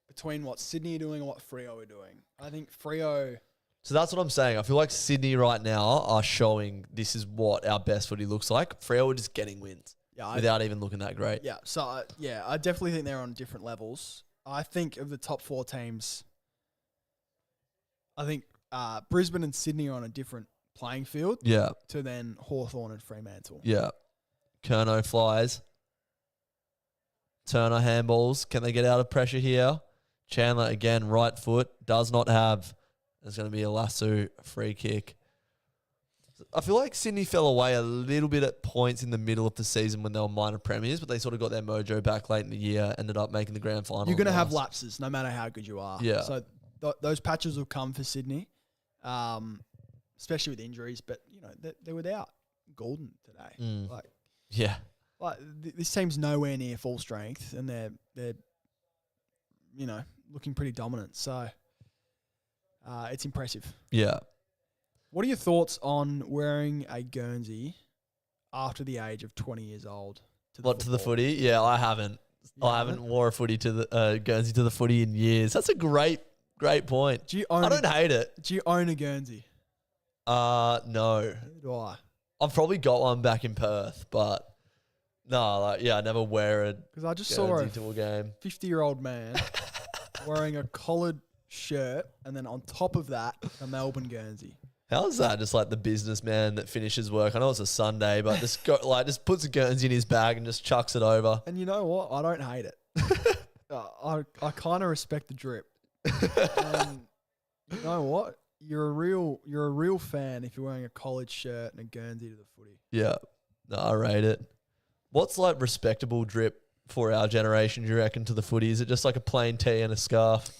between what Sydney are doing and what Freo are doing. I think Freo... So that's what I'm saying. I feel like Sydney right now are showing this is what our best footy looks like. Freo are just getting wins without even looking that great. Yeah, so, I definitely think they're on different levels. I think of the top 4 teams, I think Brisbane and Sydney are on a different playing field to then Hawthorn and Fremantle. Yeah. Kerno flies. Turner handballs. Can they get out of pressure here? Chandler, again, right foot. Does not have. There's going to be a lasso free kick. I feel like Sydney fell away a little bit at points in the middle of the season when they were minor premiers, but they sort of got their mojo back late in the year, ended up making the grand final. You're going to have lapses no matter how good you are. Yeah. So those patches will come for Sydney, especially with injuries, but they're without Gordon today. This team's nowhere near full strength, and they're looking pretty dominant. So it's impressive. Yeah. What are your thoughts on wearing a Guernsey after the age of 20 years old? To the footy? Yeah, I haven't. I haven't wore a footy to the Guernsey to the footy in years. That's a great point. I don't hate it. Do you own a Guernsey? No. Neither do I. I've probably got one back in Perth, but no, I never wear it. Because I just saw a to a game. 50-year-old man wearing a collared shirt, and then on top of that, a Melbourne Guernsey. How is that? Just like the businessman that finishes work. I know it's a Sunday, but just puts a Guernsey in his bag and just chucks it over. And you know what? I don't hate it. I kind of respect the drip. And you know what? You're a real fan if you're wearing a collared shirt and a Guernsey to the footy. Yeah, no, I rate it. What's like respectable drip for our generation? Do you reckon to the footy? Is it just like a plain tee and a scarf?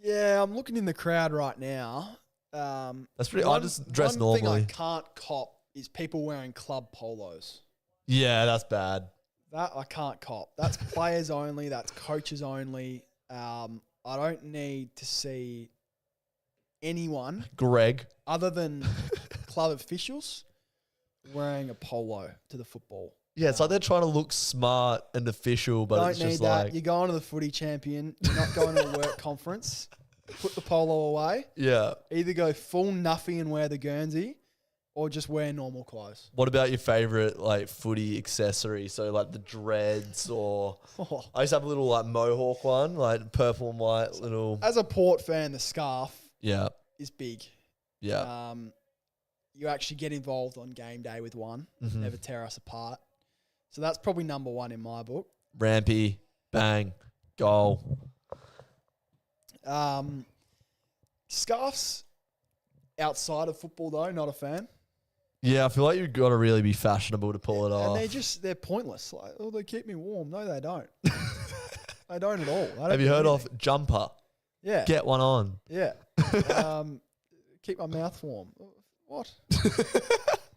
Yeah, I'm looking in the crowd right now. That's pretty. I just dress normally. One thing I can't cop is people wearing club polos. Yeah, that's bad. That I can't cop. That's players only. That's coaches only. I don't need to see anyone, Greg, other than club officials, wearing a polo to the football. Yeah, it's like they're trying to look smart and official, but it's just like... You're going to the footy champion. You're not going to a work conference. Put the polo away. Yeah. Either go full nuffy and wear the Guernsey, or just wear normal clothes. What about your favourite like footy accessory? So like the dreads, or I used to have a little like mohawk one, like purple and white little... As a Port fan, the scarf is big. Yeah. You actually get involved on game day with one. Never tear us apart. So that's probably number one in my book. Rampy, bang, goal. Scarves outside of football though, not a fan. Yeah, I feel like you've got to really be fashionable to pull it off. And they're pointless. Like, oh, they keep me warm. No, they don't. They don't at all. Have you heard of jumper? Yeah. Get one on. Yeah. Keep my mouth warm. What?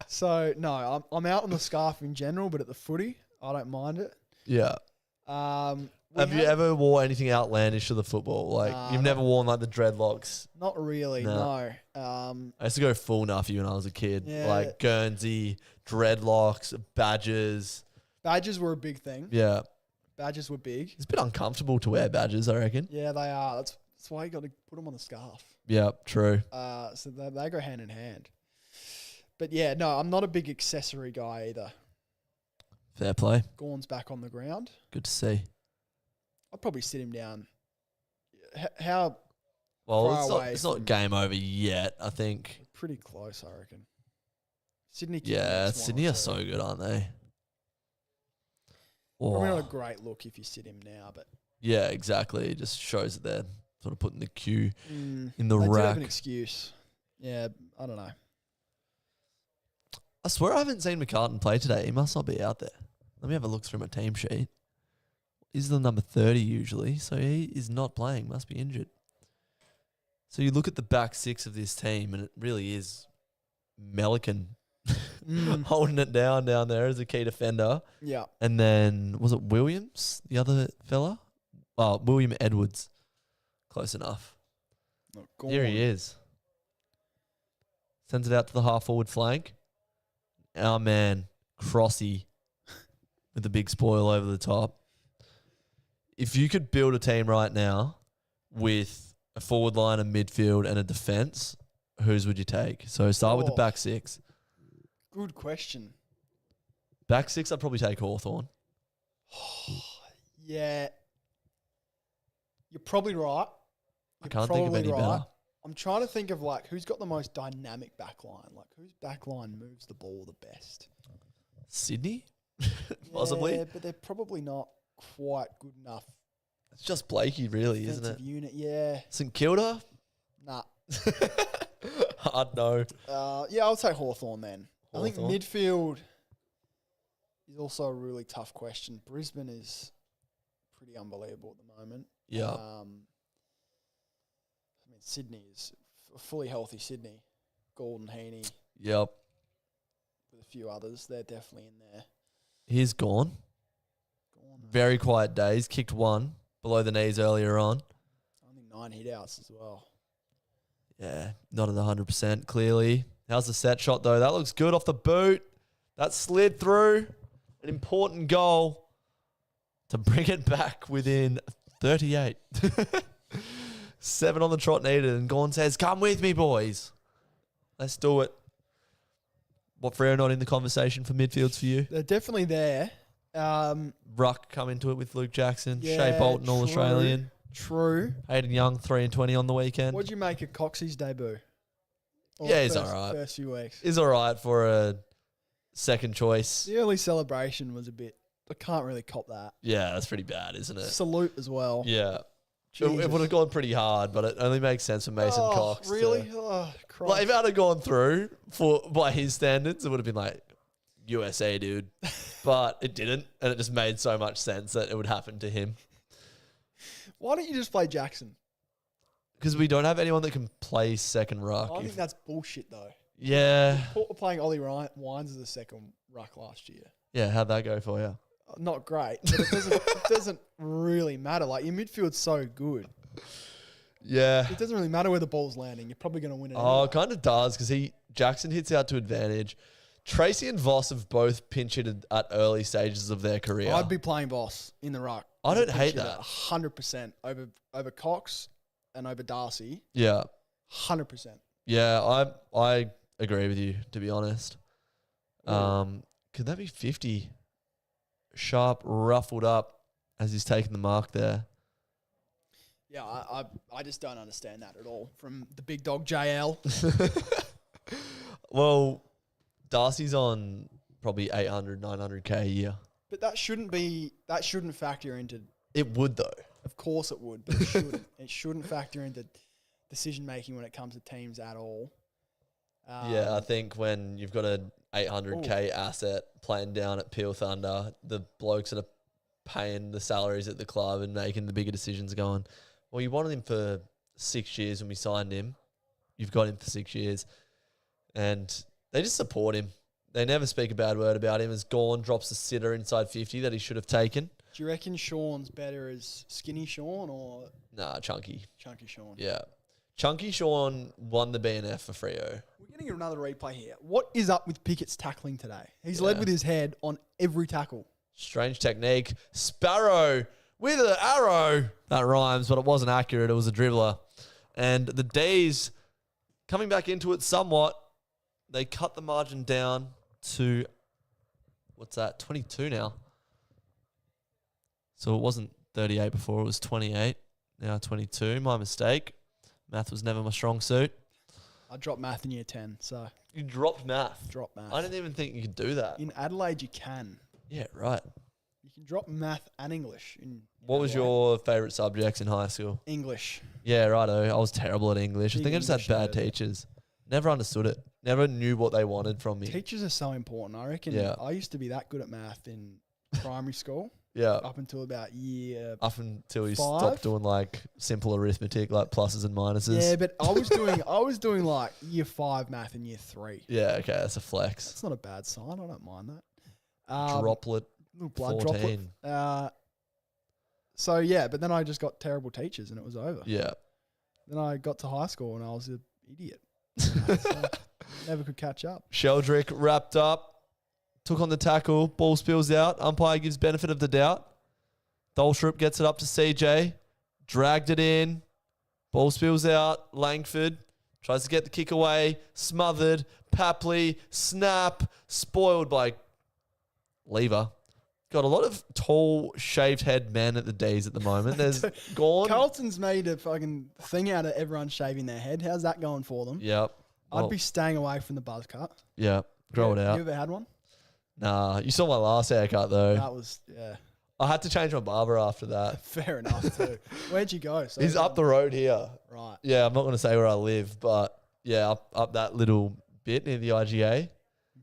So, no, I'm out on the scarf in general, but at the footy, I don't mind it. Yeah. Have you ever wore anything outlandish to the football? Like, you've never worn, like, the dreadlocks? Not really, no. I used to go full nuffy when I was a kid. Yeah. Like, Guernsey, dreadlocks, badges. Badges were a big thing. Yeah. Badges were big. It's a bit uncomfortable to wear badges, I reckon. Yeah, they are. That's why you got to put them on the scarf. Yeah, true. So they go hand in hand. But yeah, no, I'm not a big accessory guy either. Fair play. Gawn's back on the ground. Good to see. I'd probably sit him down. How Well, far away it's not game over yet, I think. Pretty close, I reckon. Sydney. Yeah, Sydney are so good, aren't they? Probably not a great look if you sit him now, but yeah, exactly. It just shows that they're sort of putting the queue in the they do have rack. an excuse. Yeah, I don't know. I swear I haven't seen McCartan play today. He must not be out there. Let me have a look through my team sheet. He's the number 30 usually, so he is not playing. Must be injured. So you look at the back six of this team, and it really is Melican holding it down there as a key defender. Yeah. And then, was it Williams, the other fella? Oh, William Edwards. Close enough. Here he is. Sends it out to the half-forward flank. Our man, Crossy, with the big spoil over the top. If you could build a team right now with a forward line, a midfield, and a defence, whose would you take? So start with the back six. Good question. Back six, I'd probably take Hawthorn. Yeah. You're probably right. I can't think of any better. I'm trying to think of who's got the most dynamic backline. Whose backline moves the ball the best? Sydney? Possibly. Yeah, but they're probably not quite good enough. It's just Blakey, really, isn't it? Unit, yeah. St Kilda? Nah. Hard no. Yeah, I'll take Hawthorn then. Hawthorn. I think midfield is also a really tough question. Brisbane is pretty unbelievable at the moment. Yeah. Sydney is a fully healthy Sydney. Golden, Heaney. Yep. With a few others. They're definitely in there. He's gone. Very quiet days. Kicked one below the knees earlier on. I think 9 hit-outs as well. Yeah, not at 100% clearly. How's the set shot, though? That looks good off the boot. That slid through. An important goal to bring it back within 38. 7 on the trot needed, and Gorn says, come with me, boys. Let's do it. What, Freo not in the conversation for midfields for you? They're definitely there. Ruck come into it with Luke Jackson. Yeah, Shea Bolton, All-Australian. True. Hayden Young, 3 and 20 on the weekend. What'd you make of Coxey's debut? Yeah, he's all right. First few weeks. He's all right for a second choice. The early celebration was a bit... I can't really cop that. Yeah, that's pretty bad, isn't it? Salute as well. Yeah. It would have gone pretty hard, but it only makes sense for Mason Cox. Really? Oh, Christ. Like, if it had gone through by his standards, it would have been like, USA, dude. But it didn't, and it just made so much sense that it would happen to him. Why don't you just play Jackson? Because we don't have anyone that can play second ruck. I think that's bullshit, though. Yeah. Port were playing Ollie Wines as the second ruck last year. Yeah, how'd that go for you? Not great, but it doesn't really matter. Like, your midfield's so good. Yeah. It doesn't really matter where the ball's landing. You're probably going to win it. Oh, it kind of does, because Jackson hits out to advantage. Tracy and Voss have both pinch hitted at early stages of their career. I'd be playing Voss in the ruck. I don't hate that. 100% over Cox and over Darcy. Yeah. 100%. Yeah, I agree with you, to be honest. Could that be 50? Sharp ruffled up as he's taking the mark there. Yeah, I just don't understand that at all from the big dog JL. Well, Darcy's on probably 800, 900K a year. But that shouldn't factor into... It would, though. Of course it would, but it shouldn't. It shouldn't factor into decision-making when it comes to teams at all. Yeah, I think when you've got an 800K asset playing down at Peel Thunder, the blokes that are paying the salaries at the club and making the bigger decisions going, well, you wanted him for 6 years when we signed him. You've got him for 6 years. And they just support him. They never speak a bad word about him. As Gorn drops a sitter inside 50 that he should have taken. Do you reckon Sean's better as Skinny Sean or... Nah, Chunky. Chunky Sean. Yeah. Chunky Sean won the BNF for Freo. We're getting another replay here. What is up with Pickett's tackling today? He's led with his head on every tackle. Strange technique. Sparrow with an arrow. That rhymes, but it wasn't accurate. It was a dribbler. And the D's coming back into it somewhat. They cut the margin down to, 22 now. So it wasn't 38 before. It was 28. Now 22. My mistake. Math was never my strong suit. I dropped math in year 10, so You dropped math. drop math. I didn't even think you could do that. In Adelaide, you can. Yeah, right. You can drop math and English. What was your favourite subjects in high school? English? Yeah, righto. I was terrible at English. I Big think I just English had bad nerd. teachers. Never understood it. Never knew what they wanted from me. Teachers are so important. I reckon. Yeah. I used to be that good at math in primary school Yeah. up until about year. Up until you 5? stopped doing like simple arithmetic, like pluses and minuses. Yeah, but I was doing like year 5 math in year 3. Yeah, okay, that's a flex. That's not a bad sign. I don't mind that. Droplet Little blood 14. droplet. So yeah, but then I just got terrible teachers and it was over. Yeah. Then I got to high school and I was an idiot. So never could catch up. Sheldrick wrapped up, took on the tackle, ball spills out, umpire gives benefit of the doubt. Tholstrup gets it up to CJ, dragged it in, ball spills out, Langford tries to get the kick away, smothered, Papley, snap, spoiled by Lever. Got a lot of tall, shaved head men at the D's at the moment. There's gone. Carlton's made a fucking thing out of everyone shaving their head. How's that going for them? Yep. I'd be staying away from the buzz cut. Yeah. Grow it out. You ever had one? Nah. You saw my last haircut though. That was, yeah, I had to change my barber after that. fair enough too. Where'd you go? So He's up the road here. Right. Yeah, I'm not going to say where I live, but yeah, up that little bit near the IGA.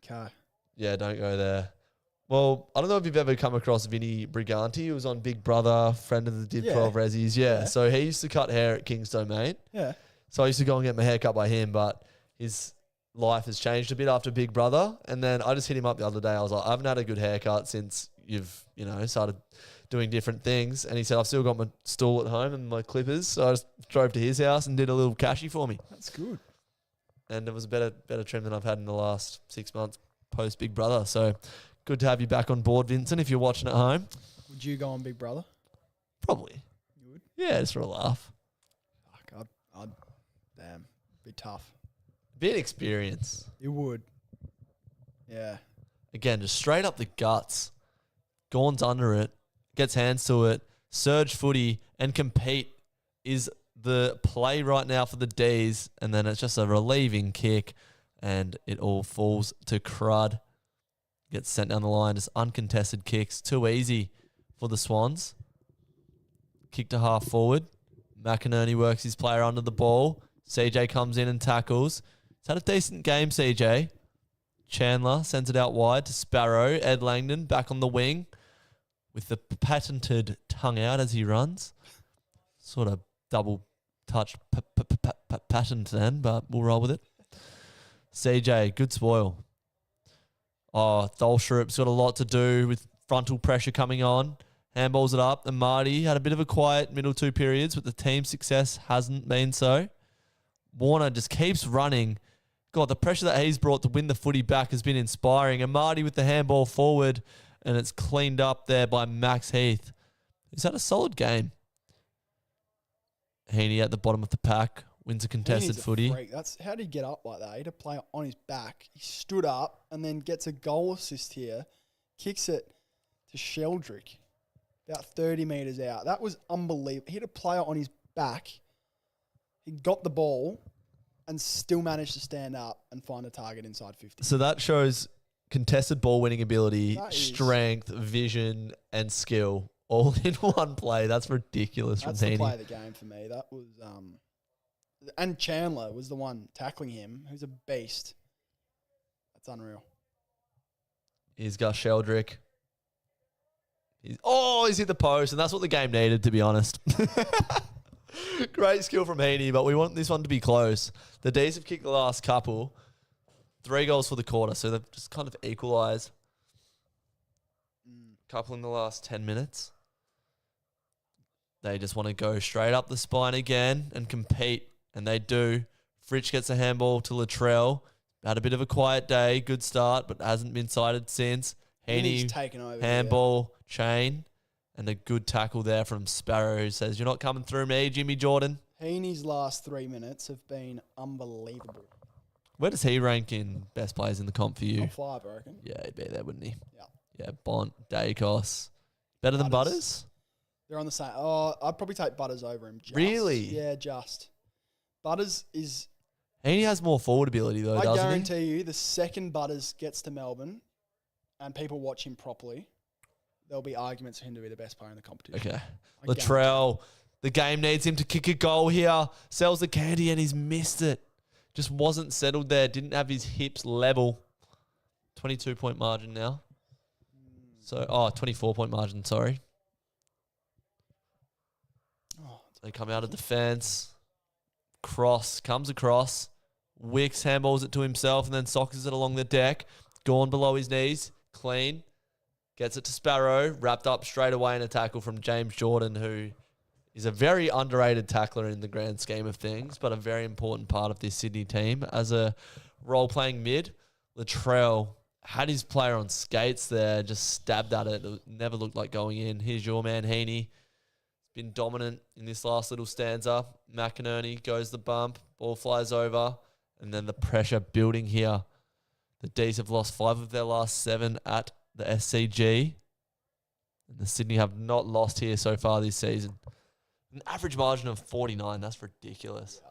Okay. Yeah, don't go there. Well, I don't know if you've ever come across Vinny Briganti. He was on Big Brother, friend of the Div Yeah. 12 Rezzies. Yeah. Yeah. So he used to cut hair at Kingstone, mate. Yeah. So I used to go and get my hair cut by him, but his life has changed a bit after Big Brother. And then I just hit him up the other day. I was like, I haven't had a good haircut since you've, started doing different things. And he said, I've still got my stool at home and my clippers. So I just drove to his house and did a little cashy for me. That's good. And it was a better trim than I've had in the last 6 months post Big Brother. So good to have you back on board, Vincent, if you're watching at home. Would you go on Big Brother? Probably. You would? Yeah, just for a laugh. Fuck, I'd damn, be tough. Be an experience. It would. Yeah. Again, just straight up the guts. Gawn's under it, gets hands to it, surge footy, and compete is the play right now for the D's. And then it's just a relieving kick, and it all falls to crud. Gets sent down the line, just uncontested kicks. Too easy for the Swans. Kick to half forward. McInerney works his player under the ball. CJ comes in and tackles. He's had a decent game, CJ. Chandler sends it out wide to Sparrow. Ed Langdon back on the wing with the patented tongue out as he runs. Sort of double touched patent then, but we'll roll with it. CJ, good spoil. Oh, Tholstrup's got a lot to do with frontal pressure coming on. Handballs it up. And Marty had a bit of a quiet middle 2 periods, but the team's success hasn't been so. Warner just keeps running. God, the pressure that he's brought to win the footy back has been inspiring. And Marty with the handball forward, and it's cleaned up there by Max Heath. He's had a solid game. Heaney at the bottom of the pack. Wins a contested He's a footy. freak. That's how did he get up like that? He had to play on his back. He stood up and then gets a goal assist here, kicks it to Sheldrick, about 30 metres out. That was unbelievable. He had a player on his back. He got the ball and still managed to stand up and find a target inside 50. So that shows contested ball winning ability, That is- strength, vision, and skill all in one play. That's ridiculous That's from the play Heaney. of the game for me. That was and Chandler was the one tackling him, who's a beast. That's unreal. He's got Sheldrick. He's hit the post, and that's what the game needed, to be honest. Great skill from Heaney, but we want this one to be close. The D's have kicked the last couple. 3 goals for the quarter, so they've just kind of equalised. Couple in the last 10 minutes. They just want to go straight up the spine again and compete, and they do. Fritsch gets a handball to Latrell. Had a bit of a quiet day, good start, but hasn't been cited since. He's Heaney, taken over. handball, chain, and a good tackle there from Sparrow, who says, "You're not coming through me, Jimmy Jordan." Heaney's last 3 minutes have been unbelievable. Where does he rank in best players in the comp for you? Top 5, I reckon. Yeah, he'd be there, wouldn't he? Yeah. Yeah, Bont, Dacos. Better than Butters? They're on the same. Oh, I'd probably take Butters over him. Just. Really? Yeah, just. Butters is Heaney has more forward ability though, I doesn't he? guarantee you, the second Butters gets to Melbourne and people watch him properly, there'll be arguments for him to be the best player in the competition. Okay. I Latrell, the game needs him to kick a goal here. Sells the candy and he's missed it. Just wasn't settled there. Didn't have his hips level. 22-point margin now. 24-point margin, sorry. They come out of defense. Cross comes across. Wicks handballs it to himself and then sockers it along the deck. Gone below his knees. Clean. Gets it to Sparrow. Wrapped up straight away in a tackle from James Jordan, who is a very underrated tackler in the grand scheme of things, but a very important part of this Sydney team. As a role-playing mid, Latrell had his player on skates there, just stabbed at it. It never looked like going in. Here's your man, Heaney. Been dominant in this last little stanza. McInerney goes the bump. Ball flies over. And then the pressure building here. The D's have lost 5 of their last 7 at the SCG. And the Sydney have not lost here so far this season. An average margin of 49. That's ridiculous. Yeah.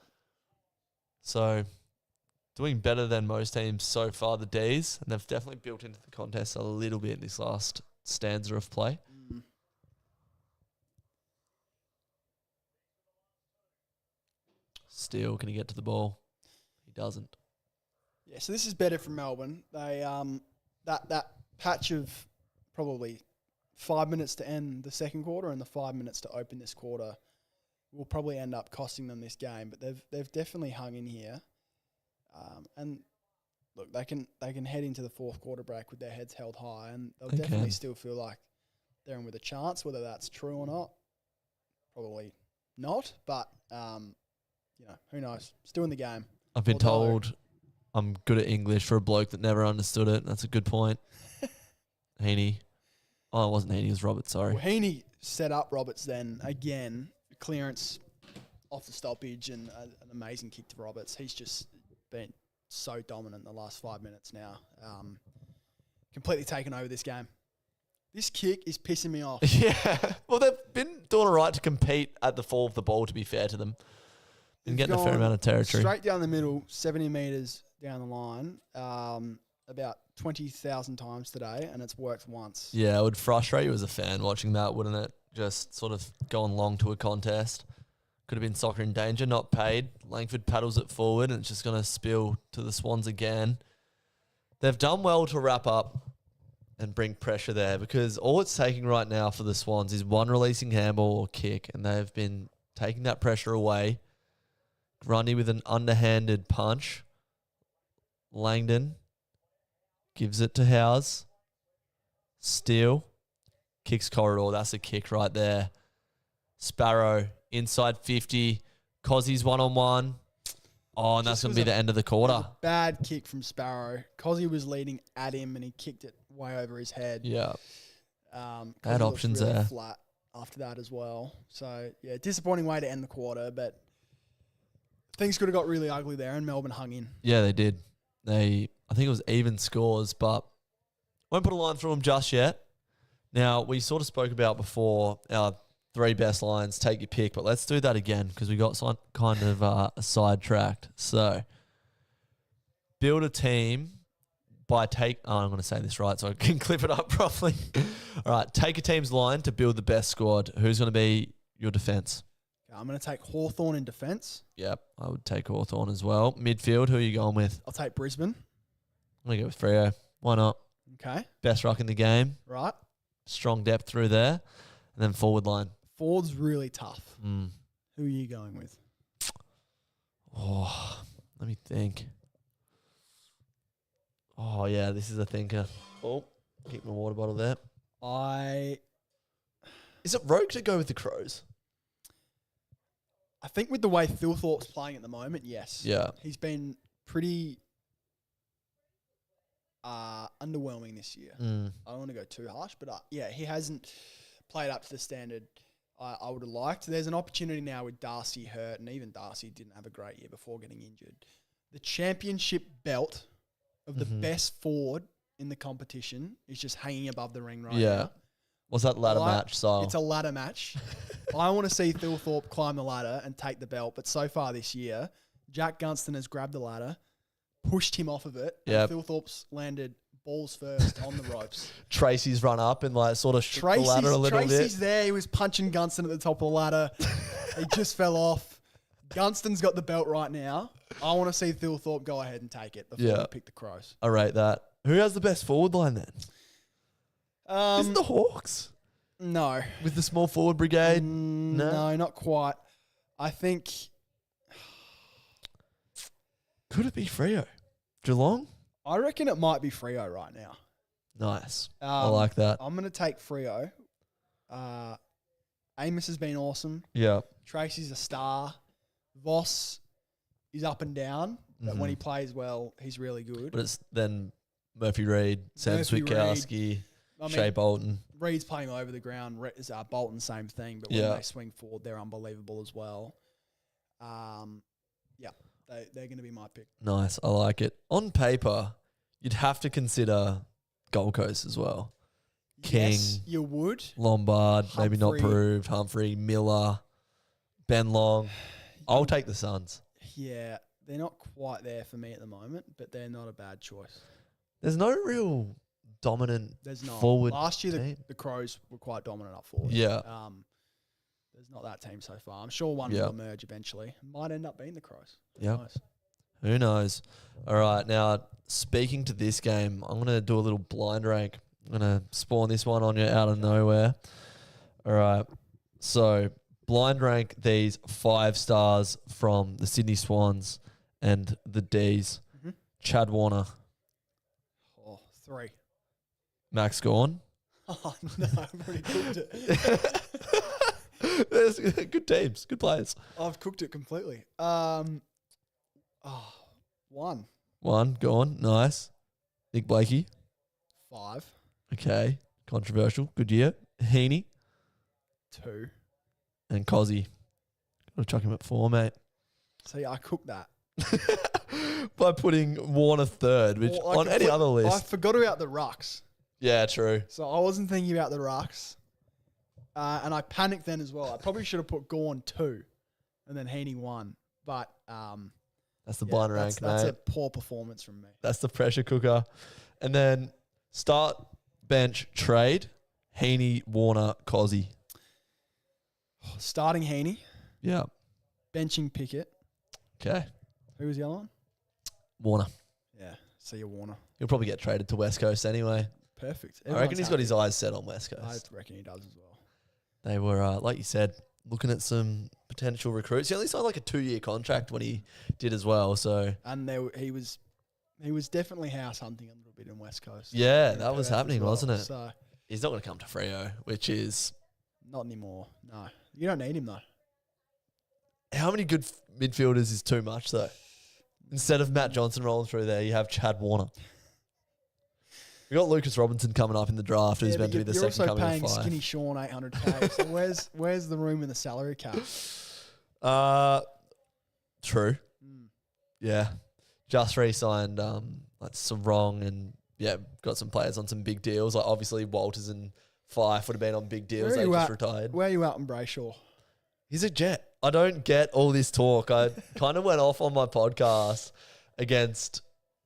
So, doing better than most teams so far, the D's. And they've definitely built into the contest a little bit this last stanza of play. Still, can he get to the ball? He doesn't. Yeah, so this is better from Melbourne. They that patch of probably 5 minutes to end the second quarter and the 5 minutes to open this quarter will probably end up costing them this game. But they've definitely hung in here, and look, they can head into the fourth quarter break with their heads held high, and they'll definitely still feel like they're in with a chance. Whether that's true or not, probably not. But who knows? Still in the game. I've been told I'm good at English for a bloke that never understood it. That's a good point. Heaney. Oh, it wasn't Heaney. It was Roberts, sorry. Well, Heaney set up Roberts then. Again, clearance off the stoppage and an amazing kick to Roberts. He's just been so dominant in the last 5 minutes now. Completely taken over this game. This kick is pissing me off. Yeah. Well, they've been doing all right to compete at the fall of the ball, to be fair to them. Been getting a fair amount of territory. Straight down the middle, 70 metres down the line, about 20,000 times today, and it's worked once. Yeah, it would frustrate you as a fan watching that, wouldn't it? Just sort of going long to a contest. Could have been soccer in danger, not paid. Langford paddles it forward, and it's just going to spill to the Swans again. They've done well to wrap up and bring pressure there, because all it's taking right now for the Swans is one releasing handball or kick, and they've been taking that pressure away. Grundy with an underhanded punch. Langdon gives it to Howes. Steele kicks corridor. That's a kick right there. Sparrow inside 50. Cozzy's one-on-one. Oh, and that's going to be the end of the quarter. Bad kick from Sparrow. Cozzy was leading at him and he kicked it way over his head. Yeah. Had options really there. Flat after that as well. So, yeah, disappointing way to end the quarter, but things could have got really ugly there, and Melbourne hung in. Yeah, they did. I think it was even scores, but won't put a line through them just yet. Now, we sort of spoke about before our 3 best lines, take your pick, but let's do that again because we got kind of sidetracked. So, build a team by I'm going to say this right so I can clip it up properly. All right, take a team's line to build the best squad. Who's going to be your defence? I'm going to take Hawthorn in defence. Yep, I would take Hawthorn as well. Midfield, who are you going with? I'll take Brisbane. I'm going to go with Freo. Why not? Okay. Best ruck in the game. Right. Strong depth through there. And then forward line. Forward's really tough. Who are you going with? Oh, let me think. Oh, yeah, this is a thinker. Oh, keep my water bottle there. Is it rogue to go with the Crows? I think with the way Thilthorpe's playing at the moment, yes. Yeah. He's been pretty underwhelming this year. I don't want to go too harsh, but yeah, he hasn't played up to the standard I would have liked. There's an opportunity now with Darcy hurt, and even Darcy didn't have a great year before getting injured. The championship belt of the best forward in the competition is just hanging above the ring right now. What's that ladder match style? It's a ladder match. I want to see Thilthorpe climb the ladder and take the belt, but so far this year, Jack Gunston has grabbed the ladder, pushed him off of it, Yep. and Thilthorpe's landed balls first on the ropes. Tracy's run up and like sort of shook the ladder a little Tracy's bit. there. He was punching Gunston at the top of the ladder. He just fell off. Gunston's got the belt right now. I want to see Thilthorpe go ahead and take it before we pick the Crows. I rate that. Who has the best forward line then? Isn't the Hawks? No. With the small forward brigade? No, not quite. I think... Could it be Freo? Geelong? I reckon it might be Freo right now. Nice. I like that. I'm going to take Freo. Amos has been awesome. Yeah. Tracy's a star. Voss is up and down, but when he plays well, he's really good. But it's then Murphy Reid, Sam Switkowski, Shea Bolton. Reid's playing over the ground. Bolton, same thing, but when they swing forward, they're unbelievable as well. They're going to be my pick. Nice. I like it. On paper, you'd have to consider Gold Coast as well. King. Yes, you would. Lombard, maybe not Humphrey. proved. Humphrey, Miller, Ben Long. I'll take the Suns. Yeah, they're not quite there for me at the moment, but they're not a bad choice. There's no real dominant There's not. forward Last year, team. the Crows were quite dominant up forward. Yeah. There's not that team so far. I'm sure one will emerge eventually. Might end up being the Crows. Yeah. Who knows? All right. Now, speaking to this game, I'm going to do a little blind rank. I'm going to spawn this one on you out of nowhere. All right. So, blind rank these 5 stars from the Sydney Swans and the D's. Mm-hmm. Chad Warner. 3. Max Gawn. Oh, no, I've already cooked it. There's good teams, good players. I've cooked it completely. 1. 1, gone, nice. Nick Blakey. 5. Okay, controversial, good year. Heaney. 2. And Cozzy. Gotta chuck him at 4, mate. See, I cooked that. By putting Warner 3rd, which on any other list. I forgot about the rucks. Yeah, true. So I wasn't thinking about the rucks. And I panicked then as well. I probably should have put Gawn 2 and then Heaney 1. But that's the blind rank, mate. That's a poor performance from me. That's the pressure cooker. And then start, bench, trade. Heaney, Warner, Cozzy. Starting Heaney. Yeah. Benching Pickett. Okay. Who was the other one? Warner. Yeah. See you, Warner. He'll probably get traded to West Coast anyway. Perfect. I reckon he's got his eyes set on West Coast. I reckon he does as well. They were, like you said, looking at some potential recruits. He only signed like a 2-year contract when he did as well. So and he was definitely house hunting a little bit in West Coast. Yeah, that was happening, wasn't it? So he's not going to come to Freo, which is not anymore. No, you don't need him though. How many good midfielders is too much though? Instead of Matt Johnson rolling through there, you have Chad Warner. We got Lucas Robinson coming up in the draft, who's meant to be the second coming of 5. You're also paying Skinny Sean $800K. So where's the room in the salary cap? True. Yeah, just re-signed like Sarong and got some players on some big deals. Like obviously Walters and Fife would have been on big deals. They just retired. Where are you at in Brayshaw? He's a Jet. I don't get all this talk. I kind of went off on my podcast against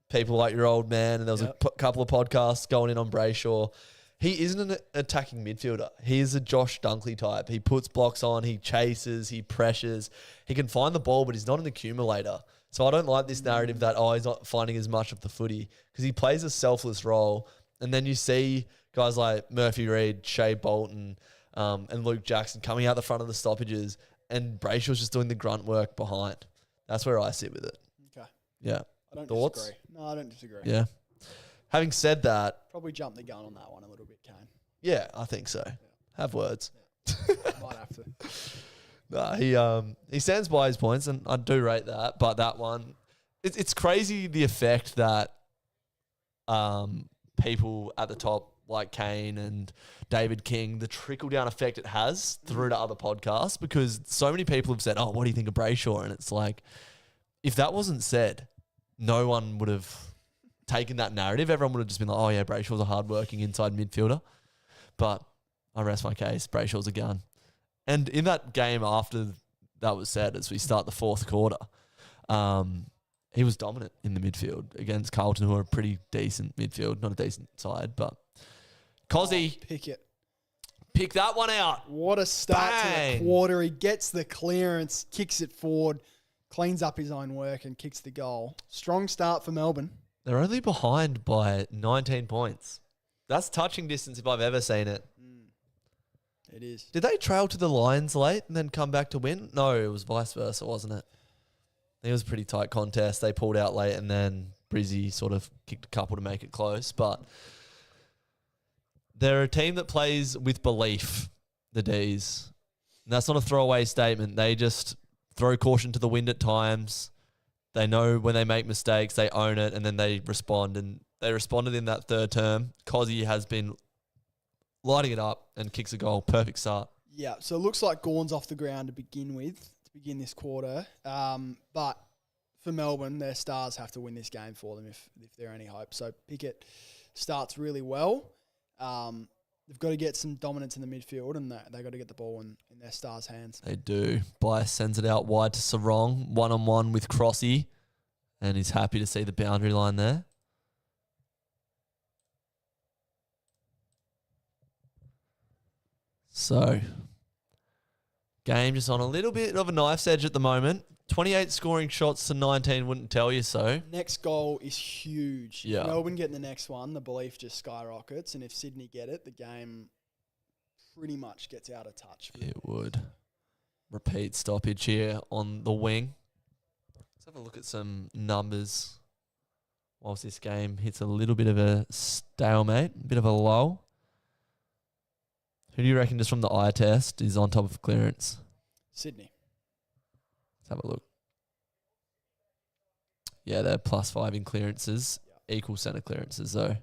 people like your old man, and there was a couple of podcasts going in on Brayshaw. He isn't an attacking midfielder. He is a Josh Dunkley type. He puts blocks on, he chases, he pressures. He can find the ball, but he's not an accumulator. So I don't like this narrative that, he's not finding as much of the footy, because he plays a selfless role. And then you see guys like Murphy Reid, Shea Bolton, and Luke Jackson coming out the front of the stoppages, and Brayshaw's just doing the grunt work behind. That's where I sit with it. Okay. Yeah. I don't Thoughts? disagree. No, I don't disagree. Yeah. Having said that... Probably jump the gun on that one a little bit, Kane. Yeah, I think so. Yeah. Have words. Yeah. Might have to. No, he stands by his points, and I do rate that. But that one... It's crazy the effect that people at the top, like Kane and David King, the trickle-down effect it has through to other podcasts, because so many people have said, what do you think of Brayshaw? And it's like, if that wasn't said, no one would have taken that narrative. Everyone would have just been like, Brayshaw's a hard-working inside midfielder. But I rest my case, Brayshaw's a gun. And in that game after that was said, as we start the fourth quarter, He was dominant in the midfield against Carlton, who are a pretty decent midfield. Not a decent side, but Cozzy, pick that one out. What a start Bang. to the quarter. He gets the clearance, kicks it forward, cleans up his own work and kicks the goal. Strong start for Melbourne. They're only behind by 19 points. That's touching distance if I've ever seen it. It is. Did they trail to the Lions late and then come back to win? No, it was vice versa, wasn't it? I think it was a pretty tight contest. They pulled out late and then Brizzy sort of kicked a couple to make it close. But they're a team that plays with belief, the D's. And that's not a throwaway statement. They just throw caution to the wind at times. They know when they make mistakes, they own it, and then they respond. And they responded in that third term. Cozzy has been lighting it up and kicks a goal. Perfect start. Yeah, so it looks like Gawn's off the ground to begin this quarter. But for Melbourne, their stars have to win this game for them if they're any hope. So Pickett starts really well. They've got to get some dominance in the midfield, and they've got to get the ball in their stars' hands. They do. Bias sends it out wide to Sarong, one-on-one with Crossy, and he's happy to see the boundary line there. So, game just on a little bit of a knife's edge at the moment. 28 scoring shots to 19 wouldn't tell you so. Next goal is huge. Yeah. If Melbourne getting the next one, the belief just skyrockets, and if Sydney get it, the game pretty much gets out of touch. It would. Repeat stoppage here on the wing. Let's have a look at some numbers whilst this game hits a little bit of a stalemate, a bit of a lull. Who do you reckon, just from the eye test, is on top of clearance? Sydney. Let's have a look. Yeah, they're +5 in clearances. Yeah. Equal centre clearances, though.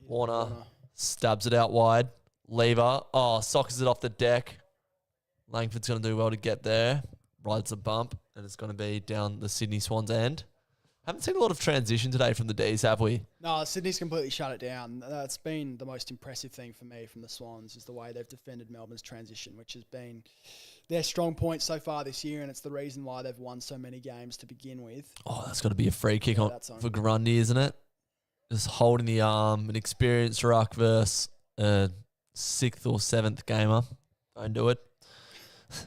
Warner stabs it out wide. Lever. Oh, sockers it off the deck. Langford's going to do well to get there. Rides a bump, and it's going to be down the Sydney Swans end. Haven't seen a lot of transition today from the D's, have we? No, Sydney's completely shut it down. That's been the most impressive thing for me from the Swans, is the way they've defended Melbourne's transition, which has been their strong point so far this year, and it's the reason why they've won so many games to begin with. Oh, that's got to be a free kick on for Grundy, isn't it? Just holding the arm, an experienced ruck versus a 6th or 7th gamer. Don't do it. Is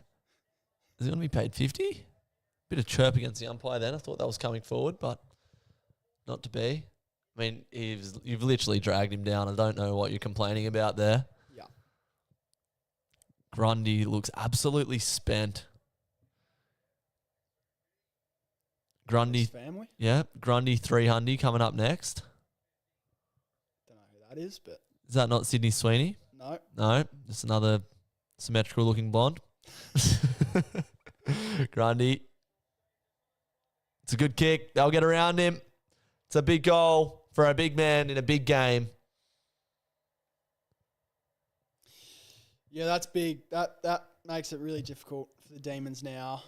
he going to be paid 50? Bit of chirp against the umpire then. I thought that was coming forward, but not to be. I mean, you've literally dragged him down. I don't know what you're complaining about there. Yeah. Grundy looks absolutely spent. Grundy. His family? Yeah. Grundy 300 coming up next. Don't know who that is, but... Is that not Sydney Sweeney? No. No. Just another symmetrical looking blonde. Grundy. It's a good kick. They'll get around him. It's a big goal for a big man in a big game. Yeah, that's big. That makes it really difficult for the Demons now.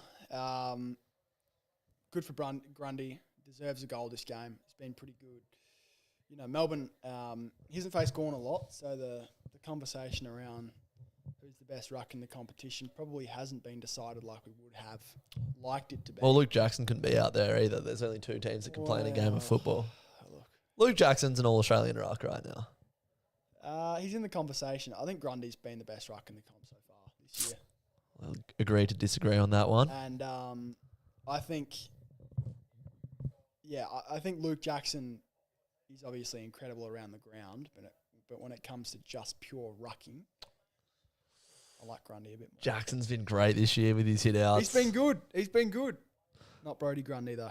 Good for Grundy. Deserves a goal this game. He's been pretty good. You know, Melbourne, he hasn't faced Gawn a lot, so the conversation around who's the best ruck in the competition probably hasn't been decided like we would have liked it to be. Well, Luke Jackson couldn't be out there either. There's only 2 teams that can play in a game of football. Luke Jackson's an all-Australian ruck right now. He's in the conversation. I think Grundy's been the best ruck in the comp so far this year. I'll agree to disagree on that one. And I think, I think Luke Jackson is obviously incredible around the ground, but when it comes to just pure rucking, I like Grundy a bit more. Jackson's been great this year with his hit-outs. He's been good. Not Brodie Grundy, though.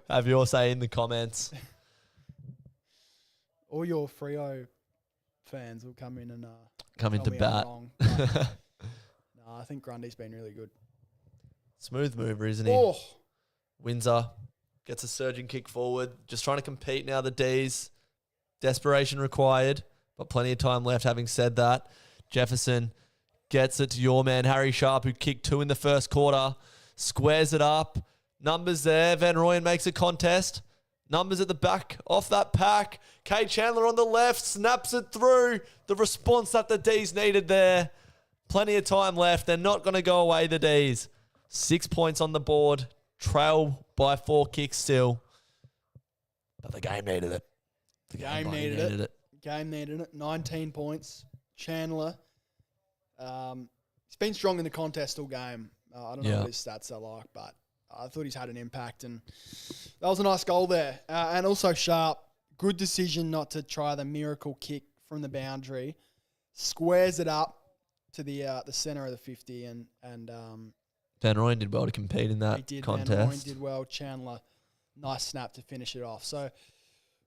Have your say in the comments. All your Freo fans will come in and come into bat. No, I think Grundy's been really good. Smooth mover, isn't he? Oh. Windsor gets a surging kick forward. Just trying to compete now, the D's. Desperation required, but plenty of time left. Having said that, Jefferson gets it to your man, Harry Sharp, who kicked 2 in the first quarter. Squares it up. Numbers there. Van Rooyen makes a contest. Numbers at the back off that pack. Kay Chandler on the left. Snaps it through. The response that the D's needed there. Plenty of time left. They're not going to go away, the D's. 6 points on the board. Trail by 4 kicks still. But the game needed it. The Game needed it. Game needed it. 19 points. Chandler. He's been strong in the contest all game. I don't know what his stats are like, but I thought he's had an impact. And that was a nice goal there. And also Sharp. Good decision not to try the miracle kick from the boundary. Squares it up to the centre of the 50. And Van Rooyen did well to compete in that contest. Van Rooyen did well. Chandler, nice snap to finish it off. So,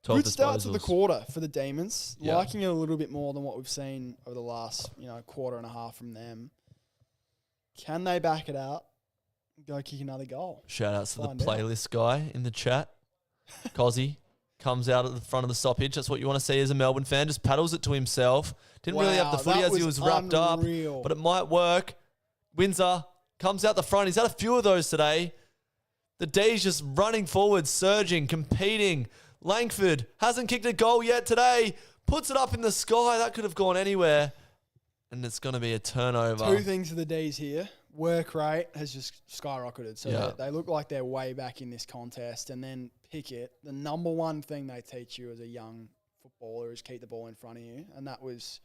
12 good start to the disposals. quarter for the Demons. Yeah. Liking it a little bit more than what we've seen over the last, quarter and a half from them. Can they back it out? Go kick another goal. Shout outs to the Find out. playlist guy in the chat. Cozzy comes out at the front of the stoppage. That's what you want to see as a Melbourne fan. Just paddles it to himself. Didn't really have the footy that as he was wrapped unreal. up, but it might work. Windsor comes out the front. He's had a few of those today. The D's just running forward, surging, competing. Langford hasn't kicked a goal yet today. Puts it up in the sky. That could have gone anywhere. And it's going to be a turnover. 2 things for the D's here. Work rate has just skyrocketed. So they look like they're way back in this contest. And then Pickett, the number one thing they teach you as a young footballer is keep the ball in front of you. And that was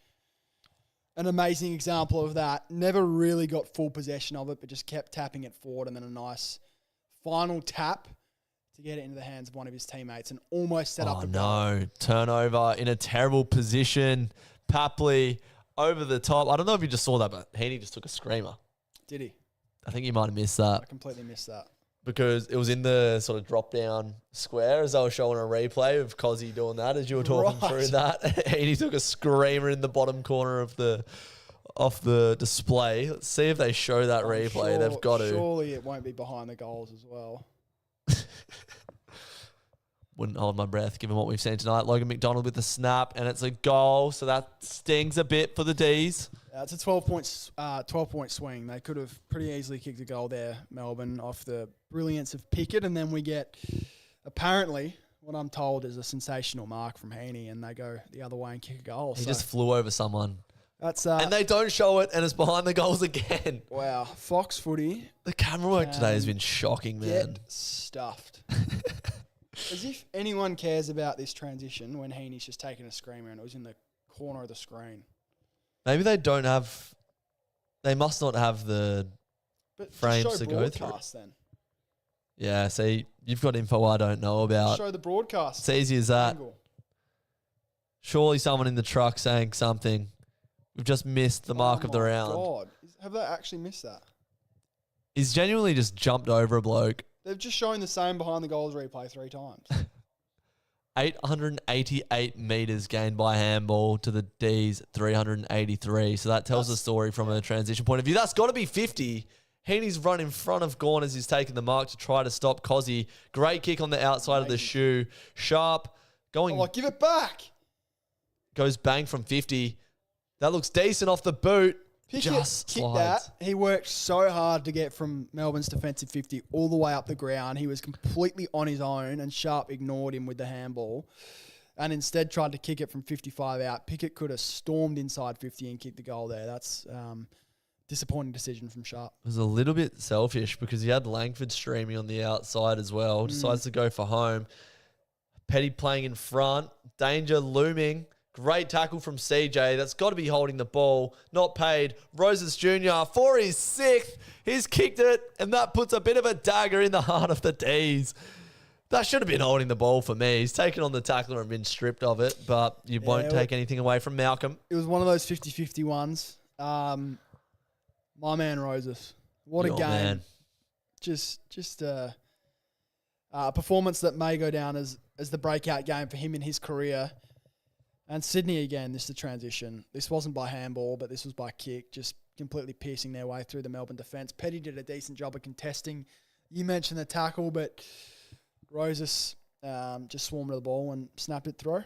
an amazing example of that. Never really got full possession of it, but just kept tapping it forward. And then a nice final tap to get it into the hands of one of his teammates and almost set up the goal. Oh, no. Turnover in a terrible position. Papley over the top. I don't know if you just saw that, but Heaney just took a screamer. Did he? I think you might have missed that. I completely missed that. Because it was in the sort of drop-down square as I was showing a replay of Cozzy doing that as you were talking through that. Heaney took a screamer in the bottom corner of off the display. Let's see if they show that replay. They've got to. Surely it won't be behind the goals as well. Wouldn't hold my breath given what we've seen tonight. Logan McDonald with the snap, and it's a goal, so that stings a bit for the D's. It's a 12-point swing. They could have pretty easily kicked a goal there, Melbourne, off the brilliance of Pickett, and then we get, apparently, what I'm told is a sensational mark from Heaney, and they go the other way and kick a goal. He just flew over someone. That's and they don't show it, and it's behind the goals again. Wow. Fox footy. The camera work today has been shocking, man. Get stuffed. As if anyone cares about this transition when Heaney's just taking a screamer and it was in the corner of the screen. Maybe they don't have... They must not have the frames to go through. Then. Yeah, see, you've got info I don't know about. Show the broadcast. It's easy as that. Angle. Surely someone in the truck saying something. We've just missed the mark of the round. God. Have they actually missed that? He's genuinely just jumped over a bloke. They've just shown the same behind the goals replay 3 times. 888 metres gained by handball to the D's 383. So that tells the story from a transition point of view. That's got to be 50. Heaney's run in front of Gawn as he's taking the mark to try to stop Cozzy. Great kick on the outside of the shoe. Sharp going... Oh, give it back. Goes bang from 50. That looks decent off the boot. Pickett just kicked slides. that. He worked so hard to get from Melbourne's defensive 50 all the way up the ground. He was completely on his own, and Sharp ignored him with the handball and instead tried to kick it from 55 out. Pickett could have stormed inside 50 and kicked the goal there. That's disappointing decision from Sharp. It was a little bit selfish because he had Langford streaming on the outside as well. Decides to go for home. Petty playing in front. Danger looming. Great tackle from CJ. That's got to be holding the ball. Not paid. Roses Jr. for his 6th. He's kicked it, and that puts a bit of a dagger in the heart of the D's. That should have been holding the ball for me. He's taken on the tackler and been stripped of it, but you won't take anything away from Malcolm. It was one of those 50-50 ones. My man Roses. What Your a game. Man. Just a performance that may go down as the breakout game for him in his career. And Sydney again, this is the transition. This wasn't by handball, but this was by kick, just completely piercing their way through the Melbourne defence. Petty did a decent job of contesting. You mentioned the tackle, but Roses just swarmed to the ball and snapped it through.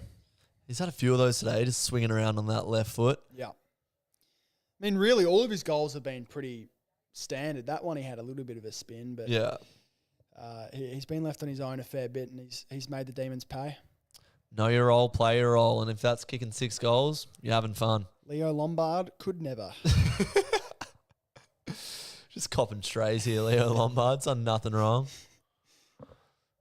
He's had a few of those today, just swinging around on that left foot. Yeah. I mean, really, all of his goals have been pretty standard. That one, he had a little bit of a spin, but Yeah. He's been left on his own a fair bit, and he's made the Demons pay. Know your role, play your role, and if that's kicking 6 goals, you're having fun. Leo Lombard could never. Just copping strays here, Leo Lombard's done nothing wrong.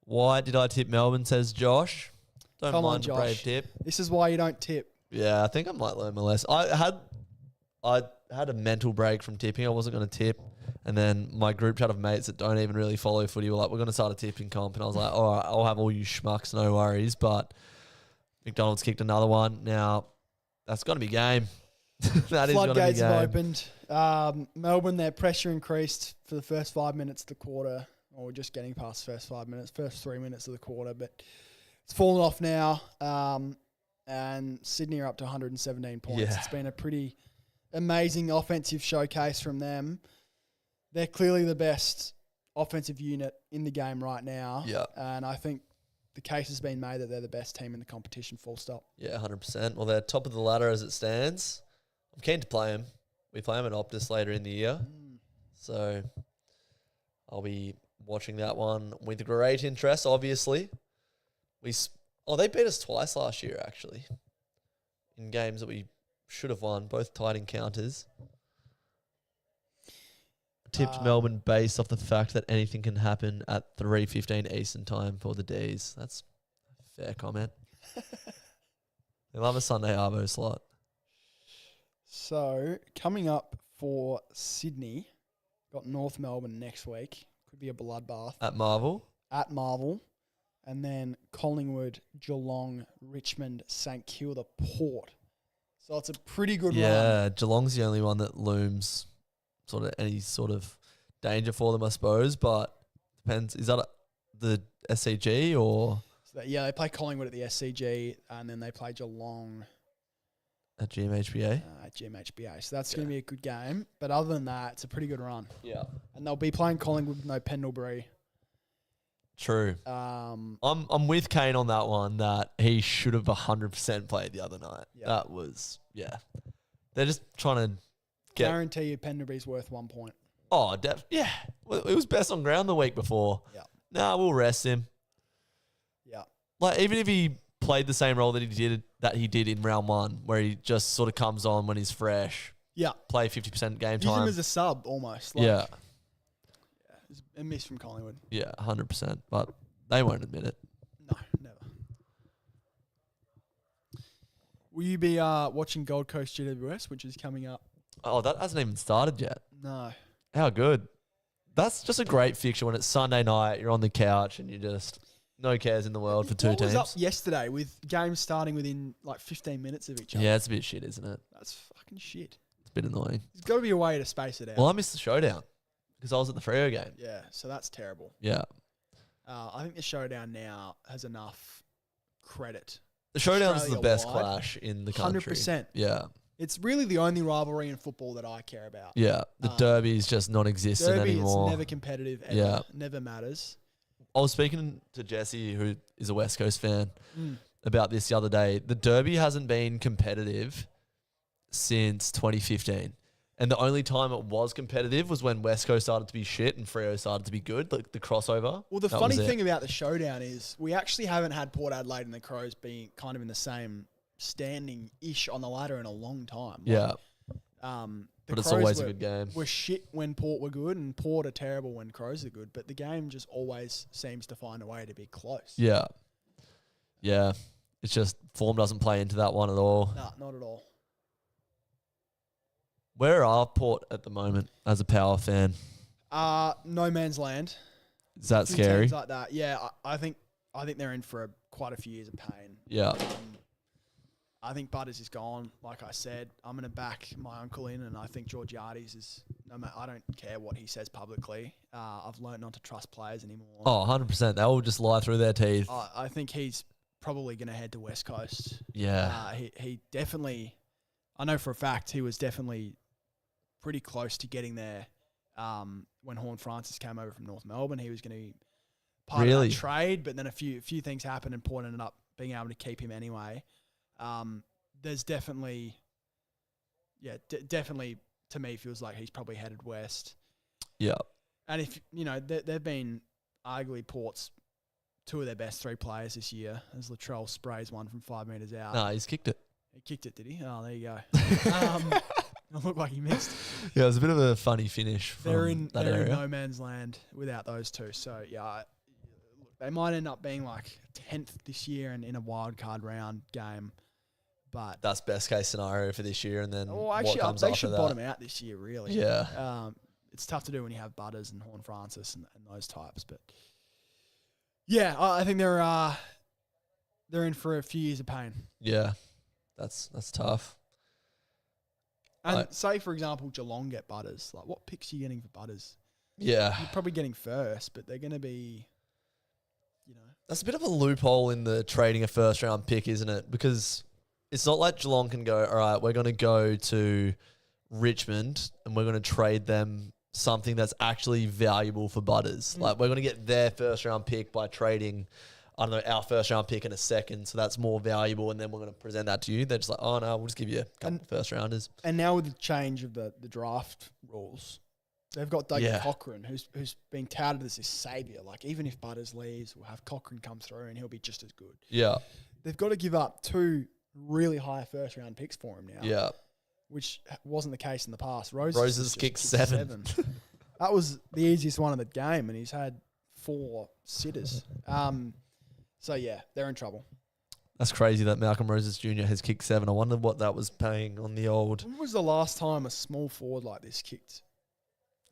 Why did I tip Melbourne, says Josh. Don't Come on, mind the brave Josh. tip. This is why you don't tip. Yeah, I think I might learn my lesson. I had a mental break from tipping. I wasn't going to tip. And then my group chat of mates that don't even really follow footy were like, we're going to start a tipping comp. And I was like, all right, I'll have all you schmucks, no worries. But McDonald's kicked another one. Now, that's going to be game. That is going to be Floodgates game. have opened. Melbourne, their pressure increased for the first 5 minutes of the quarter. Or we're just getting past the first 5 minutes, first 3 minutes of the quarter. But it's fallen off now. And Sydney are up to 117 points. Yeah. It's been a pretty amazing offensive showcase from them. They're clearly the best offensive unit in the game right now. Yeah. And I think the case has been made that they're the best team in the competition, full stop. Yeah, 100%. Well, they're top of the ladder as it stands. I'm keen to play them. We play them at Optus later in the year. So I'll be watching that one with great interest, obviously. They beat us twice last year, actually, in games that we should have won, both tied encounters. Tipped Melbourne based off the fact that anything can happen at 3:15 Eastern time for the Ds. That's a fair comment. They love a Sunday Arvo slot. So, coming up for Sydney, got North Melbourne next week. Could be a bloodbath. At Marvel. At Marvel. And then Collingwood, Geelong, Richmond, St Kilda, Port. So it's a pretty good run. Yeah, Geelong's the only one that looms sort of any sort of danger for them, I suppose. But depends. Is that the SCG or So they play Collingwood at the SCG, and then they play Geelong at GMHBA? at GMHBA. So that's going to be a good game. But other than that, it's a pretty good run. Yeah. And they'll be playing Collingwood with no Pendlebury. True. I'm with Kane on that one, that he should have 100% played the other night. Yeah. That was, they're just trying to get... Guarantee you Pendlebury's worth 1 point. Oh, yeah. Well, it was best on ground the week before. Yeah. Nah, we'll rest him. Yeah. Like, even if he played the same role that he did in round one, where he just sort of comes on when he's fresh, Yeah. play 50% game Use him time. as a sub almost. Yeah. It's a miss from Collingwood. Yeah, 100%. But they won't admit it. No, never. Will you be watching Gold Coast GWS, which is coming up? Oh, that hasn't even started yet. No. How good. That's just a great fixture when it's Sunday night, you're on the couch and you just, no cares in the world for two What teams. was up yesterday with games starting within like 15 minutes of each other? Yeah, it's a bit shit, isn't it? That's fucking shit. It's a bit annoying. There's got to be a way to space it out. Well, I missed the showdown because I was at the Freo game. Yeah, so that's terrible. Yeah. I think the showdown now has enough credit. The showdown's the best Australia-wide, clash in the country. 100%. Yeah. It's really the only rivalry in football that I care about. Yeah. The derby's just non-existent Derby, anymore. it's never competitive ever. Yeah. Never matters. I was speaking to Jesse, who is a West Coast fan, about this the other day. The derby hasn't been competitive since 2015. And the only time it was competitive was when West Coast started to be shit and Freo started to be good, like the crossover. Well, the funny thing about the showdown is we actually haven't had Port Adelaide and the Crows being kind of in the same standing-ish on the ladder in a long time. Yeah. But it's always a good game. We're shit when Port were good, and Port are terrible when Crows are good. But the game just always seems to find a way to be close. Yeah. Yeah. It's just form doesn't play into that one at all. No, not at all. Where are Port at the moment as a power fan? No man's land. Is that Few scary? teams like that. Yeah, I think they're in for quite a few years of pain. Yeah. I think Butters is gone. Like I said, I'm going to back my uncle in, and I think Georgiades is. I don't care what he says publicly. I've learned not to trust players anymore. Oh, 100%. They will just lie through their teeth. I think he's probably going to head to West Coast. Yeah. He definitely. I know for a fact he was definitely pretty close to getting there. When Horn Francis came over from North Melbourne, he was going to be part of that trade, but then a few things happened, and Port ended up being able to keep him anyway. There's definitely, definitely to me feels like he's probably headed west. Yeah. And if, they've been arguably Port's two of their best three players this year, as Latrell sprays one from 5 metres out. No, he's kicked it. He kicked it, did he? Oh, there you go. It looked like he missed. Yeah, it was a bit of a funny finish from They're in area. no man's land without those two. So yeah, look, they might end up being like 10th this year and in a wild card round game. But That's best case scenario for this year, and then actually, what comes they after should that. bottom out this year. Really, Yeah. it's tough to do when you have Butters and Horn Francis and those types. But yeah, I think they're in for a few years of pain. Yeah, that's tough. And say, for example, Geelong get Butters. Like, what picks are you getting for Butters? Yeah. You're probably getting first, but they're going to be, That's a bit of a loophole in the trading a first round pick, isn't it? Because it's not like Geelong can go, all right, we're going to go to Richmond and we're going to trade them something that's actually valuable for Butters. Like, we're going to get their first round pick by trading, I don't know, our first round pick in a second. So that's more valuable. And then we're going to present that to you. They're just like, oh, no, we'll just give you a couple of first rounders. And now with the change of the draft rules, they've got Dougie Cochrane, who's been touted as this saviour. Like, even if Butters leaves, we'll have Cochrane come through and he'll be just as good. Yeah. They've got to give up 2 really high first round picks for him now. Yeah. Which wasn't the case in the past. Roses kicked 7. That was the easiest one of the game, and he's had 4 sitters. So, yeah, they're in trouble. That's crazy that Malcolm Roses Jr. has kicked 7. I wonder what that was paying on the old. When was the last time a small forward like this kicked?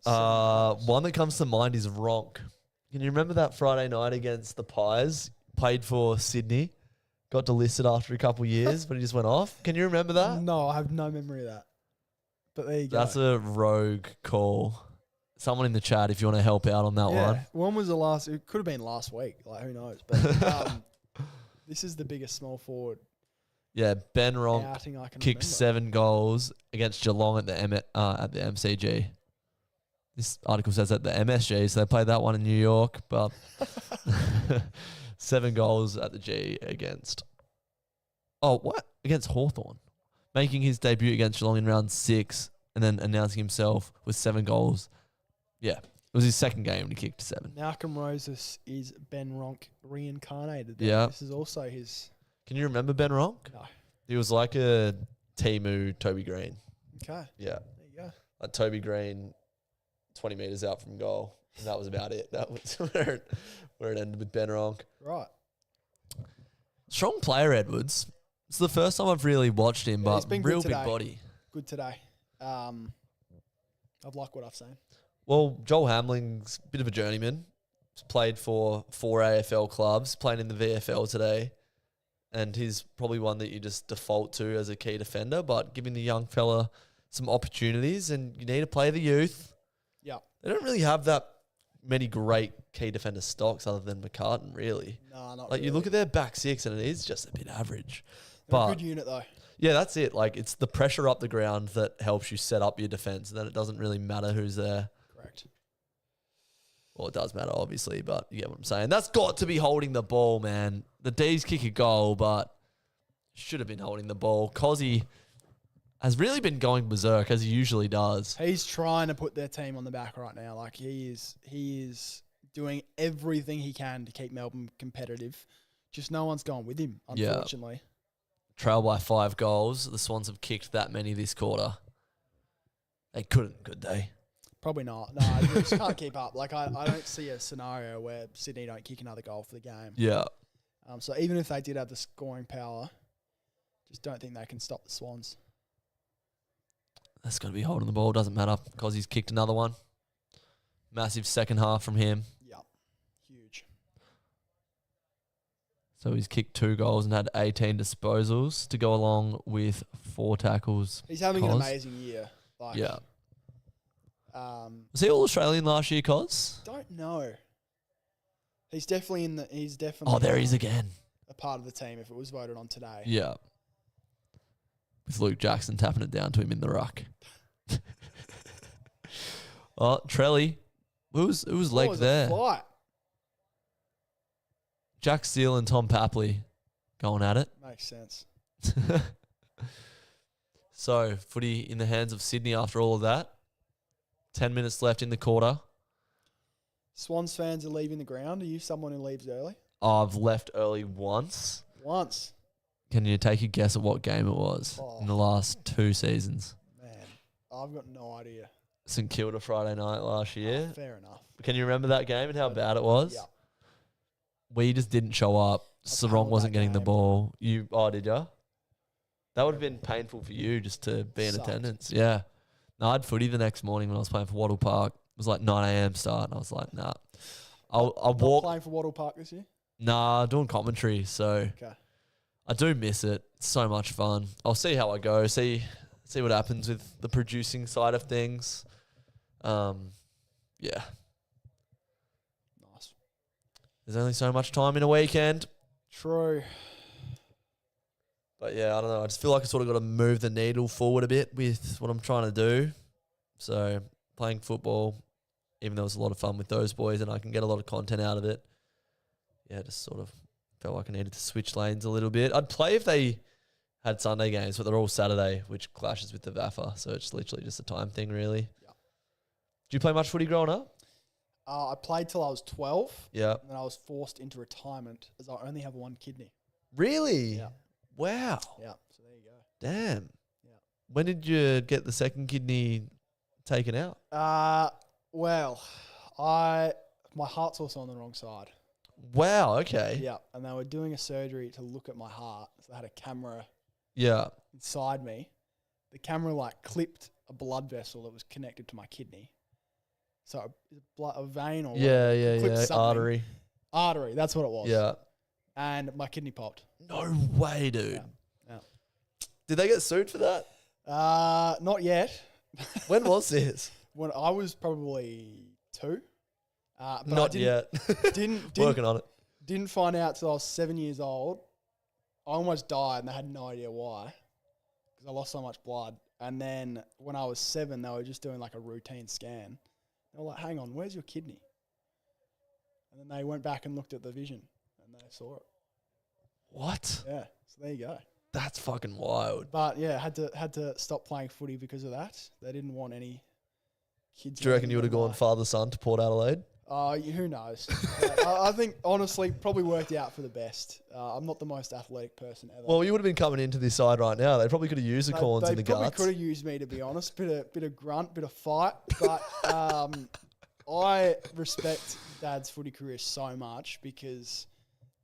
One that comes to mind is Ronk. Can you remember that Friday night against the Pies? Played for Sydney. Got delisted after a couple of years, but he just went off. Can you remember that? No, I have no memory of that. But there you go. That's a rogue call. Someone in the chat, if you want to help out on that one. When was the last? It could have been last week. Like, who knows? But this is the biggest small forward. Yeah, Ben Ronk outing I can kicked remember. 7 goals against Geelong at the MCG. This article says at the MSG, so they played that one in New York, but 7 goals at the G against Hawthorn, making his debut against Geelong in round 6 and then announcing himself with 7 goals. Yeah, it was his second game and he kicked 7. Malcolm Roses is Ben Ronk reincarnated. Yeah. This is also his... Can you remember Ben Ronk? No. He was like a Timu Toby Green. Okay. Yeah. There you go. Like Toby Green, 20 metres out from goal. And that was about it. That was where it ended with Ben Ronk. Right. Strong player, Edwards. It's the first time I've really watched him, he's but been real good big today. body. Good today. I've liked what I've seen. Well, Joel Hamling's a bit of a journeyman. He's played for 4 AFL clubs, playing in the VFL today. And he's probably one that you just default to as a key defender, but giving the young fella some opportunities, and you need to play the youth. Yeah. They don't really have that many great key defender stocks other than McCartan, really. No, not Like, really. you look at their back 6 and it is just a bit average. They're But a good unit, though. yeah, that's it. Like, it's the pressure up the ground that helps you set up your defense, and then it doesn't really matter who's there. Correct. Well, it does matter, obviously, but you get what I'm saying. That's got to be holding the ball, man. The D's kick a goal, but should have been holding the ball. Cozzy has really been going berserk, as he usually does. He's trying to put their team on the back right now. Like, he is doing everything he can to keep Melbourne competitive. Just no one's going with him, unfortunately. Trail by 5 goals. The Swans have kicked that many this quarter. They couldn't, could they? Probably not. No, they just can't keep up. Like, I don't see a scenario where Sydney don't kick another goal for the game. Yeah. So even if they did have the scoring power, just don't think they can stop the Swans. That's got to be holding the ball. Doesn't matter because he's kicked another one. Massive second half from him. Yep. Huge. So he's kicked 2 goals and had 18 disposals to go along with 4 tackles. He's having an Cos. amazing year. Like, Yeah. Was he All-Australian last year, Cos? Don't know. He's definitely He's definitely. Oh, there he is again. A part of the team if it was voted on today. Yeah. With Luke Jackson tapping it down to him in the ruck. Oh, Trelly. Who was leg was there? A flight. Jack Steele and Tom Papley going at it. Makes sense. So, footy in the hands of Sydney after all of that. 10 minutes left in the quarter. Swans fans are leaving the ground. Are you someone who leaves early? I've left early once. Once. Can you take a guess at what game it was in the last 2 seasons? Man. I've got no idea. St Kilda Friday night last year. Fair enough. Can you remember that game and how bad it was? Yeah. We just didn't show up. Sarong wasn't that getting the game. ball. Did ya? That would have been painful for you just to be in Sucked. attendance. Yeah. No, I had footy the next morning when I was playing for Wattle Park. It was like 9 a.m. start, and I was like, nah. I'll Not walk. playing for Wattle Park this year? Nah, doing commentary. So Okay. I do miss it. It's so much fun. I'll see how I go. See what happens with the producing side of things. Yeah. Nice. There's only so much time in a weekend. True. But yeah, I don't know. I just feel like I sort of got to move the needle forward a bit with what I'm trying to do. So playing football, even though it's a lot of fun with those boys and I can get a lot of content out of it, yeah, just sort of felt like I needed to switch lanes a little bit. I'd play if they had Sunday games, but they're all Saturday, which clashes with the VAFA. So it's literally just a time thing, really. Yeah. Did you play much footy growing up? I played till I was 12. Yeah. And then I was forced into retirement as I only have one kidney. Really? Yeah. Wow. Yeah. So there you go. Damn. Yeah. When did you get the second kidney taken out? Well, my heart's also on the wrong side. Wow. Okay. Yeah. And they were doing a surgery to look at my heart. So they had a camera Yeah. inside me. The camera like clipped a blood vessel that was connected to my kidney. So a vein or Yeah. whatever, Yeah. clipped Yeah. something. Artery. Artery, that's what it was. Yeah. And my kidney popped. No way, dude. Yeah. Yeah. Did they get sued for that? Not yet. When was this? When I was probably 2. But Not I yet. Didn't Working on it. Didn't find out till I was 7 years old. I almost died and they had no idea why because I lost so much blood. And then when I was 7, they were just doing like a routine scan. They were like, hang on, where's your kidney? And then they went back and looked at the vision and they saw it. What? Yeah, so there you go. That's fucking wild. But yeah, had to stop playing footy because of that. They didn't want any kids. Do you reckon you would have gone father-son to Port Adelaide? Who knows? I think, honestly, probably worked out for the best. I'm not the most athletic person ever. Well, you would have been coming into this side right now. They probably could have used the corns in the They probably guts. could have used me, to be honest. Bit of grunt, bit of fight. But I respect Dad's footy career so much because,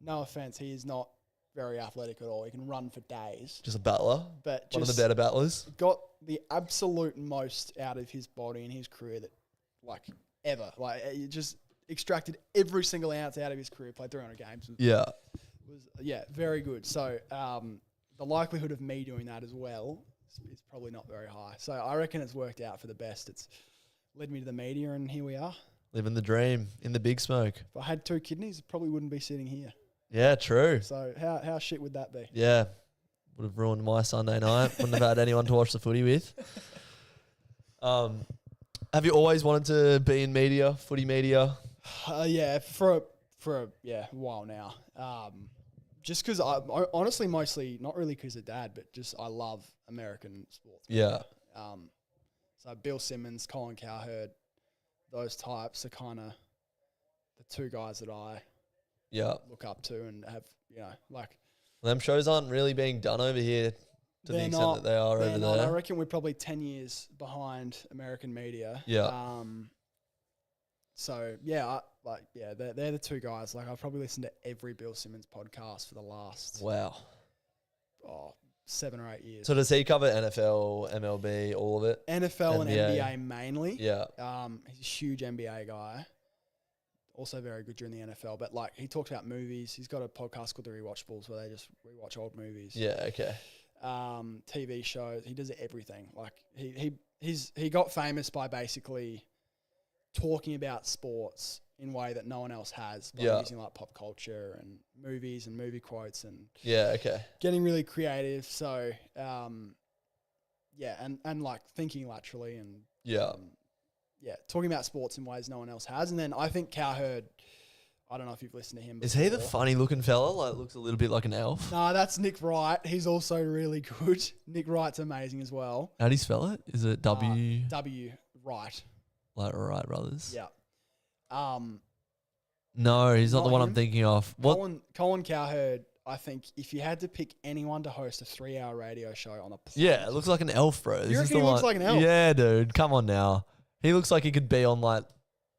no offense, he is not very athletic at all. He can run for days. Just a battler. But One of the better battlers. got the absolute most out of his body in his career that, like, ever. Like, he just extracted every single ounce out of his career. Played 300 games. Yeah. Was very good. So the likelihood of me doing that as well is probably not very high. So I reckon it's worked out for the best. It's led me to the media, and here we are. Living the dream in the big smoke. If I had 2 kidneys, I probably wouldn't be sitting here. Yeah, true. So how shit would that be? Yeah. Would have ruined my Sunday night. Wouldn't have had anyone to watch the footy with. Have you always wanted to be in media, footy media? Yeah, for a while now. Just because I honestly, mostly, not really because of Dad, but just I love American sports. Yeah. So Bill Simmons, Colin Cowherd, those types are kind of the 2 guys that I look up to and have, like. Them shows aren't really being done over here to the extent that they are over there. I reckon we're probably 10 years behind American media. Yeah. So yeah, they're the 2 guys. Like, I've probably listened to every Bill Simmons podcast for the last 7 or 8 years. So does he cover NFL, MLB, all of it? NFL and NBA mainly. Yeah. He's a huge NBA guy. Also very good during the NFL. But like, he talks about movies. He's got a podcast called The Rewatchables where they just rewatch old movies. Yeah. Okay. TV shows. He does everything. Like, he got famous by basically talking about sports in a way that no one else has, by using like pop culture and movies and movie quotes and getting really creative. So and like thinking laterally and talking about sports in ways no one else has. And then I think Cowherd, I don't know if you've listened to him before. Is he the funny looking fella? Like, looks a little bit like an elf. Nah, that's Nick Wright. He's also really good. Nick Wright's amazing as well. How do you spell it? Is it W? W Wright. Like Wright brothers? Yeah. No, he's not the one I'm him. thinking of. What? Colin Cowherd I think if you had to pick anyone to host a 3-hour radio show on a planet, Yeah, it looks like an elf, bro. You reckon he looks like an elf? Yeah, dude. Come on now. He looks like he could be on like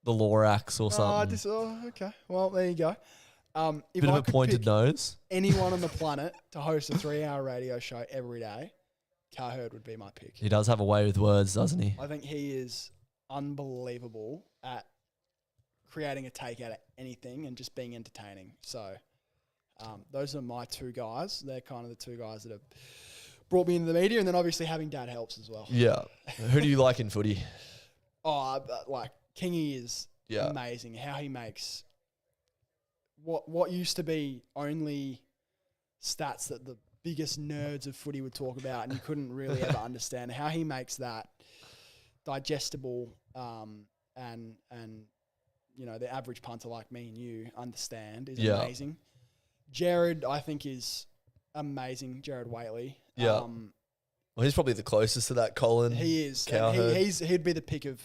the Lorax or something. Okay. Well, there you go. If Bit I of a could pointed pick nose. anyone on the planet to host a 3-hour radio show every day, Car Herd would be my pick. He does have a way with words, doesn't he? I think he is unbelievable at creating a take out of anything and just being entertaining. So those are my two guys. They're kind of the two guys that have brought me into the media, and then obviously having Dad helps as well. Yeah. Who do you like in footy? Like Kingy is amazing. How he makes what used to be only stats that the biggest nerds of footy would talk about, and you couldn't really ever understand. How he makes that digestible, and you know, the average punter like me and you understand is amazing. Jared, I think, is amazing. Jared Waitley. Yeah. Well, he's probably the closest to that Colin. He is. He'd be the pick of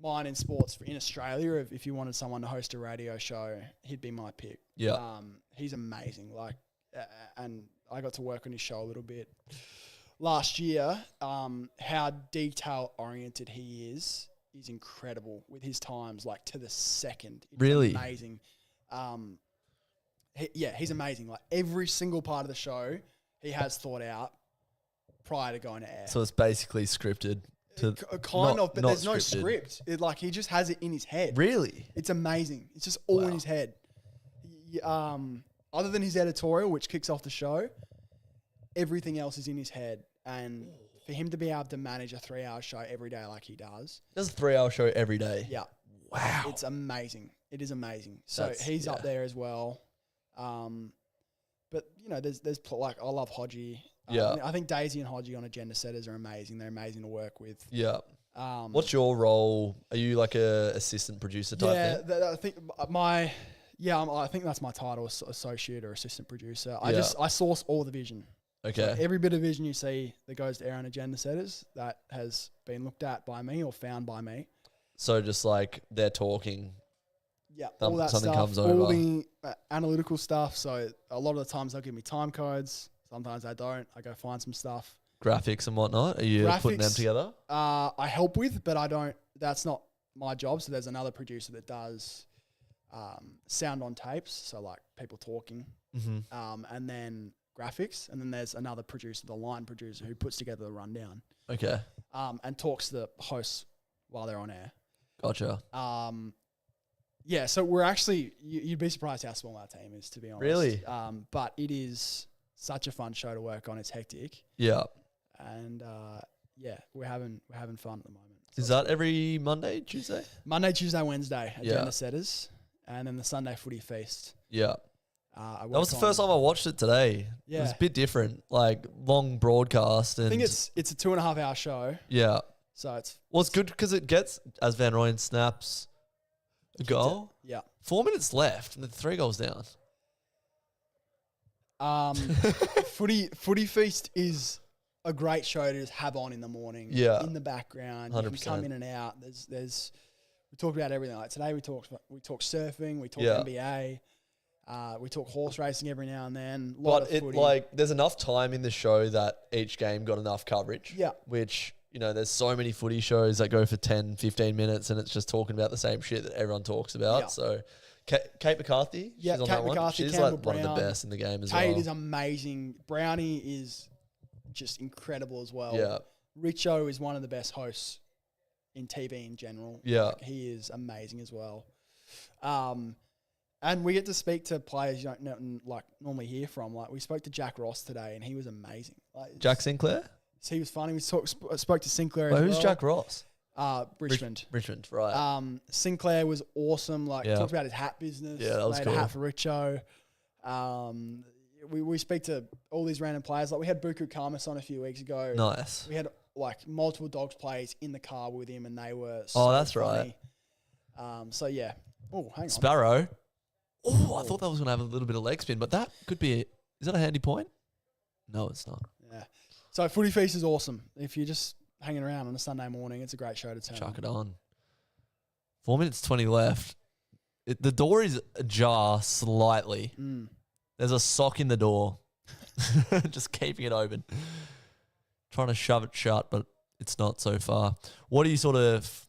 mine in sports in Australia. If you wanted someone to host a radio show, he'd be my pick. Yeah. He's amazing. Like, and I got to work on his show a little bit last year. How detail oriented he is incredible with his times, like to the second. It's really amazing. He's amazing. Like every single part of the show, he has thought out prior to going to air. So it's basically scripted. But there's no script. He just has it in his head. Really? It's amazing. It's just all in his head. Other than his editorial, which kicks off the show, everything else is in his head. And for him to be able to manage a 3-hour show every day like he does. Does a 3-hour show every day? Yeah. Wow. It's amazing. It is amazing. So he's up there as well. But, you know, there's I love Hodgie. I think Daisy and Hodgie on Agenda Setters are amazing. They're amazing to work with. Yeah. What's your role? Are you like a assistant producer type thing? I think I think that's my title, associate or assistant producer. I source all the vision. Okay. So every bit of vision you see that goes to air on Agenda Setters, that has been looked at by me or found by me. So just like they're talking. Yeah, all that something stuff, comes over. all the analytical stuff. So a lot of the times they'll give me time codes. Sometimes I don't. I go find some stuff. Graphics and whatnot. Are you putting them together? I help with, but I don't. That's not my job. So there's another producer that does sound on tapes. So like people talking, and then graphics, and then there's another producer, the line producer, who puts together the rundown. Okay. And talks to the hosts while they're on air. Gotcha. Yeah, so we're actually, you'd be surprised how small our team is, to be honest. Really? But it is such a fun show to work on. It's hectic. Yeah. And we're having fun at the moment. So is that every Monday, Tuesday? Monday, Tuesday, Wednesday, Agenda Setters, and then the Sunday Footy Feast. Yeah. That was the first time I watched it today. Yeah. It was a bit different, like long broadcast. And I think it's a 2.5-hour show. Yeah. So it's... Well, it's good because it gets, as Van Rooyen snaps a goal. Yeah. 4 minutes left and 3 goals down. Footy Feast is a great show to just have on in the morning. Yeah. In the background. 100%. You can come in and out. There's we talk about everything. Like today we talk surfing, we talk NBA, we talk horse racing every now and then. But there's enough time in the show that each game got enough coverage. Yeah. Which, you know, there's so many footy shows that go for 10, 15 minutes and it's just talking about the same shit that everyone talks about. Yeah. So Kate McCarthy, she's on that one. She's Campbell like one of the Brown. best in the game as well. Kate is amazing. Brownie is just incredible as well. Yeah. Richo is one of the best hosts in TV in general. Yeah. Like, he is amazing as well. And we get to speak to players you don't normally hear from. Like we spoke to Jack Ross today and he was amazing. Like, Jack Sinclair? He was funny. We spoke to Sinclair as well. well. Who's Jack Ross? Richmond. Richmond, right. Sinclair was awesome. Talked about his hat business. Yeah, that was made cool. a hat for Richo. We speak to all these random players. Like we had Buku Kamas on a few weeks ago. Nice. We had multiple Dogs players in the car with him and they were that's funny. Right. So yeah. Oh, hang on. Sparrow. Oh, I thought that was going to have a little bit of leg spin, but that could be... Is that a handy point? No, it's not. Yeah. So Footy Feast is awesome. If you're just hanging around on a Sunday morning, it's a great show to turn Chuck it on. 4 minutes 20 left. The door is ajar slightly. There's a sock in the door. Just keeping it open. Trying to shove it shut, but it's not so far. What are you sort of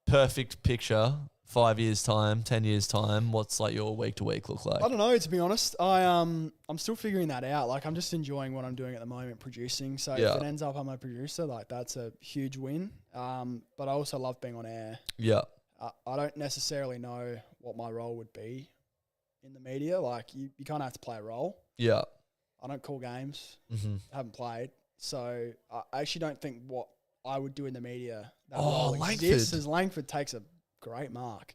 perfect picture, 5 years' time, 10 years' time? What's like your week to week look like? I don't know, to be honest. I'm still figuring that out. Like, I'm just enjoying what I'm doing at the moment, producing. So if it ends up I'm a producer, like, that's a huge win. But I also love being on air. Yeah. I don't necessarily know what my role would be in the media. Like, you kind of have to play a role. Yeah. I don't call games. Mm-hmm. Haven't played. So I actually don't think what I would do in the media that Oh, role Langford. exists, as Langford takes a great mark.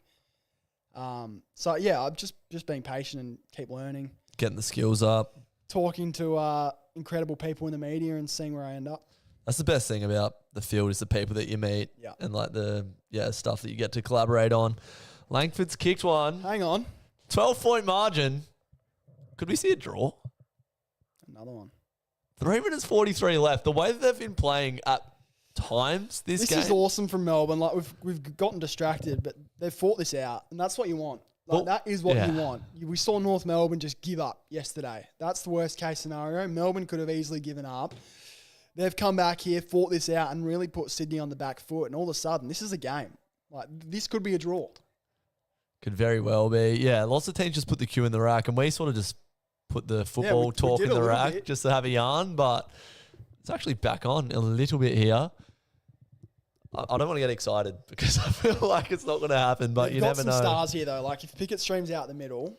So yeah, I'm just being patient and keep learning, Getting the skills up. talking to incredible people in the media and seeing where I end up. That's the best thing about the field is the people that you meet and like the stuff that you get to collaborate on. Langford's kicked one. Hang on. 12-point margin. Could we see a draw? Another one. 3 minutes 43 left. The way that they've been playing at times this game. This is awesome from Melbourne. Like, we've gotten distracted, but they've fought this out, and that's what you want. Like, that is what you want. We saw North Melbourne just give up yesterday. That's the worst case scenario. Melbourne could have easily given up. They've come back here, fought this out, and really put Sydney on the back foot. And all of a sudden, this is a game. Like, this could be a draw. Could very well be. Yeah, lots of teams just put the cue in the rack, and we sort of just put the football talk we in did the a little rack bit. just to have a yarn, but it's actually back on a little bit here. I don't want to get excited because I feel like it's not going to happen, but They've you got never some know. stars here, though. Like, if Pickett streams out the middle,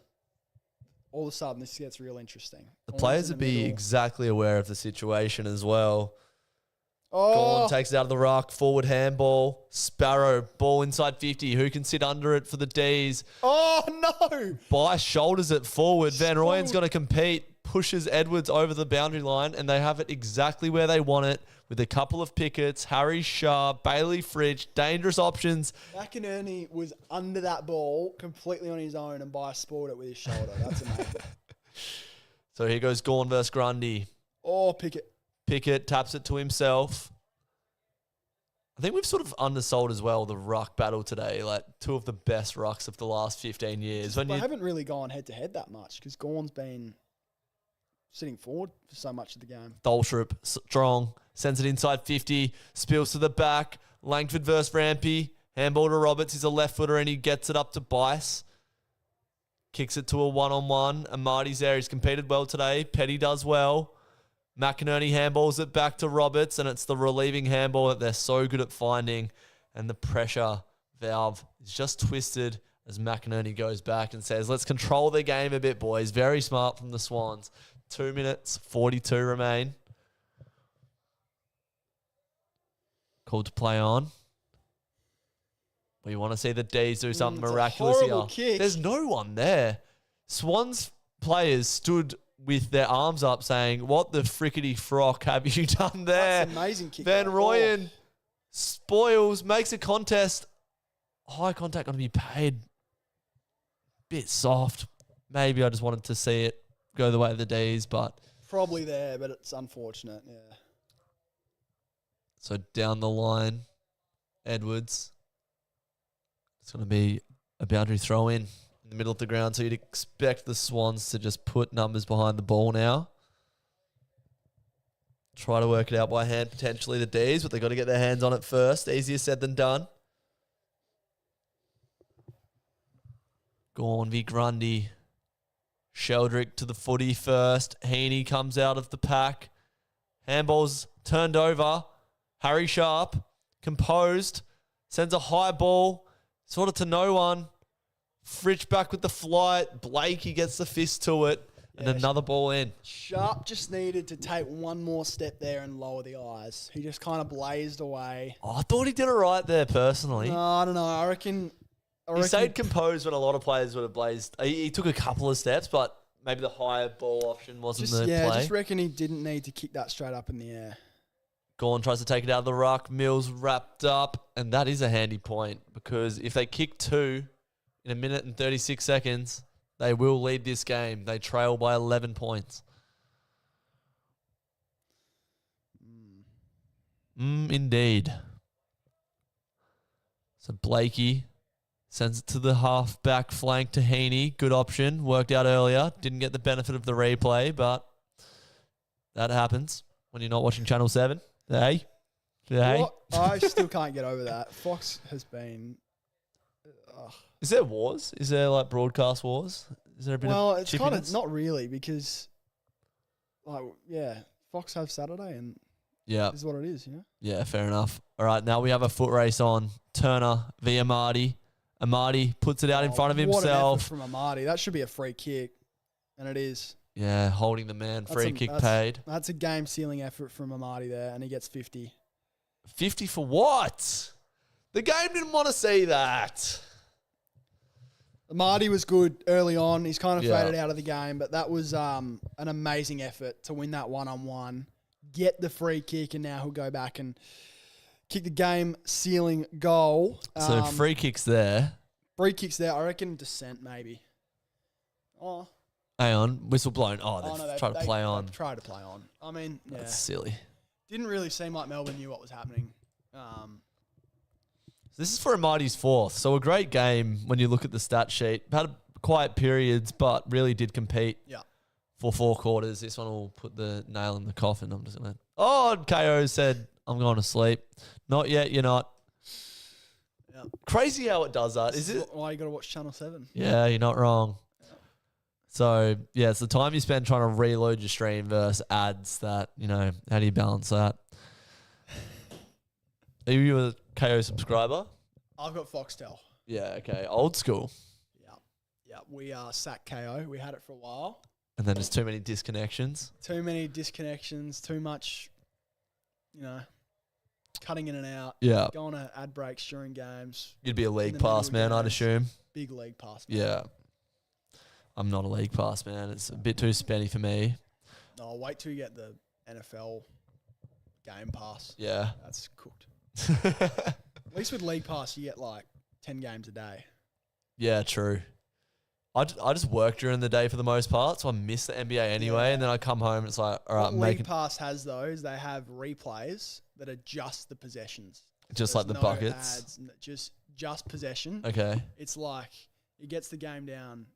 all of a sudden, this gets real interesting. The Almost players in would the be middle. exactly aware of the situation as well. Oh, Gorn takes it out of the ruck, forward handball. Sparrow, ball inside 50. Who can sit under it for the Ds? oh no! Bice shoulders it forward. Van Rooyen's going to compete, pushes Edwards over the boundary line, and they have it exactly where they want it with a couple of Pickets, Harry Sharp, Bailey Fridge, dangerous options. McInerney was under that ball completely on his own, and Bice spoiled it with his shoulder. That's amazing. So here goes Gorn versus Grundy. Oh, Pickett. Pickett taps it to himself. I think we've sort of undersold as well the ruck battle today. Like, two of the best rucks of the last 15 years. I haven't really gone head-to-head that much because Gorn's been sitting forward for so much of the game. Tholstrup, strong, sends it inside 50, spills to the back. Langford versus Rampy. Handball to Roberts. He's a left footer and he gets it up to Bice. Kicks it to a one-on-one. Amati's there. He's competed well today. Petty does well. McInerney handballs it back to Roberts, and it's the relieving handball that they're so good at finding. And the pressure valve is just twisted as McInerney goes back and says, let's control the game a bit, boys. Very smart from the Swans. 2 minutes, 42 remain. Called to play on. We want to see the Ds do something it's a miraculous here. horrible kick. There's no one there. Swans players stood with their arms up saying, what the frickety frock have you done there? That's an amazing kick. Van Oh. Rooyen spoils, makes a contest. High contact going to be paid. Bit soft. Maybe I just wanted to see it go the way of the Ds, but... Probably there, but it's unfortunate, yeah. So down the line, Edwards. It's going to be a boundary throw in the middle of the ground. So you'd expect the Swans to just put numbers behind the ball now. Try to work it out by hand, potentially the Ds, but they've got to get their hands on it first. Easier said than done. Gorn v Grundy. Sheldrick to the footy first. Heaney comes out of the pack. Handball's turned over. Harry Sharp, composed, sends a high ball, sort of to no one. Fritsch back with the flight. Blakey gets the fist to it, and another ball in. Sharp just needed to take one more step there and lower the eyes. He just kind of blazed away. Oh, I thought he did it right there, personally. No, I don't know. I reckon He stayed composed when a lot of players would have blazed. He took a couple of steps, but maybe the higher ball option wasn't the play. I just reckon he didn't need to kick that straight up in the air. Gorn tries to take it out of the ruck. Mills wrapped up, and that is a handy point because if they kick two in a minute and 36 seconds, they will lead this game. They trail by 11 points. Indeed. So Blakey Sends it to the half-back flank to Heaney. Good option. Worked out earlier. Didn't get the benefit of the replay, but that happens when you're not watching Channel 7. Hey? What? I still can't get over that. Fox has been... Is there wars? Is there like broadcast wars? Is there a bit of it's kind of not really because, Fox have Saturday and this is what it is, Yeah, fair enough. All right, now we have a foot race on. Turner v. Amadi. Amadi puts it out in front of himself. What an effort from Amadi. That should be a free kick, and it is. Yeah, holding the man. Free kick paid. That's a game-sealing effort from Amadi there, and he gets 50. 50 for what? The game didn't want to see that. Amadi was good early on. He's kind of faded out of the game, but that was an amazing effort to win that one-on-one, get the free kick, and now he'll go back and kick the game-sealing goal. So free kicks there. Free kicks there. I reckon descent maybe. Oh. Hang on. Whistle blown. They've tried to play on. Tried to play on. I mean, That's silly. Didn't really seem like Melbourne knew what was happening. This is for Amadi's fourth. So a great game when you look at the stat sheet. Had quiet periods, but really did compete for 4 quarters. This one will put the nail in the coffin. I'm just going to... Oh, KO said, I'm going to sleep. Not yet, you're not. Yep. Crazy how it does that. Is it? Why you got to watch Channel 7. Yeah, you're not wrong. Yep. So, yeah, it's the time you spend trying to reload your stream versus ads that, how do you balance that? Are you a KO subscriber? I've got Foxtel. Yeah, okay. Old school. Yeah. We sacked KO. We had it for a while. And then there's too many disconnections. Too much, cutting in and out. Yeah. Going to ad breaks during games. You'd be a league pass man, I'd assume. Big league pass man. Yeah. I'm not a league pass man. It's a bit too spenny for me. No, wait till you get the NFL game pass. Yeah. That's cooked. At least with league pass, you get like 10 games a day. Yeah, true. I just work during the day for the most part, so I miss the NBA anyway, and then I come home and it's like, all right, League Pass has those. They have replays that are just the possessions. Just like the buckets? Ads, just possession. Okay. It's like, it gets the game down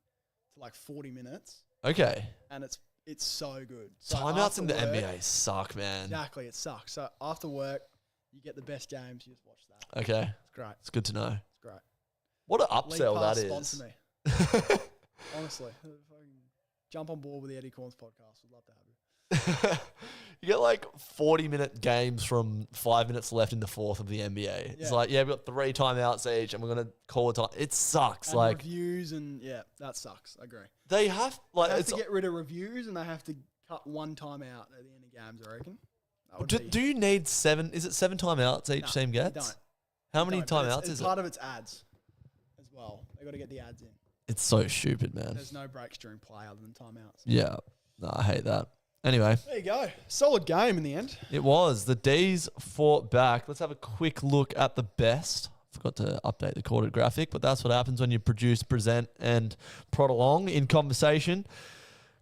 to like 40 minutes. Okay. And it's so good. So timeouts in the NBA suck, man. Exactly, it sucks. So after work, you get the best games, you just watch that. Okay. It's great. It's good to know. It's great. What an upsell League Pass that is. Sponsor me. Honestly, jump on board with the Eddie Corns podcast. We'd love to have you. You get like 40-minute games from 5 minutes left in the fourth of the NBA. It's like, we've got 3 timeouts each, and we're gonna call it time. It sucks. And like reviews and that sucks. I agree. They have to get rid of reviews, and they have to cut 1 timeout at the end of games. I reckon. Do you need 7? Is it 7 timeouts each team gets? Don't. How many timeouts is it? Part of it's ads as well. They got to get the ads in. It's so stupid, man. There's no breaks during play other than timeouts. Yeah. No, I hate that. Anyway. There you go. Solid game in the end. It was. The D's fought back. Let's have a quick look at the best. Forgot to update the quarter graphic, but that's what happens when you produce, present, and prod along in conversation.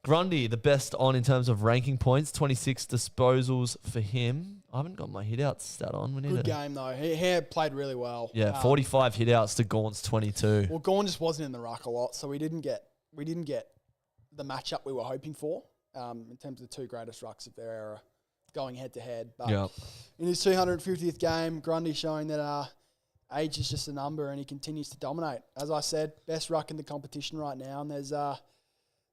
Grundy, the best on in terms of ranking points, 26 disposals for him. I haven't got my hit-out stat on. We need Good game, though. He played really well. Yeah, 45 hit-outs to Gawn's 22. Well, Gawn just wasn't in the ruck a lot, so we didn't get the matchup we were hoping for in terms of the 2 greatest rucks of their era going head-to-head. But in his 250th game, Grundy showing that age is just a number, and he continues to dominate. As I said, best ruck in the competition right now, and there's...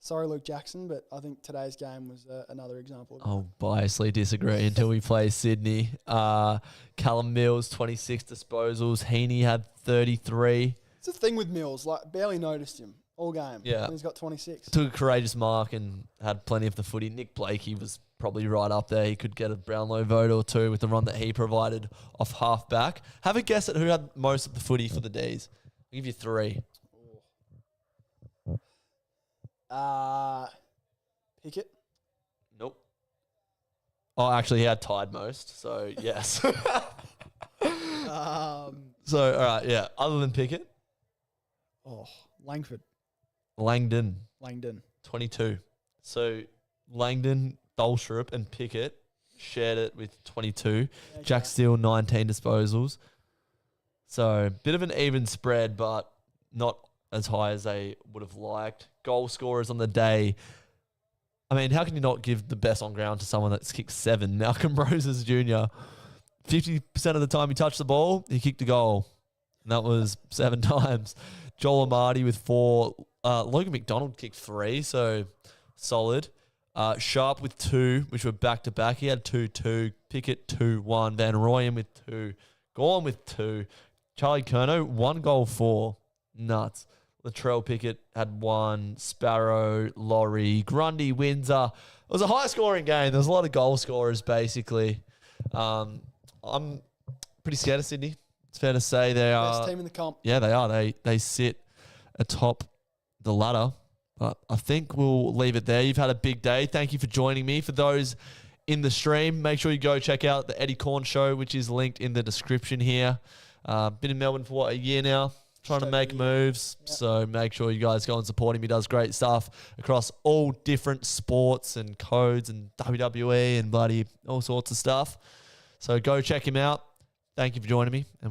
Sorry, Luke Jackson, but I think today's game was another example. I'll biasly disagree until we play Sydney. Callum Mills, 26 disposals. Heaney had 33. It's the thing with Mills. Like, barely noticed him all game. Yeah. And he's got 26. Took a courageous mark and had plenty of the footy. Nick Blakey was probably right up there. He could get a Brownlow vote or 2 with the run that he provided off half-back. Have a guess at who had most of the footy for the Ds. I'll give you 3. Pickett? Nope. Oh, actually, he had tied most, so yes. So, all right, yeah. Other than Pickett? Langford. Langdon. 22. So, Langdon, Dolsherup, and Pickett shared it with 22. Okay. Jack Steele, 19 disposals. So, bit of an even spread, but not as high as they would have liked. Goal scorers on the day. I mean, how can you not give the best on ground to someone that's kicked 7? Malcolm Roses Jr. 50% of the time he touched the ball, he kicked a goal. And that was 7 times. Joel Amati with 4. Logan McDonald kicked 3, so solid. Sharp with 2, which were back-to-back. He had 2-2. Pickett 2-1. Van Rooyen with 2. Gorn with 2. Charlie Curnow, 1 goal, 4. Nuts. Latrell Pickett had 1. Sparrow, Laurie, Grundy, Windsor. It was a high-scoring game. There was a lot of goal scorers, basically. I'm pretty scared of Sydney. It's fair to say they are. Best team in the comp. Yeah, they are. They sit atop the ladder. But I think we'll leave it there. You've had a big day. Thank you for joining me. For those in the stream, make sure you go check out the Eddie Corn Show, which is linked in the description here. Been in Melbourne for, a year now, trying to make moves. Yep. So make sure you guys go and support him. He does great stuff across all different sports and codes and WWE and bloody all sorts of stuff. So go check him out. Thank you for joining me, and we'll